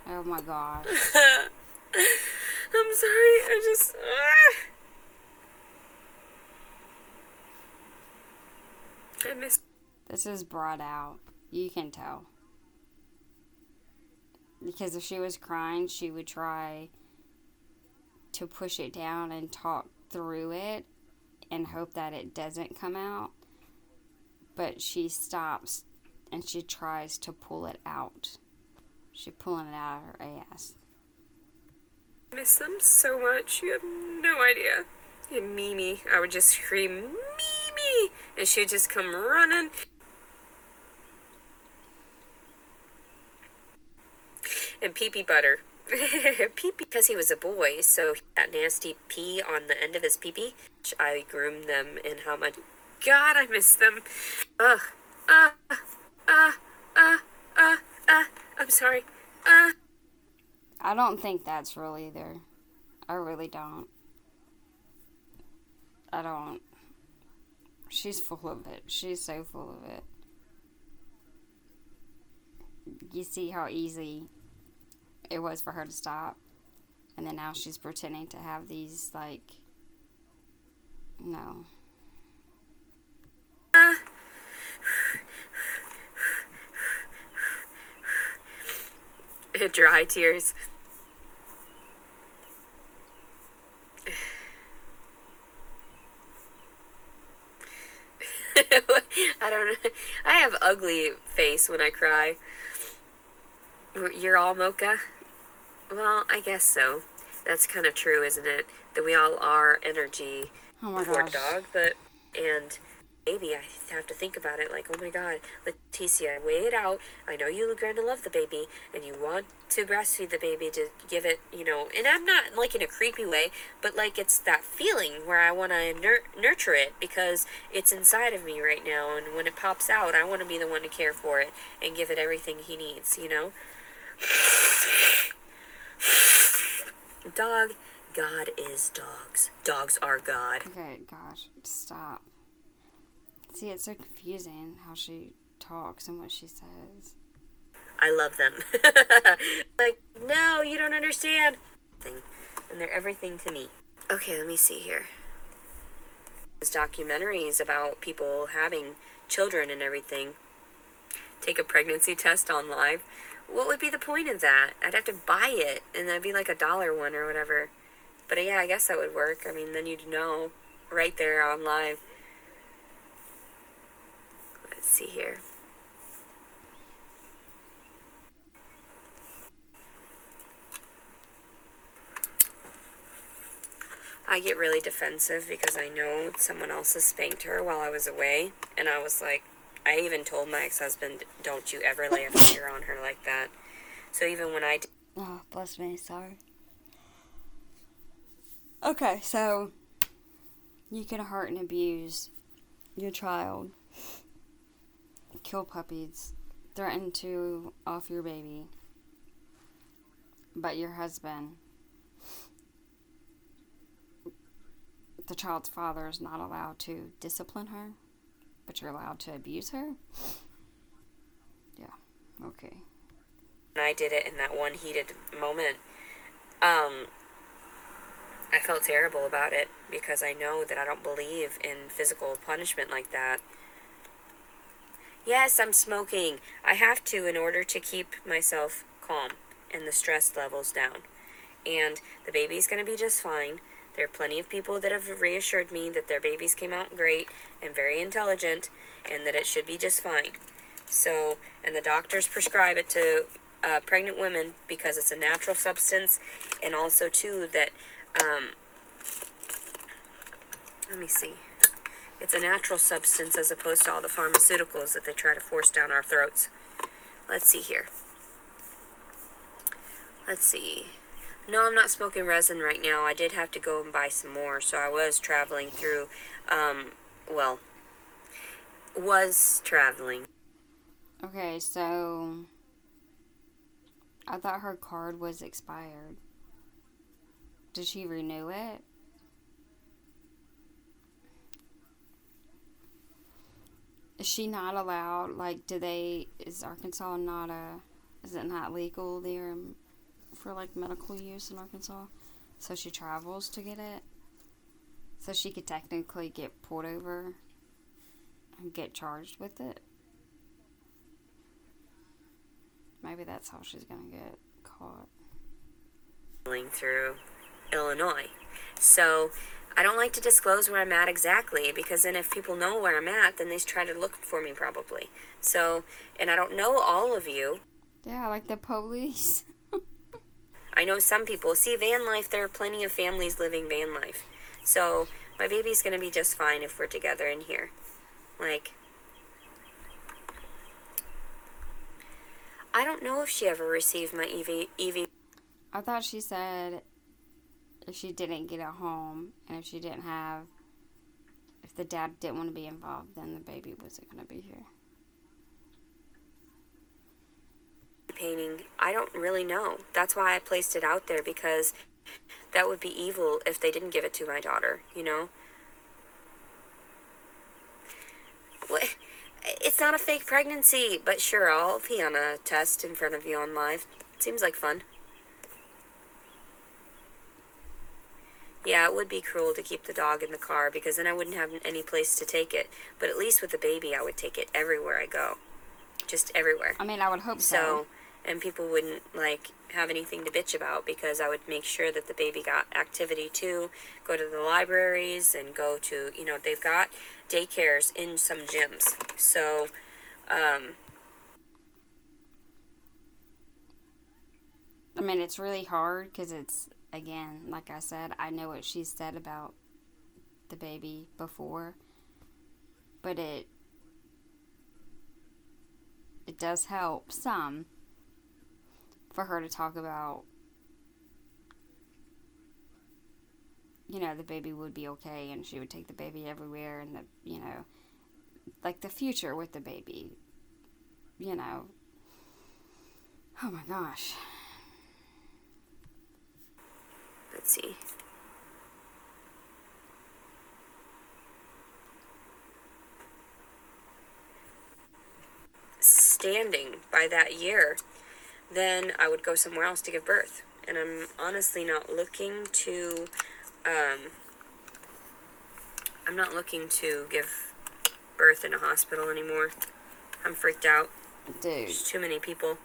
A: Oh my gosh.
C: I'm sorry, I just... I miss...
A: This is brought out. You can tell. Because if she was crying, she would try to push it down and talk through it and hope that it doesn't come out. But she stops and she tries to pull it out. She's pulling it out of her ass.
C: I miss them so much. You have no idea. And Mimi, I would just scream, Mimi! And she'd just come running. And pee-pee butter. Pee-pee, because he was a boy, so that nasty pee on the end of his pee-pee. I groomed them, and how much... God, I miss them. I'm sorry.
A: I don't think that's real either. I really don't. I don't. She's full of it. She's so full of it. You see how easy it was for her to stop. And then now she's pretending to have these, like... No.
C: Dry tears. I don't know. I have ugly face when I cry. You're all Mocha? Well, I guess so. That's kind of true, isn't it? That we all are energy.
A: Oh my
C: Poor
A: gosh.
C: dog, and baby, I have to think about it like, oh my god, Leticia, weigh it out. I know you're going to love the baby, and you want to breastfeed the baby to give it, and I'm not like in a creepy way, but like it's that feeling where I want to nurture it because it's inside of me right now, and when it pops out, I want to be the one to care for it and give it everything he needs, Dog, God is dogs. Dogs are God.
A: Okay, gosh, stop. See, it's so confusing how she talks and what she says.
C: I love them. Like, no, you don't understand. And they're everything to me. Okay, let me see here. There's documentaries about people having children and everything. Take a pregnancy test on live. What would be the point of that? I'd have to buy it, and that'd be like $1 one or whatever. But yeah, I guess that would work. I mean, then you'd know right there on live. Let's see here. I get really defensive because I know someone else has spanked her while I was away. And I was like, I even told my ex-husband, don't you ever lay a finger on her like that. So even when I...
A: Oh, bless me, sorry. Okay, so you can hurt and abuse your child, kill puppies, threaten to off your baby, but your husband, the child's father, is not allowed to discipline her, but you're allowed to abuse her? Yeah, okay.
C: When I did it in that one heated moment, I felt terrible about it because I know that I don't believe in physical punishment like that. Yes, I'm smoking. I have to in order to keep myself calm and the stress levels down. And the baby's going to be just fine. There are plenty of people that have reassured me that their babies came out great and very intelligent and that it should be just fine. So, and the doctors prescribe it to pregnant women because it's a natural substance, and also too that let me see. It's a natural substance as opposed to all the pharmaceuticals that they try to force down our throats. Let's see here. Let's see. No, I'm not smoking resin right now. I did have to go and buy some more, so I was traveling through, was traveling.
A: Okay, so I thought her card was expired. Did she renew it? Is she not allowed? Like, is Arkansas not is it not legal there for like medical use in Arkansas? So she travels to get it? So she could technically get pulled over and get charged with it? Maybe that's how she's gonna get caught.
C: Through Illinois. So I don't like to disclose where I'm at exactly, because then if people know where I'm at, then they try to look for me probably. So, and I don't know all of you.
A: Yeah, like the police.
C: I know some people. See, van life, there are plenty of families living van life. So my baby's going to be just fine if we're together in here. Like, I don't know if she ever received my EV.
A: I thought she said if she didn't get it home and if the dad didn't want to be involved, then the baby wasn't going to be here.
C: Painting, I don't really know. That's why I placed it out there, because that would be evil if they didn't give it to my daughter, you know? What? It's not a fake pregnancy, but sure, I'll pee on a test in front of you on live. Seems like fun. Yeah, it would be cruel to keep the dog in the car, because then I wouldn't have any place to take it. But at least with the baby, I would take it everywhere I go. Just everywhere.
A: I mean, I would hope so.
C: And people wouldn't, like, have anything to bitch about, because I would make sure that the baby got activity too, go to the libraries and go to, they've got daycares in some gyms. So,
A: I mean, it's really hard because it's, again, like I said, I know what she said about the baby before, but it does help some for her to talk about, the baby would be okay and she would take the baby everywhere, and like the future with the baby, oh my gosh.
C: let's see. Standing by that year, then I would go somewhere else to give birth. And I'm honestly not looking to, I'm not looking to give birth in a hospital anymore. I'm freaked out.
A: Dude.
C: There's too many people.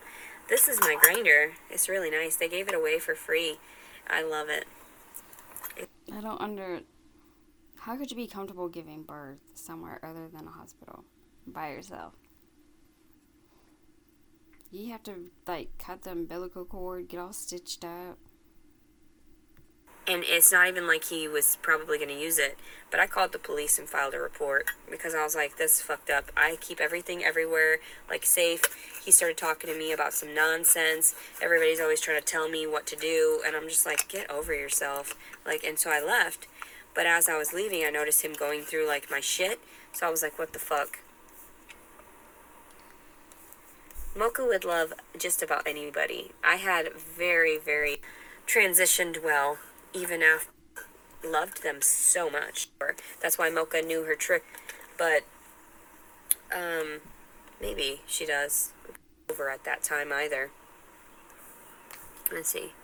C: This is my grinder. It's really nice. They gave it away for free. I love it.
A: How could you be comfortable giving birth somewhere other than a hospital by yourself? You have to, cut the umbilical cord, get all stitched up.
C: And it's not even like he was probably going to use it. But I called the police and filed a report, because I was like, this is fucked up. I keep everything everywhere, safe. He started talking to me about some nonsense. Everybody's always trying to tell me what to do. And I'm just like, get over yourself. And so I left. But as I was leaving, I noticed him going through, my shit. So I was like, what the fuck? Mocha would love just about anybody. I had very, very transitioned well, even after loved them so much. That's why Mocha knew her trick. But, maybe she does. Over at that time either. Let's see.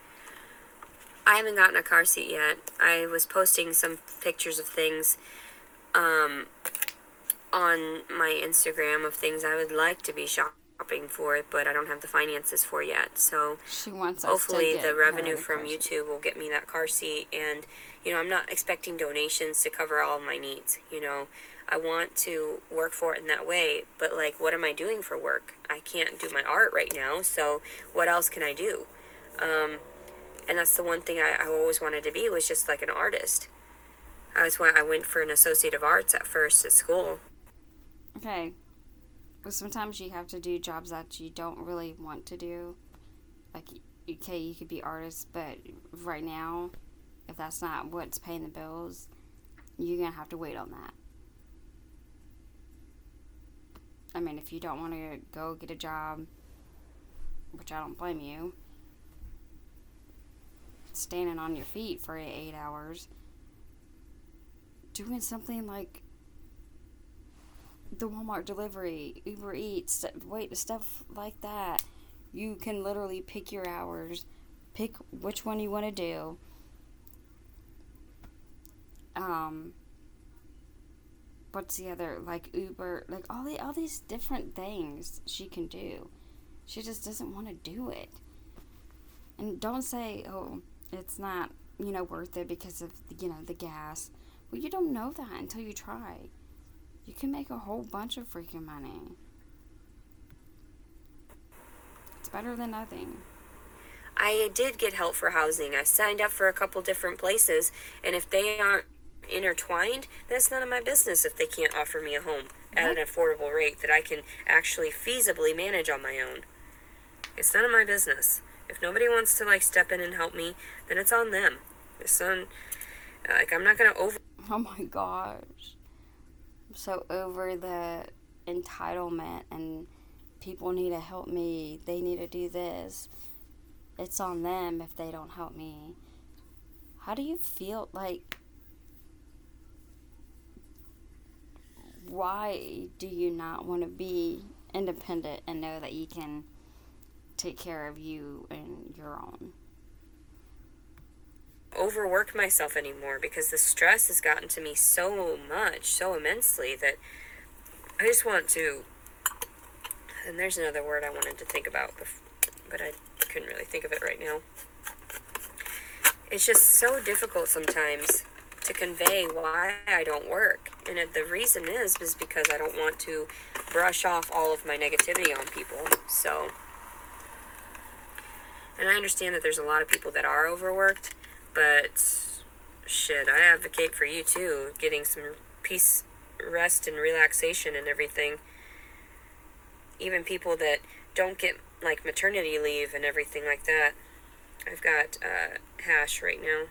C: I haven't gotten a car seat yet. I was posting some pictures of things, on my Instagram of things I would like to be shopping for it, but I don't have the finances for yet. So
A: She wants us
C: hopefully
A: to get
C: the revenue
A: her a
C: from
A: car seat.
C: YouTube will get me that car seat. And I'm not expecting donations to cover all of my needs. I want to work for it in that way, but what am I doing for work? I can't do my art right now, so what else can I do? And that's the one thing I always wanted to be, was just an artist. That's why I went for an Associate of Arts at first at school.
A: Okay. But sometimes you have to do jobs that you don't really want to do. Okay, you could be artist, but right now, if that's not what's paying the bills, you're going to have to wait on that. I mean, if you don't want to go get a job, which I don't blame you, standing on your feet for 8 hours, doing something like the Walmart delivery, Uber Eats, stuff like that. You can literally pick your hours, pick which one you want to do. What's the other, like Uber, like all these different things she can do. She just doesn't want to do it. And don't say, oh, it's not, worth it because of, the gas. Well, you don't know that until you try. You can make a whole bunch of freaking money. It's better than nothing.
C: I did get help for housing. I signed up for a couple different places, and if they aren't intertwined, that's none of my business if they can't offer me a home at an affordable rate that I can actually feasibly manage on my own. It's none of my business. If nobody wants to step in and help me, then it's on them. It's on, I'm not gonna
A: Oh my gosh. I'm so over the entitlement and people need to help me. They need to do this. It's on them if they don't help me. How do you feel why do you not want to be independent and know that you can take care of you and your own?
C: overwork myself anymore because the stress has gotten to me so much, so immensely that I just want to, and there's another word I wanted to think about, but I couldn't really think of it right now. It's just so difficult sometimes to convey why I don't work. And the reason is because I don't want to brush off all of my negativity on people. So, and I understand that there's a lot of people that are overworked, but shit, I advocate for you too, getting some peace, rest, and relaxation and everything. Even people that don't get maternity leave and everything like that. I've got hash right now.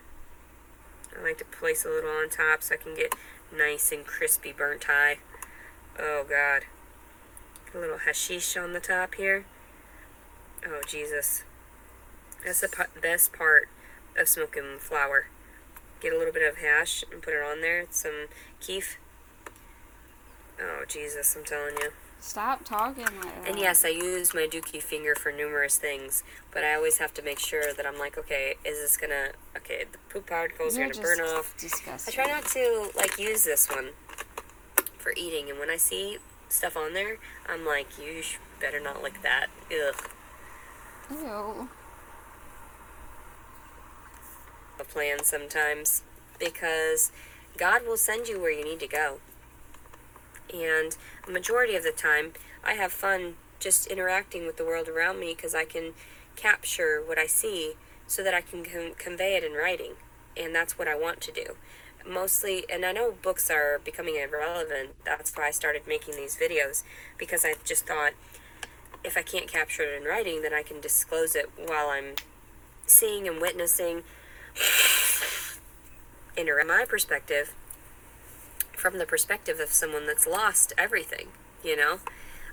C: I like to place a little on top so I can get nice and crispy burnt high. Oh God. A little hashish on the top here. Oh Jesus. That's the best part of smoking flour. Get a little bit of hash and put it on there. Some keef. Oh Jesus, I'm telling you.
A: Stop talking like that.
C: And yes, I use my dookie finger for numerous things, but I always have to make sure that I'm okay, is this gonna, the poop particles are gonna burn off.
A: Disgusting.
C: I try not to, use this one for eating, and when I see stuff on there, I'm you better not lick that. Ugh.
A: Ew.
C: A plan sometimes, because God will send you where you need to go. And the majority of the time, I have fun just interacting with the world around me because I can capture what I see so that I can convey it in writing. And that's what I want to do. Mostly, and I know books are becoming irrelevant. That's why I started making these videos, because I just thought if I can't capture it in writing, then I can disclose it while I'm seeing and witnessing. In my perspective, from the perspective of someone that's lost everything,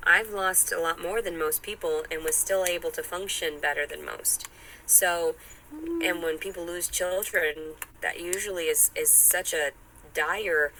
C: I've lost a lot more than most people and was still able to function better than most. So, and when people lose children, that usually is such a dire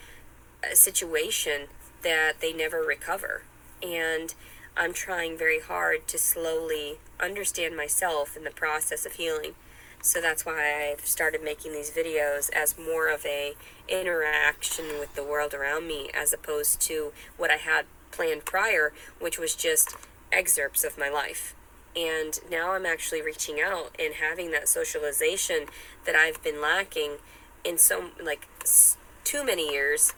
C: situation that they never recover. And I'm trying very hard to slowly understand myself in the process of healing. So that's why I've started making these videos as more of a interaction with the world around me, as opposed to what I had planned prior, which was just excerpts of my life. And now I'm actually reaching out and having that socialization that I've been lacking in too many years,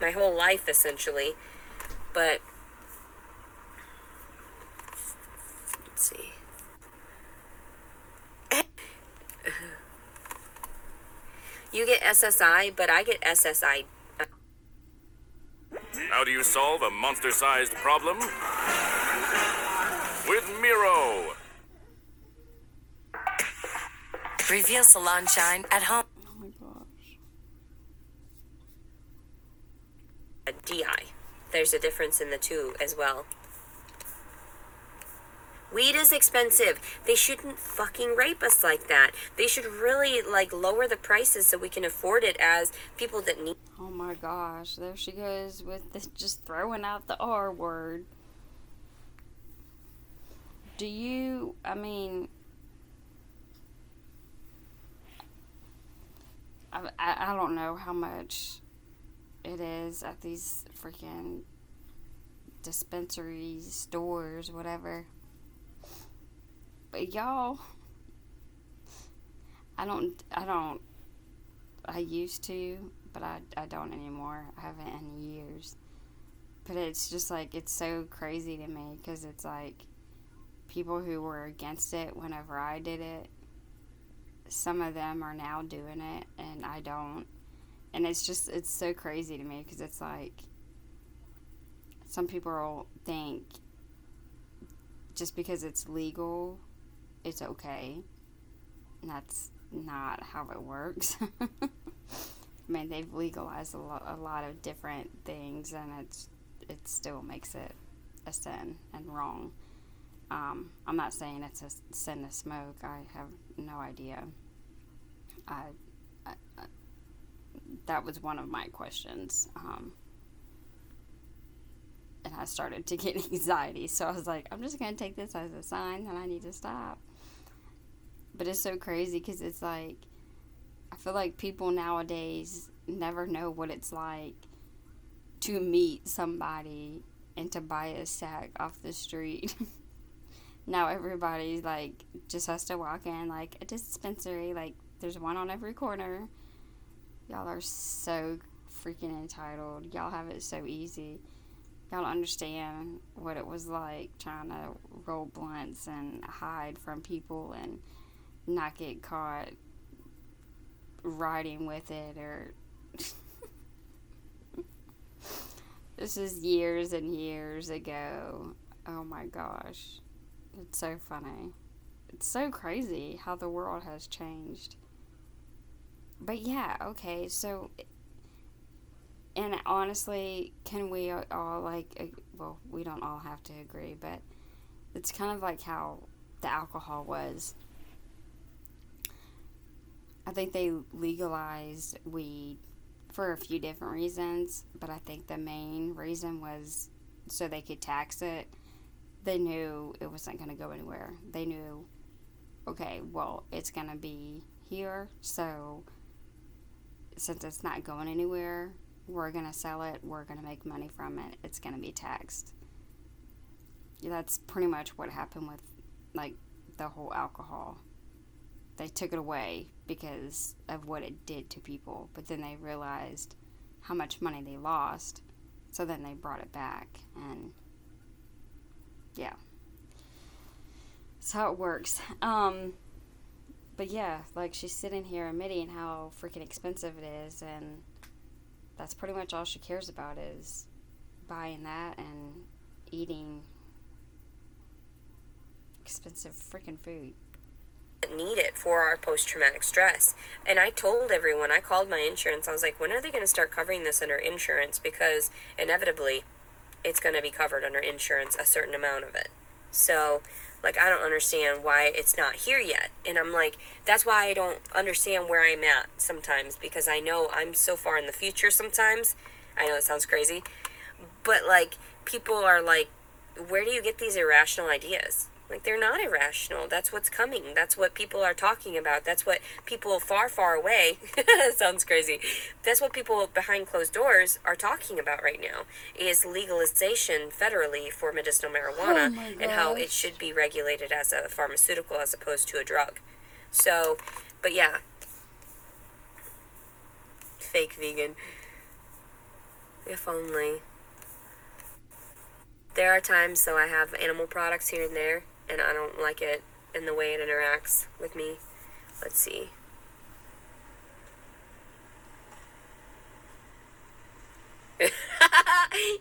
C: my whole life essentially. But let's see. You get SSI, but I get SSI.
D: How do you solve a monster-sized problem? With Miro.
B: Reveal salon shine at home.
A: Oh my gosh.
C: A DI. There's a difference in the two as well. Weed is expensive. They shouldn't fucking rape us like that. They should really, like, lower the prices so we can afford it as people that need.
A: Oh my gosh, there she goes with this, just throwing out the R word. Do you, I mean, I don't know how much it is at these freaking dispensaries, stores, whatever. But y'all, I used to, but I don't anymore. I haven't in years. But it's just like, it's so crazy to me because it's like people who were against it whenever I did it, some of them are now doing it and I don't. And it's so crazy to me because it's like some people think just because it's legal, it's okay. And that's not how it works. I mean, they've legalized a lot of different things, and it still makes it a sin and wrong. I'm not saying it's a sin to smoke. I have no idea. I that was one of my questions. And I started to get anxiety, so I was like, I'm just going to take this as a sign that I need to stop. But it's so crazy because it's like, I feel like people nowadays never know what it's like to meet somebody and to buy a sack off the street. Now everybody, like, just has to walk in, like, a dispensary. Like, there's one on every corner. Y'all are so freaking entitled. Y'all have it so easy. Y'all don't understand what it was like trying to roll blunts and hide from people and not get caught riding with it, or this is years and years ago. Oh my gosh, it's so funny. It's so crazy how the world has changed. But yeah, okay, so, and honestly, can we all, like, well, we don't all have to agree, but it's kind of like how the alcohol was. I think they legalized weed for a few different reasons, but I think the main reason was so they could tax it. They knew it wasn't going to go anywhere. They knew, okay, well, it's going to be here, so since it's not going anywhere, we're going to sell it, we're going to make money from it, it's going to be taxed. That's pretty much what happened with, like, the whole alcohol. They took it away because of what it did to people, but then they realized how much money they lost, so then they brought it back, and yeah, that's how it works. But yeah, like, she's sitting here admitting how freaking expensive it is, and that's pretty much all she cares about is buying that and eating expensive freaking food.
C: Need it for our post-traumatic stress. And I told everyone, I called my insurance, I was like, when are they going to start covering this under insurance? Because inevitably it's going to be covered under insurance, a certain amount of it. So, like, I don't understand why it's not here yet. And I'm like, that's why I don't understand where I'm at sometimes, because I know I'm so far in the future sometimes. I know it sounds crazy, but, like, people are like, where do you get these irrational ideas? Like, they're not irrational. That's what's coming. That's what people are talking about. That's what people far, far away, sounds crazy. That's what people behind closed doors are talking about right now, is legalization federally for medicinal marijuana, and how it should be regulated as a pharmaceutical as opposed to a drug. So, but yeah. Fake vegan. If only. There are times, though, I have animal products here and there, and I don't like it in the way it interacts with me. Let's see.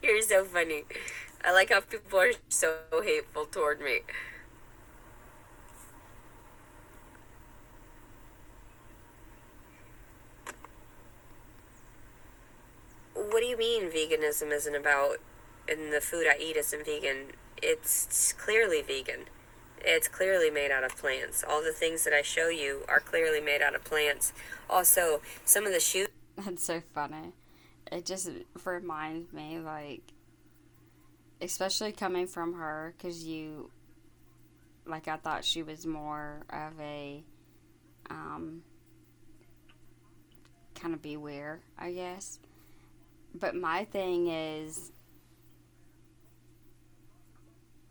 C: You're so funny. I like how people are so hateful toward me. What do you mean veganism isn't about and the food I eat isn't vegan, it's clearly vegan. It's clearly made out of plants. All the things that I show you are clearly made out of plants. Also, some of the shoes.
A: That's so funny. It just reminds me, like, especially coming from her, because you, like, I thought she was more of a, um, kind of beware, I guess. But my thing is,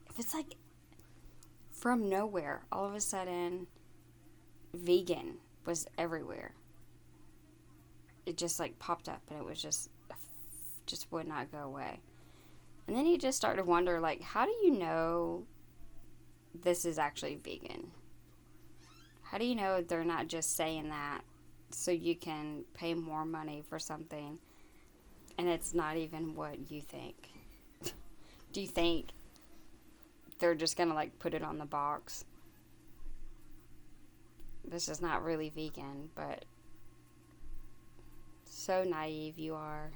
A: if it's like from nowhere, all of a sudden, vegan was everywhere. It just like popped up and it was just would not go away. And then you just start to wonder, like, how do you know this is actually vegan? How do you know they're not just saying that so you can pay more money for something and it's not even what you think? Do you think they're just gonna like put it on the box? This is not really vegan, but so naive you are.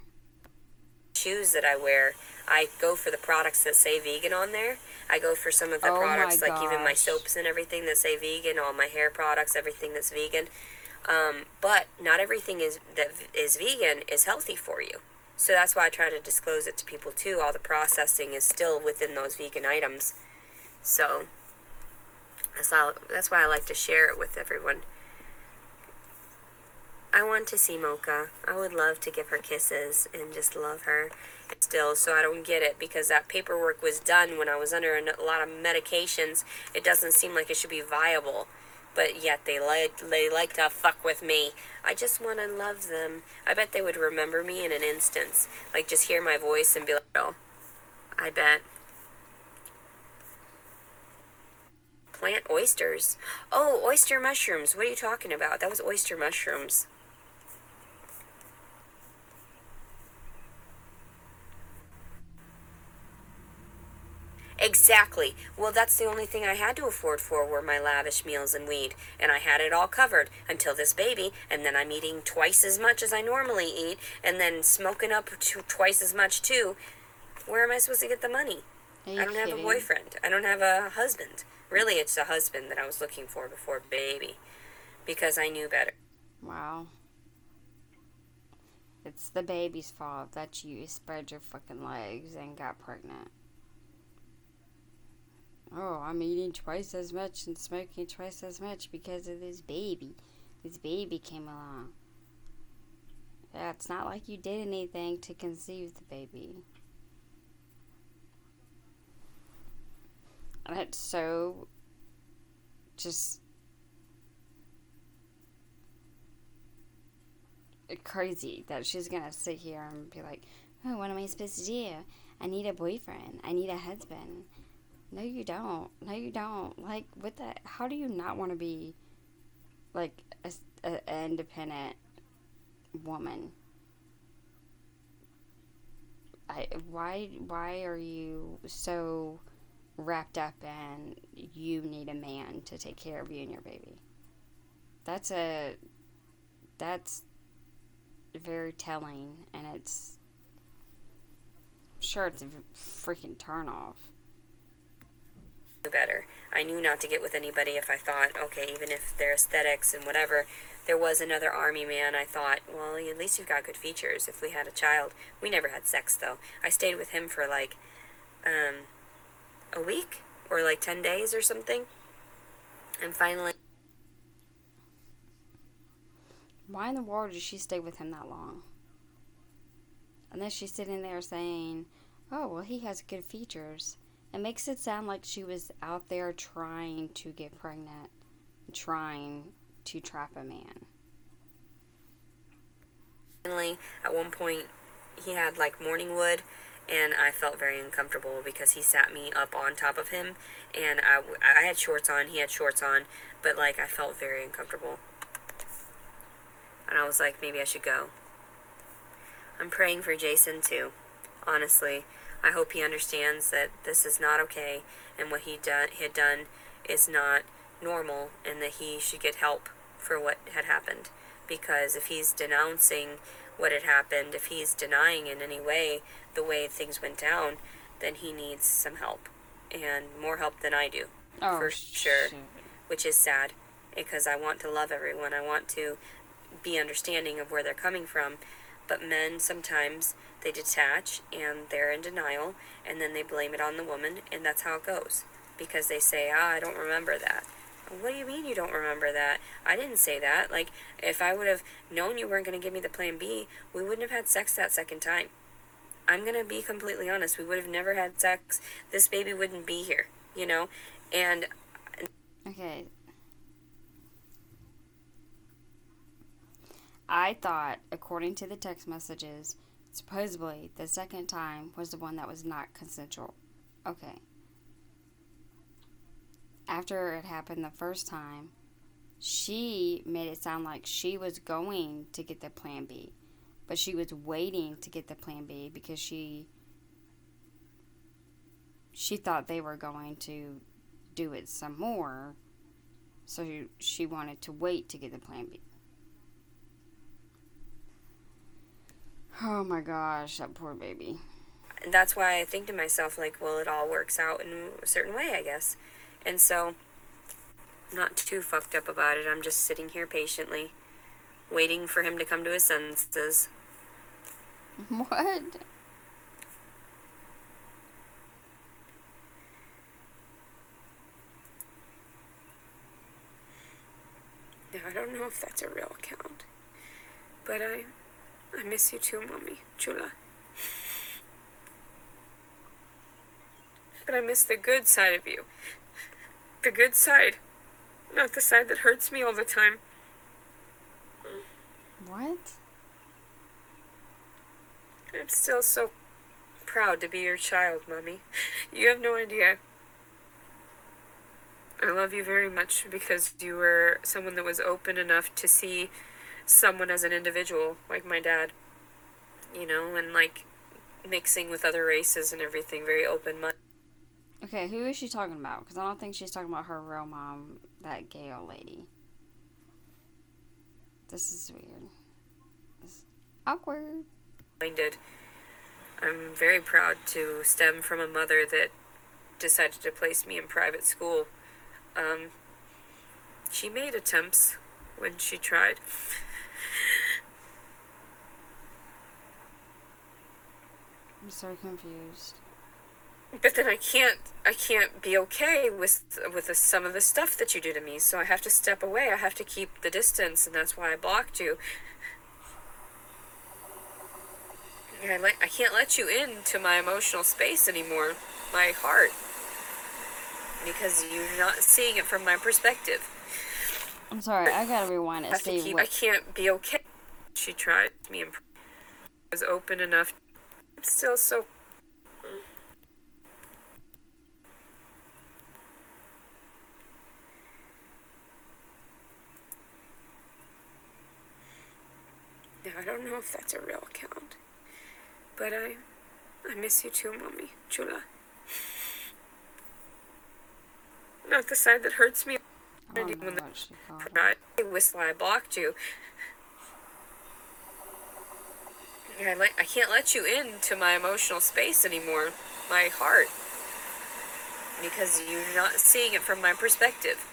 C: Shoes that I wear, I go for the products that say vegan on there. I go for some of the products, like even my soaps and everything that say vegan, all my hair products, everything that's vegan. But not everything that is vegan is healthy for you. So that's why I try to disclose it to people too. All the processing is still within those vegan items. So that's why I like to share it with everyone. I want to see Mocha. I would love to give her kisses and just love her still, so I don't get it, because that paperwork was done when I was under a lot of medications. It doesn't seem like it should be viable, but yet they like to fuck with me. I just want to love them. I bet they would remember me in an instance. Like, just hear my voice and be like, oh, I bet. Plant oysters. Oh, oyster mushrooms. What are you talking about? That was oyster mushrooms. Exactly. Well, that's the only thing I had to afford for were my lavish meals and weed, and I had it all covered until this baby, and then I'm eating twice as much as I normally eat, and then smoking up twice as much too. Where am I supposed to get the money? I don't have a boyfriend. I don't have a husband. Really, it's a husband that I was looking for before baby, because I knew better.
A: Wow. It's the baby's fault that you spread your fucking legs and got pregnant. Oh, I'm eating twice as much and smoking twice as much because of this baby. This baby came along. Yeah, it's not like you did anything to conceive the baby. And it's so just crazy that she's gonna sit here and be like, oh, what am I supposed to do? I need a boyfriend. I need a husband. No, you don't. No, you don't. Like, what the? How do you not want to be, like, an independent woman? Why are you so wrapped up in you need a man to take care of you and your baby? That's very telling, and it's sure it's a freaking turn off.
C: Better. I knew not to get with anybody if I thought, okay, even if their aesthetics and whatever. There was another army man. I thought, well, at least you've got good features. If we had a child, we never had sex though. I stayed with him for like a week or like 10 days or something, and finally.
A: Why in the world did she stay with him that long? Unless she's sitting there saying, oh, well, he has good features. It makes it sound like she was out there trying to get pregnant, trying to trap a man.
C: Finally, at one point, he had like morning wood, and I felt very uncomfortable because he sat me up on top of him, and I had shorts on, he had shorts on, but like I felt very uncomfortable. And I was like, maybe I should go. I'm praying for Jason too, honestly. I hope he understands that this is not okay, and what he had done is not normal, and that he should get help for what had happened. Because if he's denouncing what had happened, if he's denying in any way the way things went down, then he needs some help, and more help than I do,
A: Oh,
C: for sure,
A: shoot.
C: which is sad, because I want to love everyone. I want to be understanding of where they're coming from, but men sometimes they detach and they're in denial, and then they blame it on the woman, and that's how it goes, because they say, I don't remember that. What do you mean you don't remember that? I didn't say that. Like, if I would have known you weren't going to give me the plan B, we wouldn't have had sex that second time. I'm going to be completely honest. We would have never had sex. This baby wouldn't be here, you know? And
A: Okay. I thought, according to the text messages, supposedly the second time was the one that was not consensual. Okay. After it happened the first time, she made it sound like she was going to get the plan B, but she was waiting to get the plan B because she thought they were going to do it some more, so she wanted to wait to get the plan B. Oh my gosh, that poor baby.
C: that's why I think to myself, like, well, it all works out in a certain way, I guess. And so, I'm not too fucked up about it. I'm just sitting here patiently, waiting for him to come to his senses.
A: What?
C: Now, I don't know if that's a real account, but I miss you too, Mommy. Chula. But I miss the good side of you. The good side. Not the side that hurts me all the time.
A: What?
C: I'm still so proud to be your child, Mommy. You have no idea. I love you very much because you were someone that was open enough to see someone as an individual, like my dad. You know, and like mixing with other races and everything, very open-minded.
A: Okay, who is she talking about? Because I don't think she's talking about her real mom, that gay old lady. This is weird. This is awkward.
C: I'm very proud to stem from a mother that decided to place me in private school. She made attempts when she tried.
A: I'm so confused.
C: But then I can't be okay with some of the stuff that you do to me. So I have to step away. I have to keep the distance, and that's why I blocked you. I can't let you into my emotional space anymore, my heart, because you're not seeing it from my perspective.
A: I'm sorry, I gotta rewind it and see what.
C: I can't be okay. She tried me and was open enough. I'm still so. Now, I don't know if that's a real account, but I miss you too, Mommy. Chula. Not the side that hurts me.
A: I don't know what she called it.
C: I whistle, I blocked you. I can't let you into my emotional space anymore, my heart, because you're not seeing it from my perspective.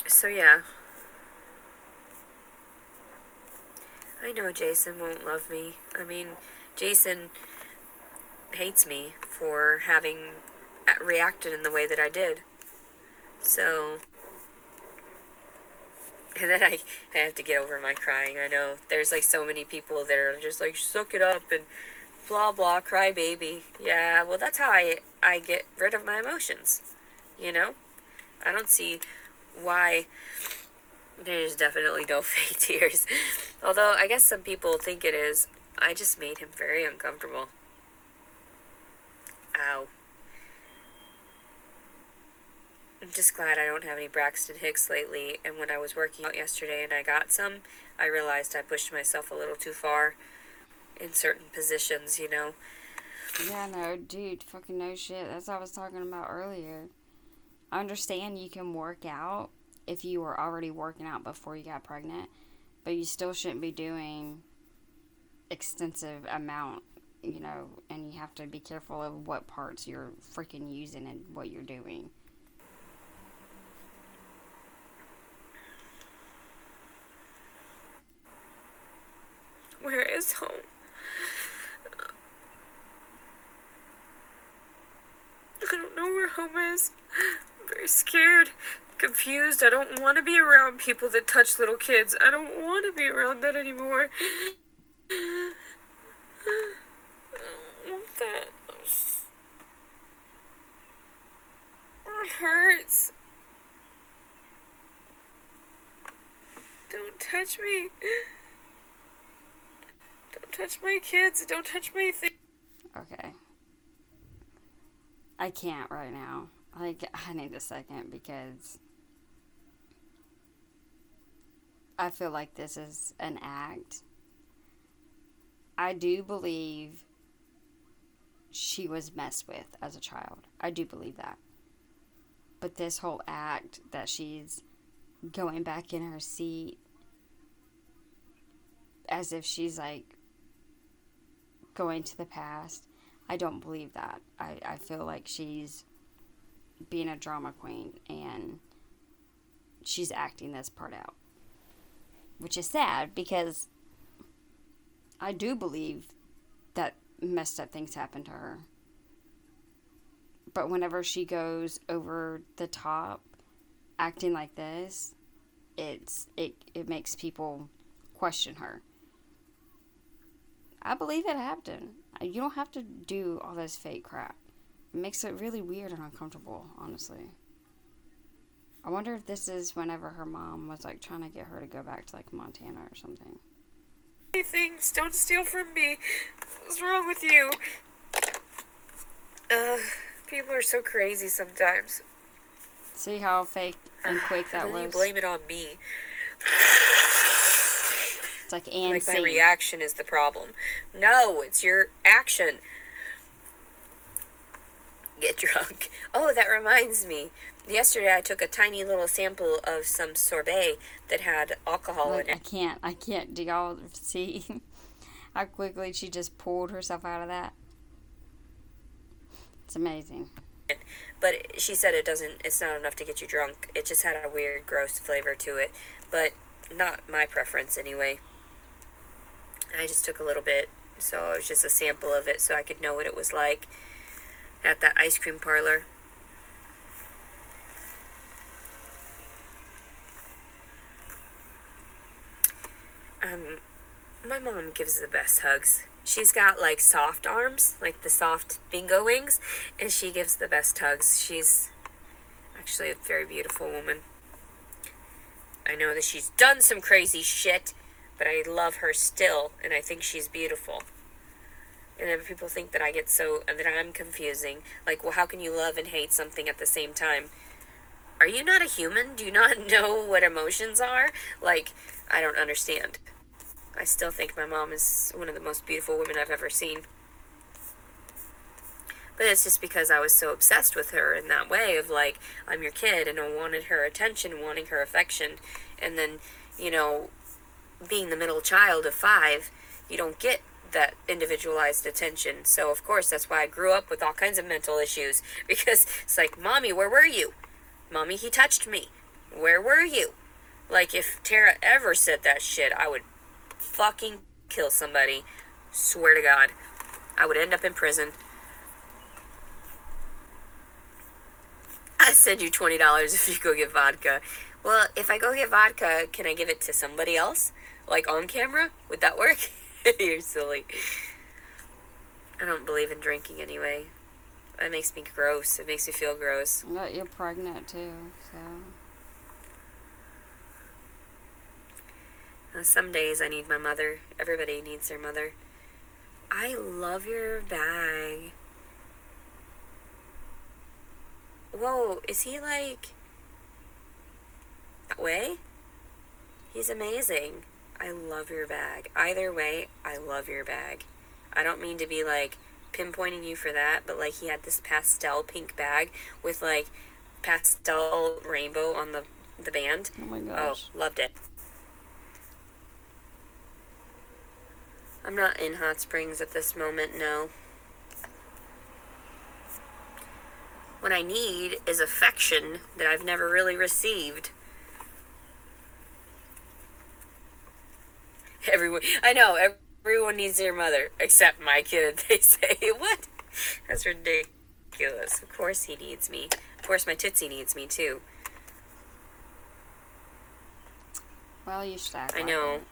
C: So yeah. I know Jason won't love me. I mean, Jason hates me for having reacted in the way that I did. So, and then I have to get over my crying. I know there's like so many people that are just like, suck it up and blah blah, cry baby. Yeah, well, that's how I get rid of my emotions. You know? I don't see why. There's definitely no fake tears. Although, I guess some people think it is. I just made him very uncomfortable. Ow. I'm just glad I don't have any Braxton Hicks lately. And when I was working out yesterday and I got some, I realized I pushed myself a little too far in certain positions, you know?
A: Yeah, no, dude, fucking no shit. That's what I was talking about earlier. I understand you can work out if you were already working out before you got pregnant, but you still shouldn't be doing extensive amount, and you have to be careful of what parts you're freaking using and what you're doing.
C: Where is home? I don't know where home is. I'm very scared, confused. I don't want to be around people that touch little kids. I don't want to be around that anymore. I don't want that. It hurts. Don't touch me. Don't touch my kids. Don't touch my things.
A: Okay. I can't right now. Like, I need a second because I feel like this is an act. I do believe she was messed with as a child. I do believe that. But this whole act that she's going back in her seat as if she's like going to the past, I don't believe that. I feel like she's being a drama queen and she's acting this part out. Which is sad because I do believe that messed up things happen to her. But whenever she goes over the top acting like this, it makes people question her. I believe it happened. You don't have to do all this fake crap. It makes it really weird and uncomfortable, honestly. I wonder if this is whenever her mom was like trying to get her to go back to like Montana or something.
C: Things, don't steal from me. What's wrong with you? People are so crazy sometimes.
A: See how fake and quick that
C: And then
A: was?
C: you blame it on me.
A: It's like and
C: Like my
A: scene.
C: reaction is the problem. No, it's your action. Get drunk. Oh, that reminds me. Yesterday I took a tiny little sample of some sorbet that had alcohol
A: Look,
C: in it.
A: I can't. Do y'all see how quickly she just pulled herself out of that? It's amazing.
C: But she said it's not enough to get you drunk. It just had a weird, gross flavor to it. But not my preference anyway. I just took a little bit. So it was just a sample of it so I could know what it was like at that ice cream parlor. My mom gives the best hugs. She's got like soft arms, like the soft bingo wings, and she gives the best hugs. She's actually a very beautiful woman. I know that she's done some crazy shit, but I love her still, and I think she's beautiful. And then people think that that I'm confusing. Like, well, how can you love and hate something at the same time? Are you not a human? Do you not know what emotions are? Like, I don't understand. I still think my mom is one of the most beautiful women I've ever seen. But it's just because I was so obsessed with her in that way of like, I'm your kid and I wanted her attention, wanting her affection. And then, being the middle child of 5, you don't get that individualized attention. So of course that's why I grew up with all kinds of mental issues. Because it's like, Mommy, where were you? Mommy, he touched me. Where were you? Like, if Tara ever said that shit, I would fucking kill somebody. Swear to God. I would end up in prison. I send you $20 if you go get vodka. Well, if I go get vodka, can I give it to somebody else? Like on camera? Would that work? You're silly. I don't believe in drinking anyway. That makes me gross. It makes me feel gross.
A: But you're pregnant too, so.
C: Some days I need my mother. Everybody needs their mother. I love your bag. Whoa, is he like that way? He's amazing. I love your bag. Either way, I love your bag. I don't mean to be like pinpointing you for that, but like he had this pastel pink bag with like pastel rainbow on the the band.
A: Oh my
C: Oh,
A: gosh.
C: loved it. I'm not in Hot Springs at this moment, no. What I need is affection that I've never really received. I know, everyone needs their mother, except my kid, they say. What? That's ridiculous. Of course he needs me. Of course my Tootsie needs me, too.
A: Well, you should act
C: I
A: like
C: know.
A: it.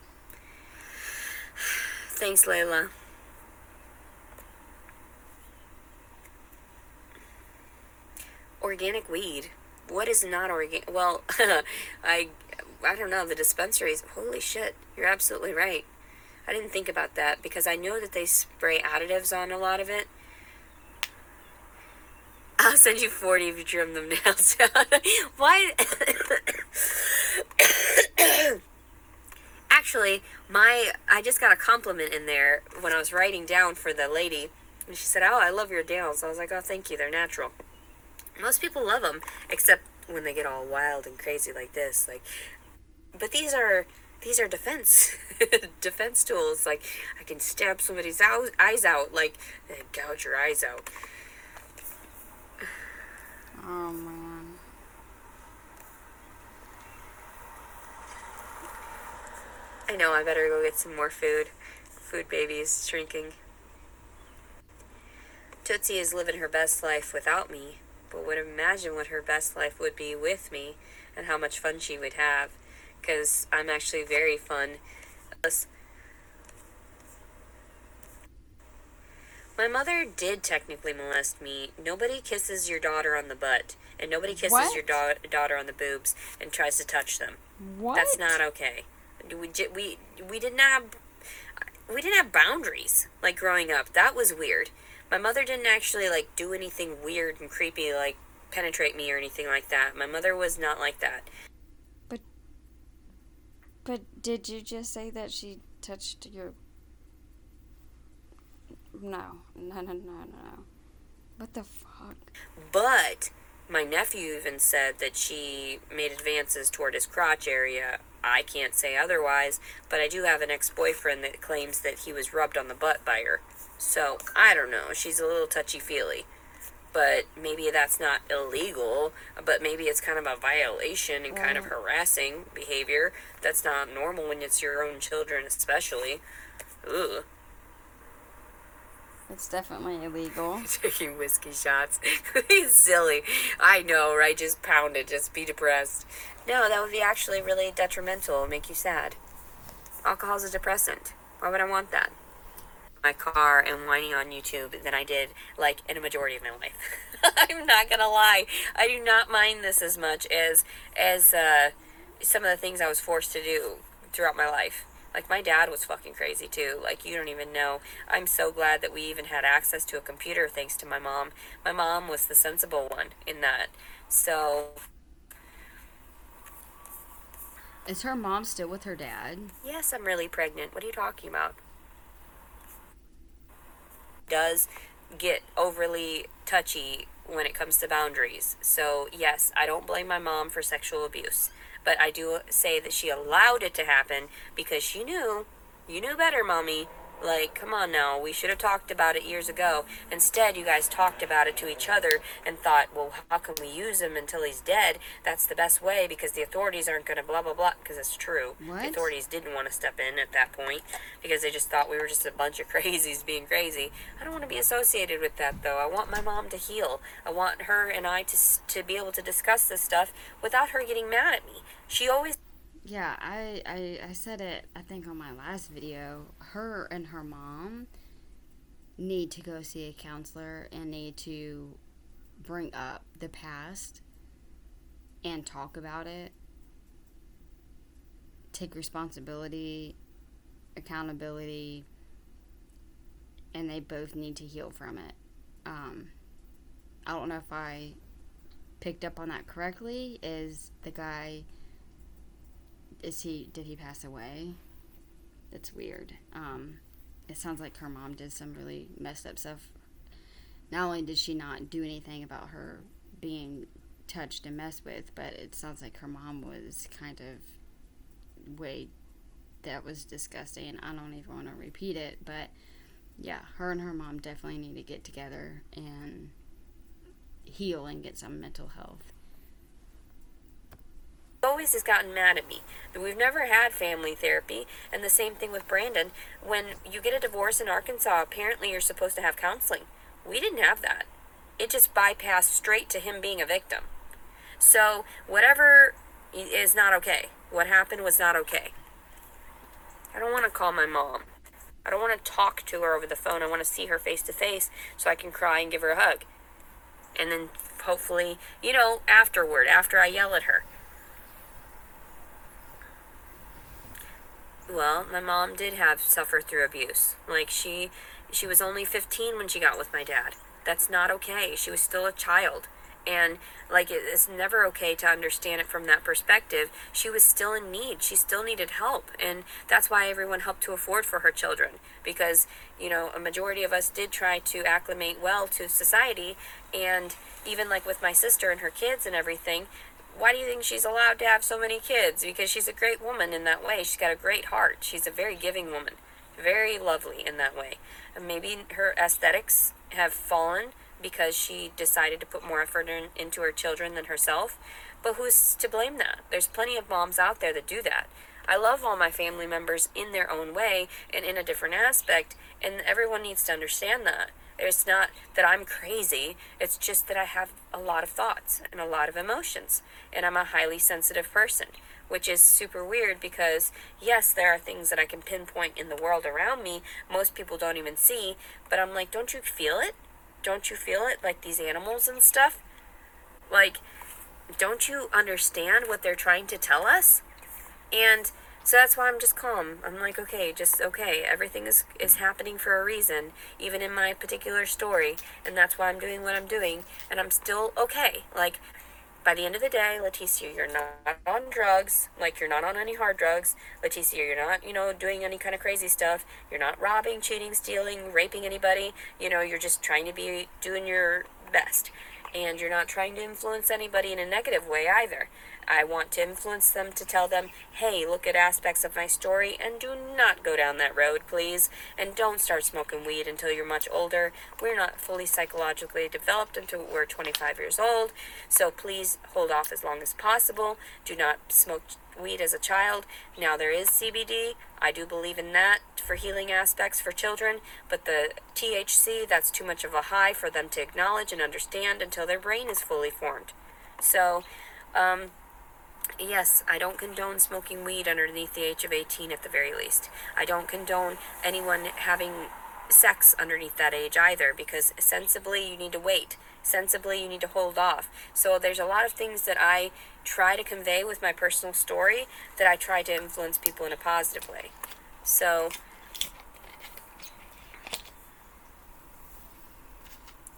C: Thanks, Layla. Organic weed. What is not organic? Well, I don't know. The dispensaries. Holy shit! You're absolutely right. I didn't think about that because I know that they spray additives on a lot of it. I'll send you 40 if you trim them nails down. Why? Actually, I just got a compliment in there when I was writing down for the lady. And she said, "Oh, I love your nails." I was like, "Oh, thank you. They're natural." Most people love them, except when they get all wild and crazy like this. Like, but these are defense defense tools. Like, I can stab somebody's eyes out, like, and gouge your eyes out.
A: Oh man.
C: I know. I better go get some more food. Food baby is shrinking. Tootsie is living her best life without me, but would imagine what her best life would be with me and how much fun she would have, because I'm actually very fun. My mother did technically molest me. Nobody kisses your daughter on the butt, and nobody kisses your
A: What?
C: daughter on the boobs and tries to touch them.
A: What?
C: That's not okay. We didn't have boundaries like growing up. That was weird. My mother didn't actually like do anything weird and creepy like penetrate me or anything like that. My mother was not like that.
A: But did you just say that she touched your? No. What the fuck?
C: But my nephew even said that she made advances toward his crotch area. I can't say otherwise, but I do have an ex-boyfriend that claims that he was rubbed on the butt by her. So, I don't know. She's a little touchy-feely. But maybe that's not illegal, but maybe it's kind of a violation and kind of harassing behavior. That's not normal when it's your own children, especially. Ugh.
A: It's definitely illegal.
C: Taking whiskey shots. He's silly. I know, right? Just pound it. Just be depressed. No, that would be actually really detrimental and make you sad. Alcohol's a depressant. Why would I want that? My car and whining on YouTube than I did, like, in a majority of my life. I'm not gonna lie. I do not mind this as much as some of the things I was forced to do throughout my life. Like, my dad was fucking crazy, too. Like, you don't even know. I'm so glad that we even had access to a computer thanks to my mom. My mom was the sensible one in that. So,
A: Is her mom still with her dad?
C: yes, I'm really pregnant. What are you talking about? Does get overly touchy when it comes to boundaries. So, yes, I don't blame my mom for sexual abuse. But I do say that she allowed it to happen because she knew. You knew better, Mommy. Like, come on now, we should have talked about it years ago. Instead, you guys talked about it to each other and thought, well, how can we use him until he's dead? That's the best way because the authorities aren't going to blah, blah, blah. Because it's true.
A: What?
C: The authorities didn't want to step in at that point because they just thought we were just a bunch of crazies being crazy. I don't want to be associated with that, though. I want my mom to heal. I want her and I to be able to discuss this stuff without her getting mad at me. She always...
A: Yeah, I said it, I think, on my last video. Her and her mom need to go see a counselor and need to bring up the past and talk about it. Take responsibility, accountability, and they both need to heal from it. I don't know if I picked up on that correctly. Is the guy... did he pass away? That's weird. It sounds like her mom did some really messed up stuff. Not only did she not do anything about her being touched and messed with, but it sounds like her mom was kind of way that was disgusting, and I don't even want to repeat it, but yeah, her and her mom definitely need to get together and heal and get some mental health.
C: Always has gotten mad at me. We've never had family therapy, and the same thing with Brandon. When you get a divorce in Arkansas, apparently you're supposed to have counseling. We didn't have that. It just bypassed straight to him being a victim. So whatever is not okay. What happened was not okay. I don't want to call my mom. I don't want to talk to her over the phone. I want to see her face to face so I can cry and give her a hug. And then hopefully, afterward, after I yell at her. Well, my mom did suffer through abuse. Like, she was only 15 when she got with my dad. That's not okay. She was still a child. And, like, it's never okay to understand it from that perspective. She was still in need. She still needed help. And that's why everyone helped to afford for her children. Because, a majority of us did try to acclimate well to society. And even, like, with my sister and her kids and everything, why do you think she's allowed to have so many kids? Because she's a great woman in that way. She's got a great heart. She's a very giving woman. Very lovely in that way. And maybe her aesthetics have fallen because she decided to put more effort into her children than herself. But who's to blame that? There's plenty of moms out there that do that. I love all my family members in their own way and in a different aspect, and everyone needs to understand that. It's not that I'm crazy, it's just that I have a lot of thoughts and a lot of emotions, and I'm a highly sensitive person, which is super weird because, yes, there are things that I can pinpoint in the world around me most people don't even see, but I'm like, don't you feel it? Don't you feel it, like these animals and stuff? Like, don't you understand what they're trying to tell us? And so that's why I'm just calm. I'm like, okay, everything is happening for a reason, even in my particular story, and that's why I'm doing what I'm doing, and I'm still okay. Like, by the end of the day, Leticia, you're not on drugs, like, you're not on any hard drugs. Leticia, you're not, doing any kind of crazy stuff. You're not robbing, cheating, stealing, raping anybody. You're just trying to be doing your best. And you're not trying to influence anybody in a negative way either. I want to influence them to tell them, hey, look at aspects of my story and do not go down that road, please. And don't start smoking weed until you're much older. We're not fully psychologically developed until we're 25 years old. So please hold off as long as possible. Do not smoke weed as a child. Now, there is CBD. I do believe in that for healing aspects for children, but the THC, that's too much of a high for them to acknowledge and understand until their brain is fully formed. So, yes, I don't condone smoking weed underneath the age of 18 at the very least. I don't condone anyone having sex underneath that age either, because sensibly you need to wait. Sensibly you need to hold off. So there's a lot of things that I try to convey with my personal story that I try to influence people in a positive way. So,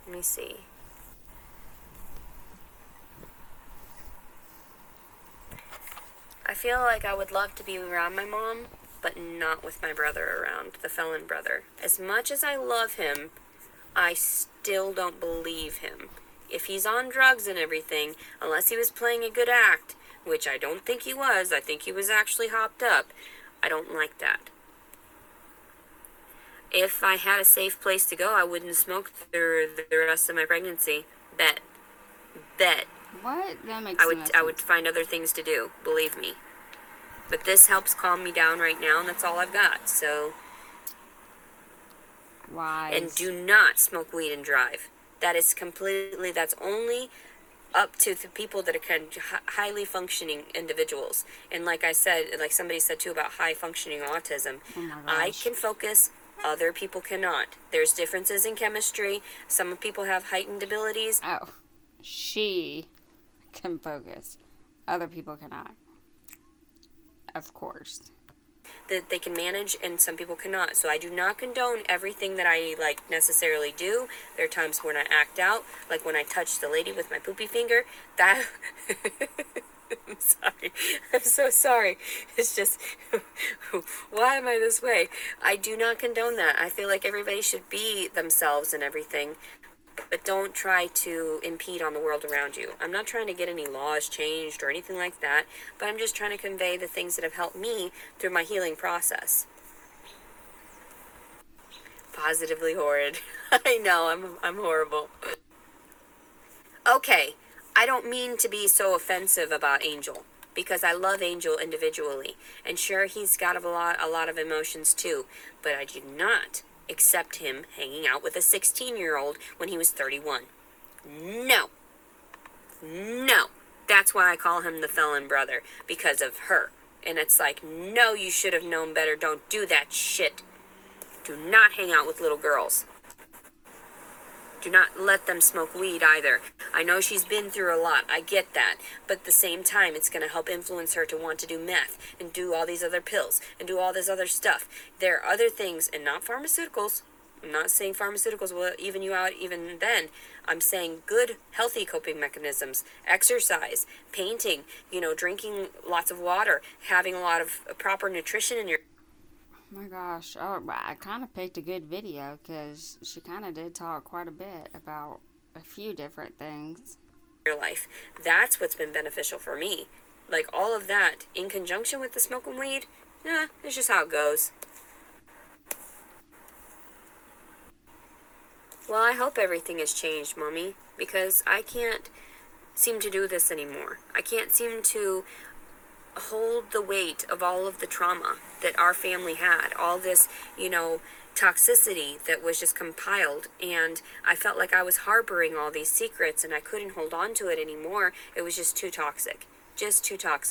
C: let me see. I feel like I would love to be around my mom, but not with my brother around, the felon brother. As much as I love him, I still don't believe him. If he's on drugs and everything, unless he was playing a good act, which I don't think he was, I think he was actually hopped up, I don't like that. If I had a safe place to go, I wouldn't smoke through the rest of my pregnancy. Bet.
A: What? That makes sense.
C: I would find other things to do, believe me. But this helps calm me down right now, and that's all I've got, so.
A: Wise.
C: And do not smoke weed and drive. That's only up to the people that are kind of highly functioning individuals. And like I said, like somebody said too about high functioning autism, I can focus, other people cannot. There's differences in chemistry. Some people have heightened abilities.
A: Oh, she can focus. Other people cannot. Of course.
C: That they can manage, and some people cannot. So I do not condone everything that I necessarily do. There are times when I act out, like when I touched the lady with my poopy finger. That I'm sorry. I'm so sorry. It's just, why am I this way? I do not condone that. I feel like everybody should be themselves and everything. but don't try to impede on the world around you. I'm not trying to get any laws changed or anything like that, but I'm just trying to convey the things that have helped me through my healing process. Positively horrid. I know, I'm horrible. Okay, I don't mean to be so offensive about Angel, because I love Angel individually, and sure, he's got a lot of emotions too, but I do not accept him hanging out with a 16-year-old when he was 31. No. No. That's why I call him the felon brother, because of her. And it's like, no, you should have known better. Don't do that shit. Do not hang out with little girls. Do not let them smoke weed either. I know she's been through a lot. I get that. But at the same time, it's going to help influence her to want to do meth and do all these other pills and do all this other stuff. There are other things, and not pharmaceuticals. I'm not saying pharmaceuticals will even you out even then. I'm saying good, healthy coping mechanisms. Exercise, painting, drinking lots of water, having a lot of proper nutrition in your
A: My gosh. Oh, I kind of picked a good video because she kind of did talk quite a bit about a few different things.
C: life. That's what's been beneficial for me. Like all of that in conjunction with the smoking weed, it's just how it goes. Well, I hope everything has changed, Mommy, because I can't seem to do this anymore. I can't seem to hold the weight of all of the trauma that our family had, all this, toxicity that was just compiled, and I felt like I was harboring all these secrets and I couldn't hold on to it anymore. It was just too toxic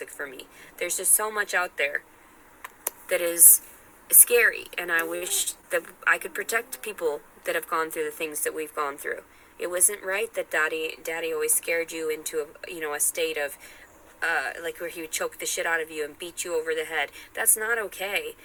C: for me. There's just so much out there that is scary, and I wish that I could protect people that have gone through the things that we've gone through. It wasn't right that daddy always scared you into a state of like where he would choke the shit out of you and beat you over the head. That's not okay.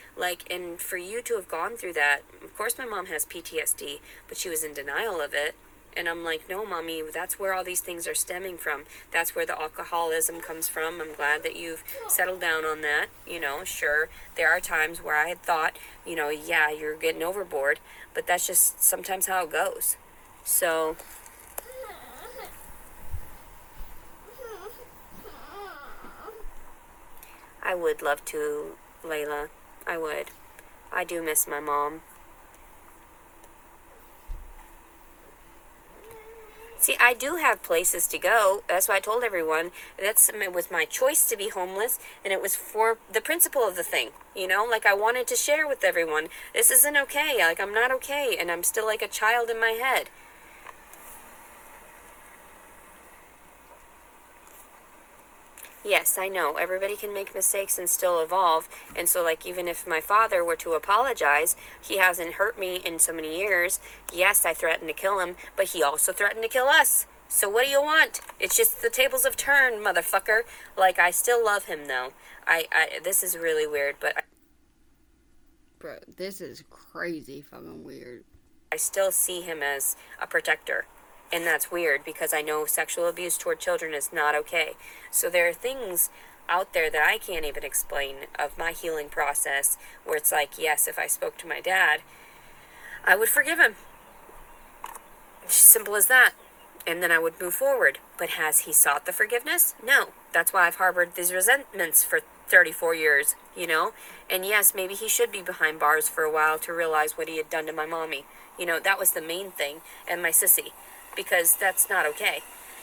C: And for you to have gone through that, of course my mom has PTSD, but she was in denial of it. And I'm like, no, Mommy, that's where all these things are stemming from. That's where the alcoholism comes from. I'm glad that you've settled down on that. Sure, there are times where I had thought, yeah, you're getting overboard, but that's just sometimes how it goes. So I would love to, Layla. I would. I do miss my mom. See, I do have places to go. That's why I told everyone. It was my choice to be homeless, and it was for the principle of the thing. I wanted to share with everyone. This isn't okay. I'm not okay, and I'm still like a child in my head. Yes, I know. Everybody can make mistakes and still evolve. And so, even if my father were to apologize, he hasn't hurt me in so many years. Yes, I threatened to kill him, but he also threatened to kill us. So what do you want? It's just the tables have turned, motherfucker. I still love him, though. This is really weird, but
A: Bro, this is crazy fucking weird.
C: I still see him as a protector. And that's weird because I know sexual abuse toward children is not okay. So there are things out there that I can't even explain of my healing process where it's like, yes, if I spoke to my dad, I would forgive him. Simple as that. And then I would move forward. But has he sought the forgiveness? No. That's why I've harbored these resentments for 34 years, And yes, maybe he should be behind bars for a while to realize what he had done to my mommy. That was the main thing. And my sissy. Because that's not okay.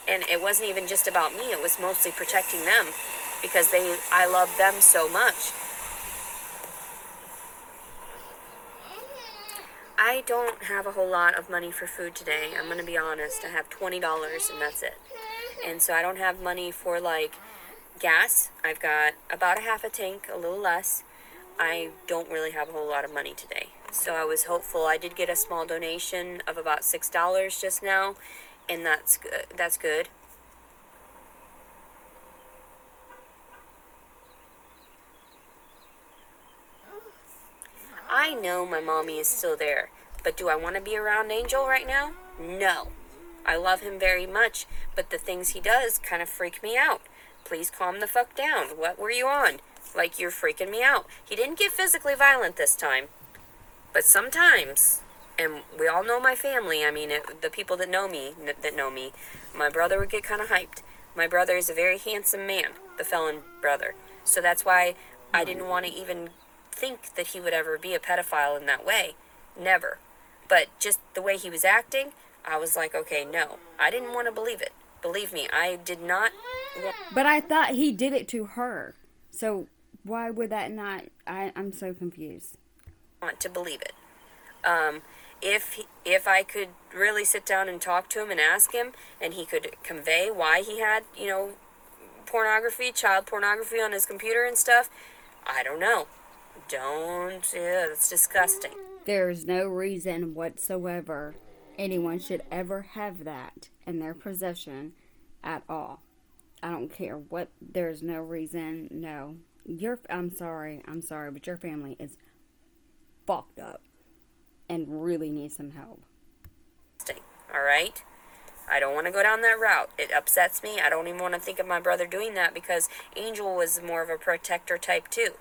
C: And it wasn't even just about me. It was mostly protecting them. Because I love them so much. I don't have a whole lot of money for food today. I'm going to be honest. I have $20 and that's it. And so I don't have money for gas. I've got about a half a tank, a little less. I don't really have a whole lot of money today. So I was hopeful. I did get a small donation of about $6 just now, and that's good. That's good. I know my mommy is still there, but do I want to be around Angel right now? No. I love him very much, but the things he does kind of freak me out. Please calm the fuck down. What were you on? You're freaking me out. He didn't get physically violent this time. But sometimes and we all know my family. I mean, the people that know me, my brother would get kind of hyped. My brother is a very handsome man, the felon brother. So that's why I didn't want to even think that he would ever be a pedophile in that way. Never. But just the way he was acting, I was like, okay, no. I didn't want to believe it. Believe me, I did not
A: But I thought he did it to her. So why would that not? I'm so confused.
C: want to believe it. If I could really sit down and talk to him and ask him, and he could convey why he had, pornography, child pornography on his computer and stuff, I don't know. Yeah, that's disgusting.
A: There's no reason whatsoever anyone should ever have that in their possession at all. I don't care what. There's no reason. No, I'm sorry, but your family is fucked up and really needs some help.
C: All right? I don't want to go down that route. It upsets me. I don't even want to think of my brother doing that because Angel was more of a protector type too.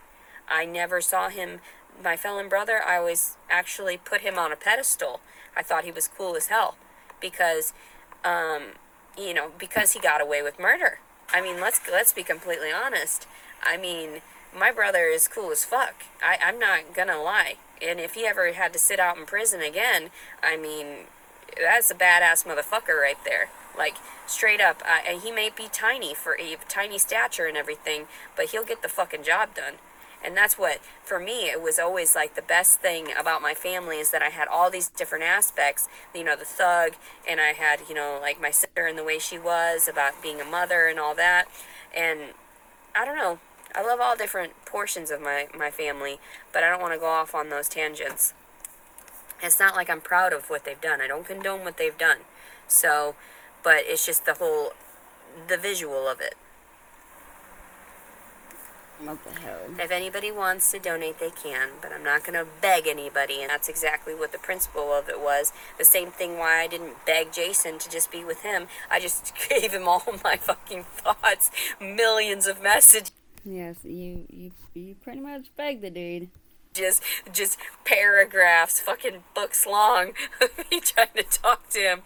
C: I never saw him, my felon brother, I always actually put him on a pedestal. I thought he was cool as hell because, because he got away with murder. I mean, let's be completely honest. I mean, my brother is cool as fuck. I'm not gonna lie. And if he ever had to sit out in prison again, I mean, that's a badass motherfucker right there. Like, straight up. And he may be tiny for a tiny stature and everything, but he'll get the fucking job done. And that's what, for me, it was always like the best thing about my family is that I had all these different aspects, the thug, and I had, like my sister and the way she was about being a mother and all that. And I don't know. I love all different portions of my family, but I don't want to go off on those tangents. It's not like I'm proud of what they've done. I don't condone what they've done. So, but it's just the visual of it.
A: What the hell?
C: If anybody wants to donate, they can, but I'm not going to beg anybody, and that's exactly what the principle of it was. The same thing why I didn't beg Jason to just be with him. I just gave him all my fucking thoughts, millions of messages.
A: Yes, you pretty much begged the dude.
C: Just paragraphs, fucking books long of me trying to talk to him.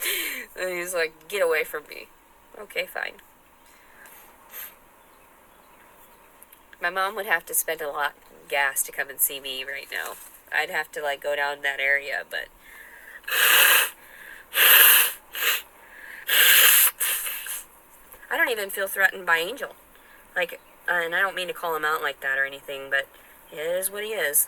C: And he was like, get away from me. Okay, fine. My mom would have to spend a lot of gas to come and see me right now. I'd have to go down that area, but I don't even feel threatened by Angel. And I don't mean to call him out like that or anything, but it is what he is.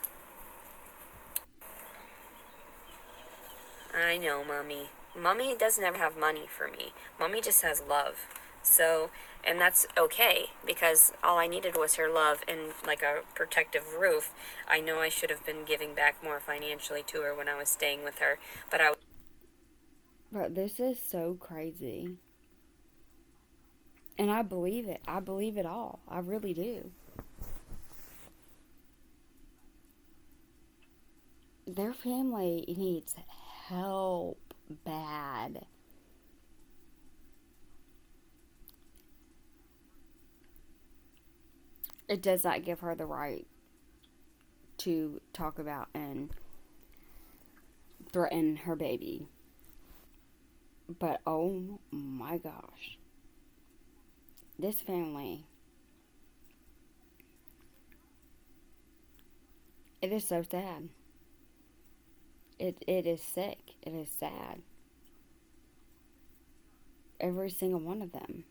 C: I know, Mommy. Mommy doesn't ever have money for me. Mommy just has love. So, and that's okay, because all I needed was her love and a protective roof. I know I should have been giving back more financially to her when I was staying with her,
A: But this is so crazy. And I believe it. I believe it all. I really do. Their family needs help bad. It does not give her the right to talk about and threaten her baby. But oh my gosh. This family, it is so sad. It is sick. It is sad. Every single one of them.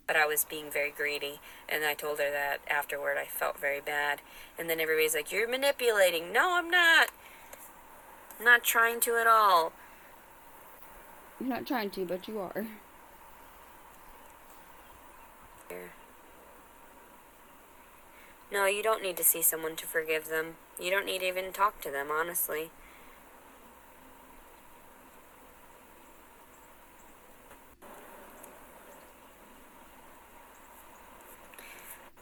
C: But I was being very greedy, and I told her that afterward. I felt very bad. And then everybody's like, you're manipulating. No, I'm not. I'm not trying to at all.
A: You're not trying to, but you are.
C: No, you don't need to see someone to forgive them. You don't need to even talk to them, honestly.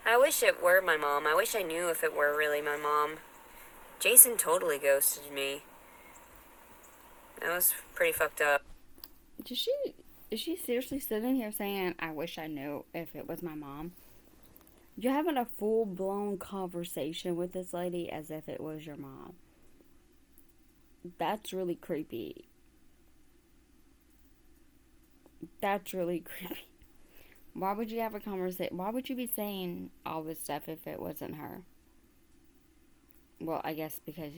C: I wish it were my mom. I wish I knew if it were really my mom. Jason totally ghosted me. That was pretty fucked up.
A: Is she seriously sitting here saying, I wish I knew if it was my mom? You're having a full-blown conversation with this lady as if it was your mom. That's really creepy. That's really creepy. Why would you have a conversation? Why would you be saying all this stuff if it wasn't her? Well, I guess because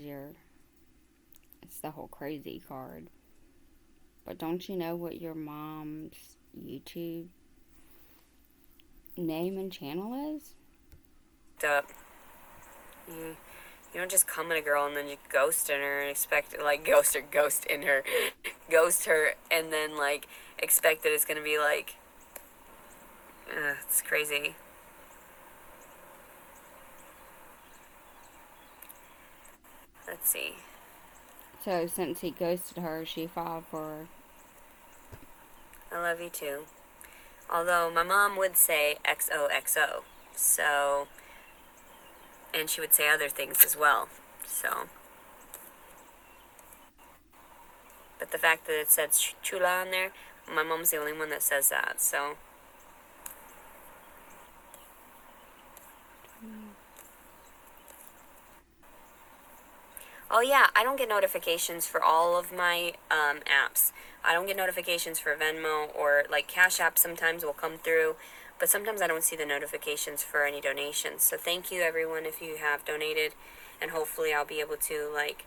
A: it's the whole crazy card. But don't you know what your mom's YouTube name and channel is?
C: Up. You, you don't just come at a girl and then you ghost in her and expect, like, ghost in her. Ghost her and then, like, expect that it's gonna be, like, it's crazy. Let's see.
A: So since he ghosted her, she filed for.
C: I love you too. Although my mom would say XOXO. So, and she would say other things as well. So, but the fact that it says chula on there, my mom's the only one that says that. So, oh yeah, I don't get notifications for all of my apps. I don't get notifications for Venmo or like Cash App sometimes will come through, but sometimes I don't see the notifications for any donations. So thank you everyone if you have donated, and hopefully I'll be able to like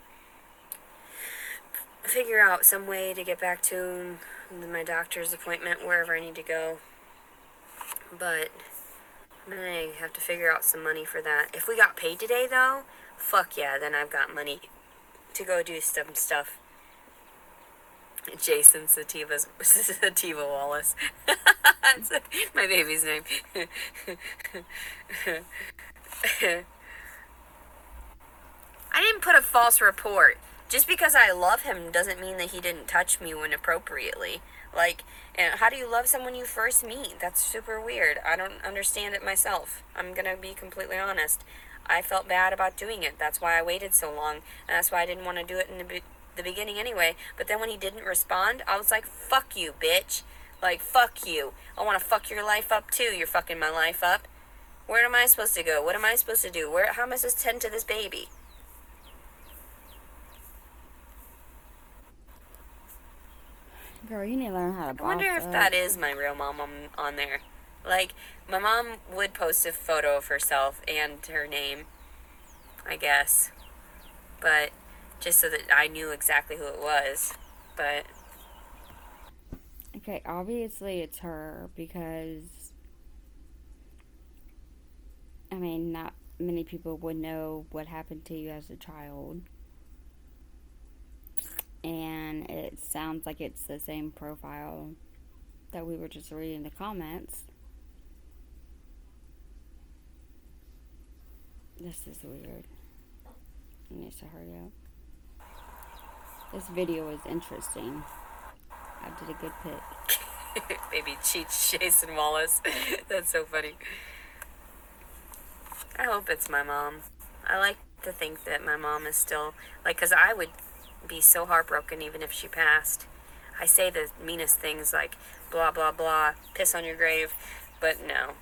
C: figure out some way to get back to my doctor's appointment wherever I need to go. But I'm gonna have to figure out some money for that. If we got paid today though, fuck yeah, then I've got money to go do some stuff. Jason Sativa Wallace. That's my baby's name. I didn't put a false report. Just because I love him doesn't mean that he didn't touch me when appropriately. Like, and how do you love someone you first meet? That's super weird. I don't understand it myself. I'm gonna be completely honest. I felt bad about doing it. That's why I waited so long, and that's why I didn't want to do it in the beginning anyway. But then when he didn't respond, I was like, fuck you, bitch. Like, fuck you. I want to fuck your life up too. You're fucking my life up. Where am I supposed to go? What am I supposed to do? How am I supposed to tend to this baby?
A: Girl, you need to learn how to
C: I
A: boss
C: wonder if
A: up.
C: that is my real mom on there. Like, my mom would post a photo of herself and her name, I guess. But just so that I knew exactly who it was. But
A: Okay, obviously it's her because, I mean, not many people would know what happened to you as a child. And it sounds like it's the same profile that we were just reading the comments. This is weird. It needs to hurry up. This video is interesting. I did a good pick.
C: baby cheats Jason Wallace. That's so funny. I hope it's my mom. I like to think that my mom is still, like, because I would be so heartbroken even if she passed. I say the meanest things like, blah, blah, blah, piss on your grave, but no.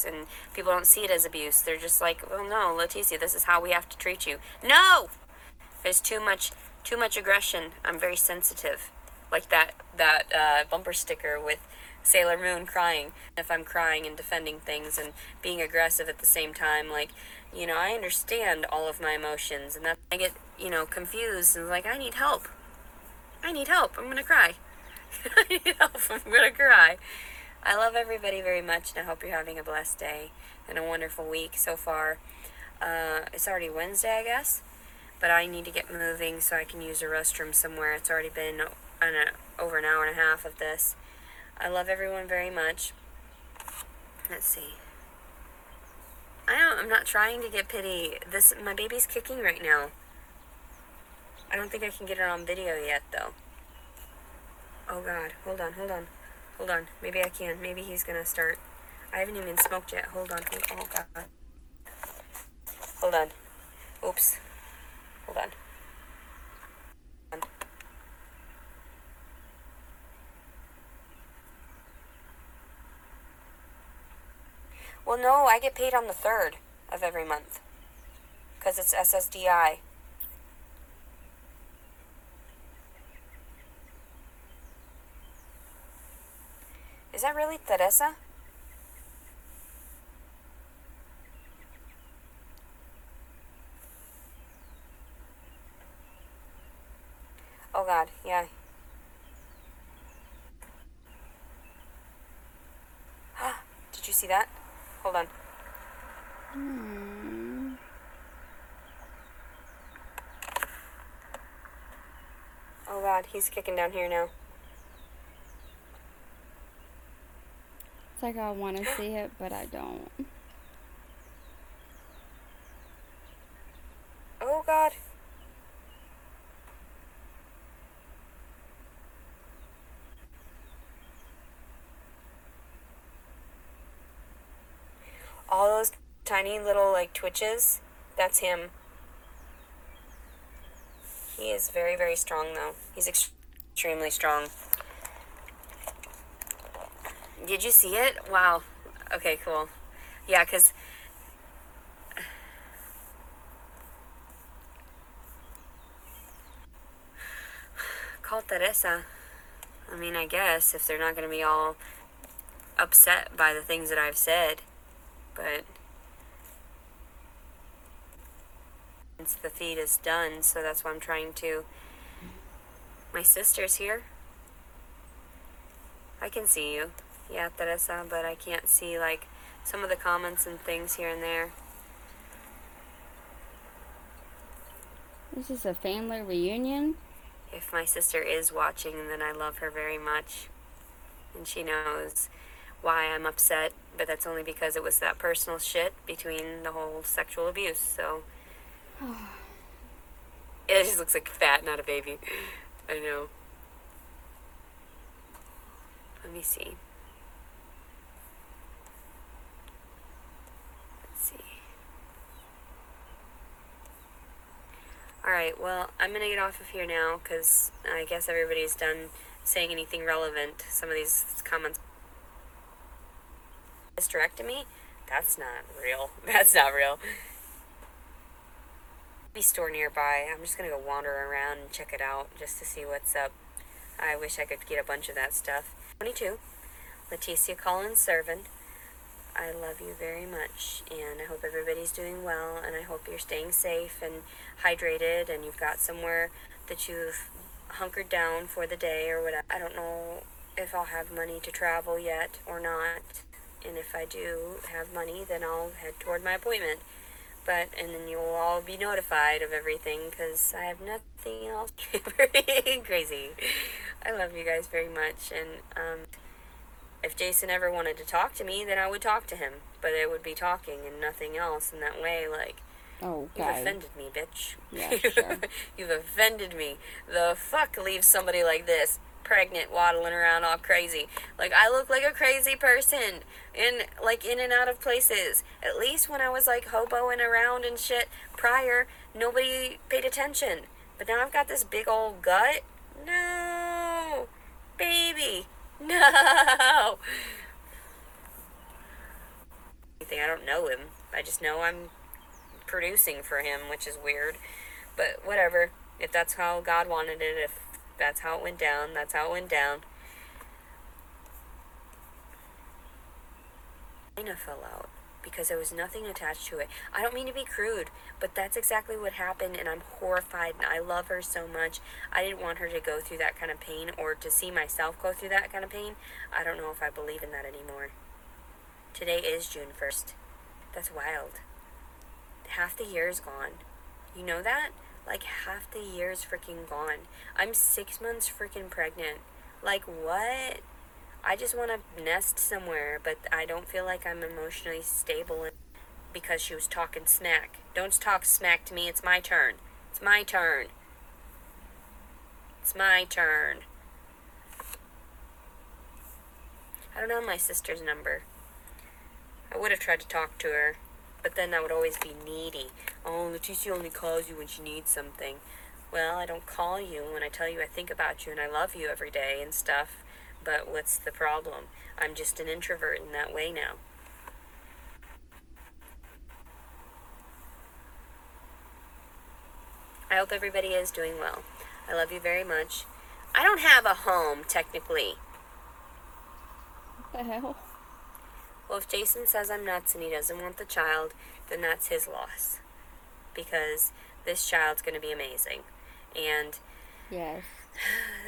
C: And people don't see it as abuse. They're just like, well, no, Leticia, this is how we have to treat you. No! There's too much aggression. I'm very sensitive. Like that bumper sticker with Sailor Moon crying. If I'm crying and defending things and being aggressive at the same time, like, I understand all of my emotions, and that I get, confused and like, I need help. I'm gonna cry. I need help. I'm gonna cry. I love everybody very much, and I hope you're having a blessed day and a wonderful week so far. It's already Wednesday, I guess, but I need to get moving so I can use a restroom somewhere. It's already been over an hour and a half of this. I love everyone very much. Let's see. I'm not trying to get pity. My baby's kicking right now. I don't think I can get it on video yet, though. Oh, God. Hold on. Maybe I can. Maybe he's gonna start. I haven't even smoked yet. Hold on. Oh, God. Hold on. Oops. Hold on. Well, no, I get paid on the 3rd. of every month. Because it's SSDI. Is that really Teresa? Oh God, yeah. Did you see that? Hold on. Oh God, he's kicking down here now.
A: It's like I want to see it, but I don't.
C: Oh God. All those tiny little like twitches, that's him. He is very, very strong though. He's extremely strong. Did you see it? Wow. Okay, cool. Yeah, because call Teresa. I mean, I guess if they're not going to be all upset by the things that I've said, but since the feed is done, so that's why I'm trying to. My sister's here. I can see you. Yeah, Teresa, but I can't see like some of the comments and things here and there.
A: This is a family reunion.
C: If my sister is watching, then I love her very much. And she knows why I'm upset, but that's only because it was that personal shit between the whole sexual abuse, so. It just looks like fat, not a baby. I know. Let me see. Let's see. Alright, well, I'm gonna get off of here now, because I guess everybody's done saying anything relevant. Some of these comments. Hysterectomy? That's not real. That's not real. Be store nearby. I'm just gonna go wander around and check it out just to see what's up. I wish I could get a bunch of that stuff. 22. Leticia Collins Servant. I love you very much, and I hope everybody's doing well, and I hope you're staying safe and hydrated, and you've got somewhere that you've hunkered down for the day or whatever. I don't know if I'll have money to travel yet or not, and if I do have money, then I'll head toward my appointment. And then you'll all be notified of everything, because I have nothing else. Pretty crazy. I love you guys very much, and if Jason ever wanted to talk to me, then I would talk to him. But it would be talking and nothing else in that way, like,
A: Oh,
C: you've
A: God.
C: offended me, bitch.
A: Yeah, sure.
C: You've offended me. The fuck leaves somebody like this pregnant, waddling around all crazy. Like, I look like a crazy person in and out of places. At least when I was like hoboing around and shit prior, nobody paid attention. But now I've got this big old gut. No, baby, no. I don't know him. I just know I'm producing for him, which is weird. But whatever. If that's how God wanted it, if that's how it went down, that's how it went down. China fell out because there was nothing attached to it. I don't mean to be crude, but that's exactly what happened, and I'm horrified, and I love her so much. I didn't want her to go through that kind of pain, or to see myself go through that kind of pain. I don't know if I believe in that anymore. Today is June 1st. That's wild. Half the year is gone. You know that? Like, half the year is freaking gone. I'm 6 months freaking pregnant. Like, what? I just want to nest somewhere, but I don't feel like I'm emotionally stable because she was talking smack. Don't talk smack to me. It's my turn. It's my turn. It's my turn. I don't have my sister's number. I would have tried to talk to her, but then I would always be needy. Oh, Leticia only calls you when she needs something. Well, I don't call you when I tell you I think about you and I love you every day and stuff. But what's the problem? I'm just an introvert in that way now. I hope everybody is doing well. I love you very much. I don't have a home, technically.
A: What the hell?
C: Well, if Jason says I'm nuts and he doesn't want the child, then that's his loss. Because this child's going to be amazing. And
A: Yes.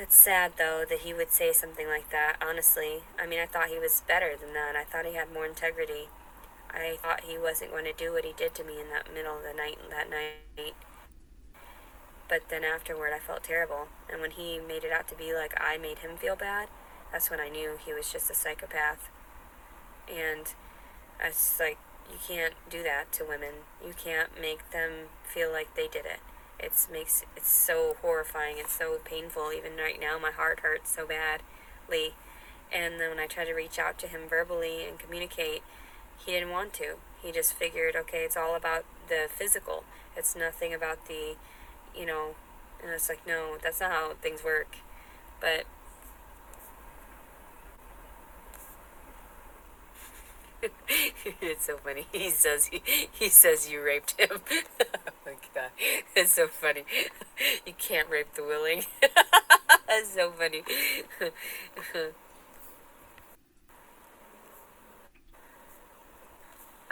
C: it's sad, though, that he would say something like that, honestly. I mean, I thought he was better than that. I thought he had more integrity. I thought he wasn't going to do what he did to me in that middle of the night, that night. But then afterward, I felt terrible. And when he made it out to be like I made him feel bad, that's when I knew he was just a psychopath. And I was like, you can't do that to women. You can't make them feel like they did it. It's so horrifying. It's so painful. Even right now, my heart hurts so badly. And then when I tried to reach out to him verbally and communicate, he didn't want to. He just figured, okay, it's all about the physical. It's nothing about the, and it's like, no, that's not how things work. But it's so funny. He says you raped him. Oh my god, it's so funny. You can't rape the willing. It's so funny.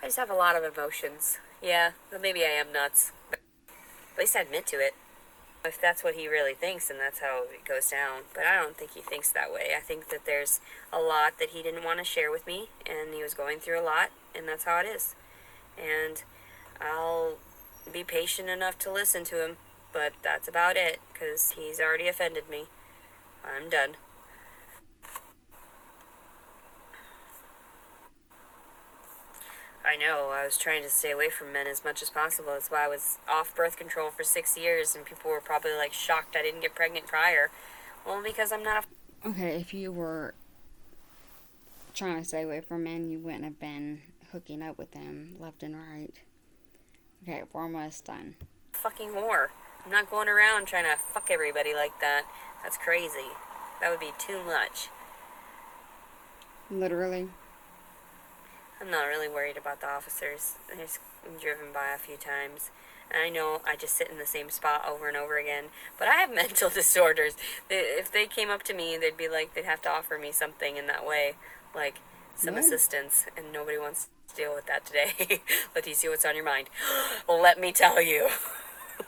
C: I just have a lot of emotions. Yeah, well, maybe I am nuts. At least I admit to it. If that's what he really thinks, then that's how it goes down. But I don't think he thinks that way. I think that there's a lot that he didn't want to share with me, and he was going through a lot, and that's how it is. And I'll be patient enough to listen to him, but that's about it, because he's already offended me. I'm done. I know, I was trying to stay away from men as much as possible. That's why I was off birth control for 6 years, and people were probably like shocked I didn't get pregnant prior. Well, because I'm not a
A: Okay, if you were trying to stay away from men, you wouldn't have been hooking up with them left and right. Okay, we're almost done.
C: fucking whore. I'm not going around trying to fuck everybody like that. That's crazy. That would be too much.
A: Literally.
C: I'm not really worried about the officers. I just been driven by a few times. And I know I just sit in the same spot over and over again. But I have mental disorders. If they came up to me, they'd be like, they'd have to offer me something in that way. Like some
A: What?
C: assistance. And nobody wants to deal with that today. Leticia, what's on your mind? Well, let me tell you.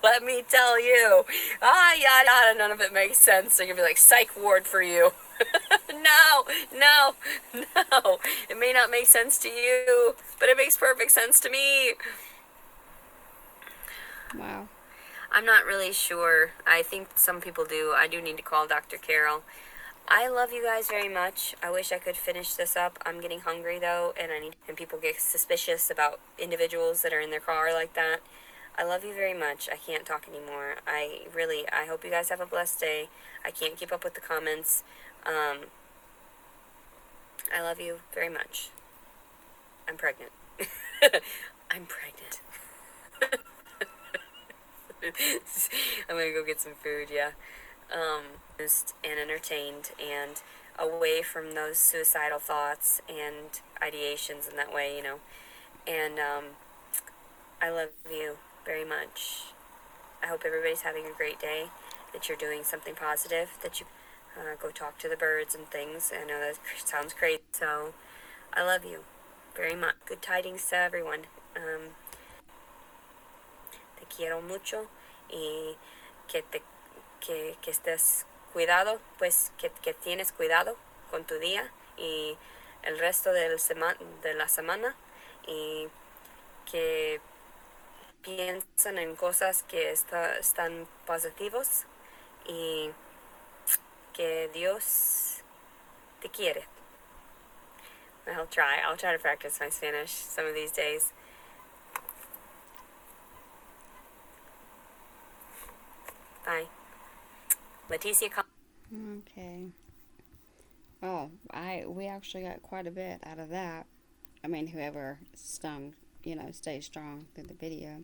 C: Let me tell you. Yada yada, none of it makes sense. They're going to be like, psych ward for you. No, no, no. It may not make sense to you, but it makes perfect sense to me.
A: Wow.
C: I'm not really sure. I think some people do. I do need to call Dr. Carol. I love you guys very much. I wish I could finish this up. I'm getting hungry though, and people get suspicious about individuals that are in their car like that. I love you very much. I can't talk anymore. I hope you guys have a blessed day. I can't keep up with the comments. I love you very much. I'm pregnant. I'm pregnant. I'm gonna go get some food, yeah. And entertained and away from those suicidal thoughts and ideations in that way, And I love you very much. I hope everybody's having a great day, that you're doing something positive, that you go talk to the birds and things. I know that sounds crazy, so I love you very much. Good tidings to everyone. Te quiero mucho y que estés cuidado, pues que tienes cuidado con tu día y el resto de la semana, y que piensan en cosas que están positivos y que Dios te quiere. I'll try to practice my Spanish some of these days. Bye. Leticia.
A: Okay. Well, we actually got quite a bit out of that. I mean, whoever stayed strong through the video.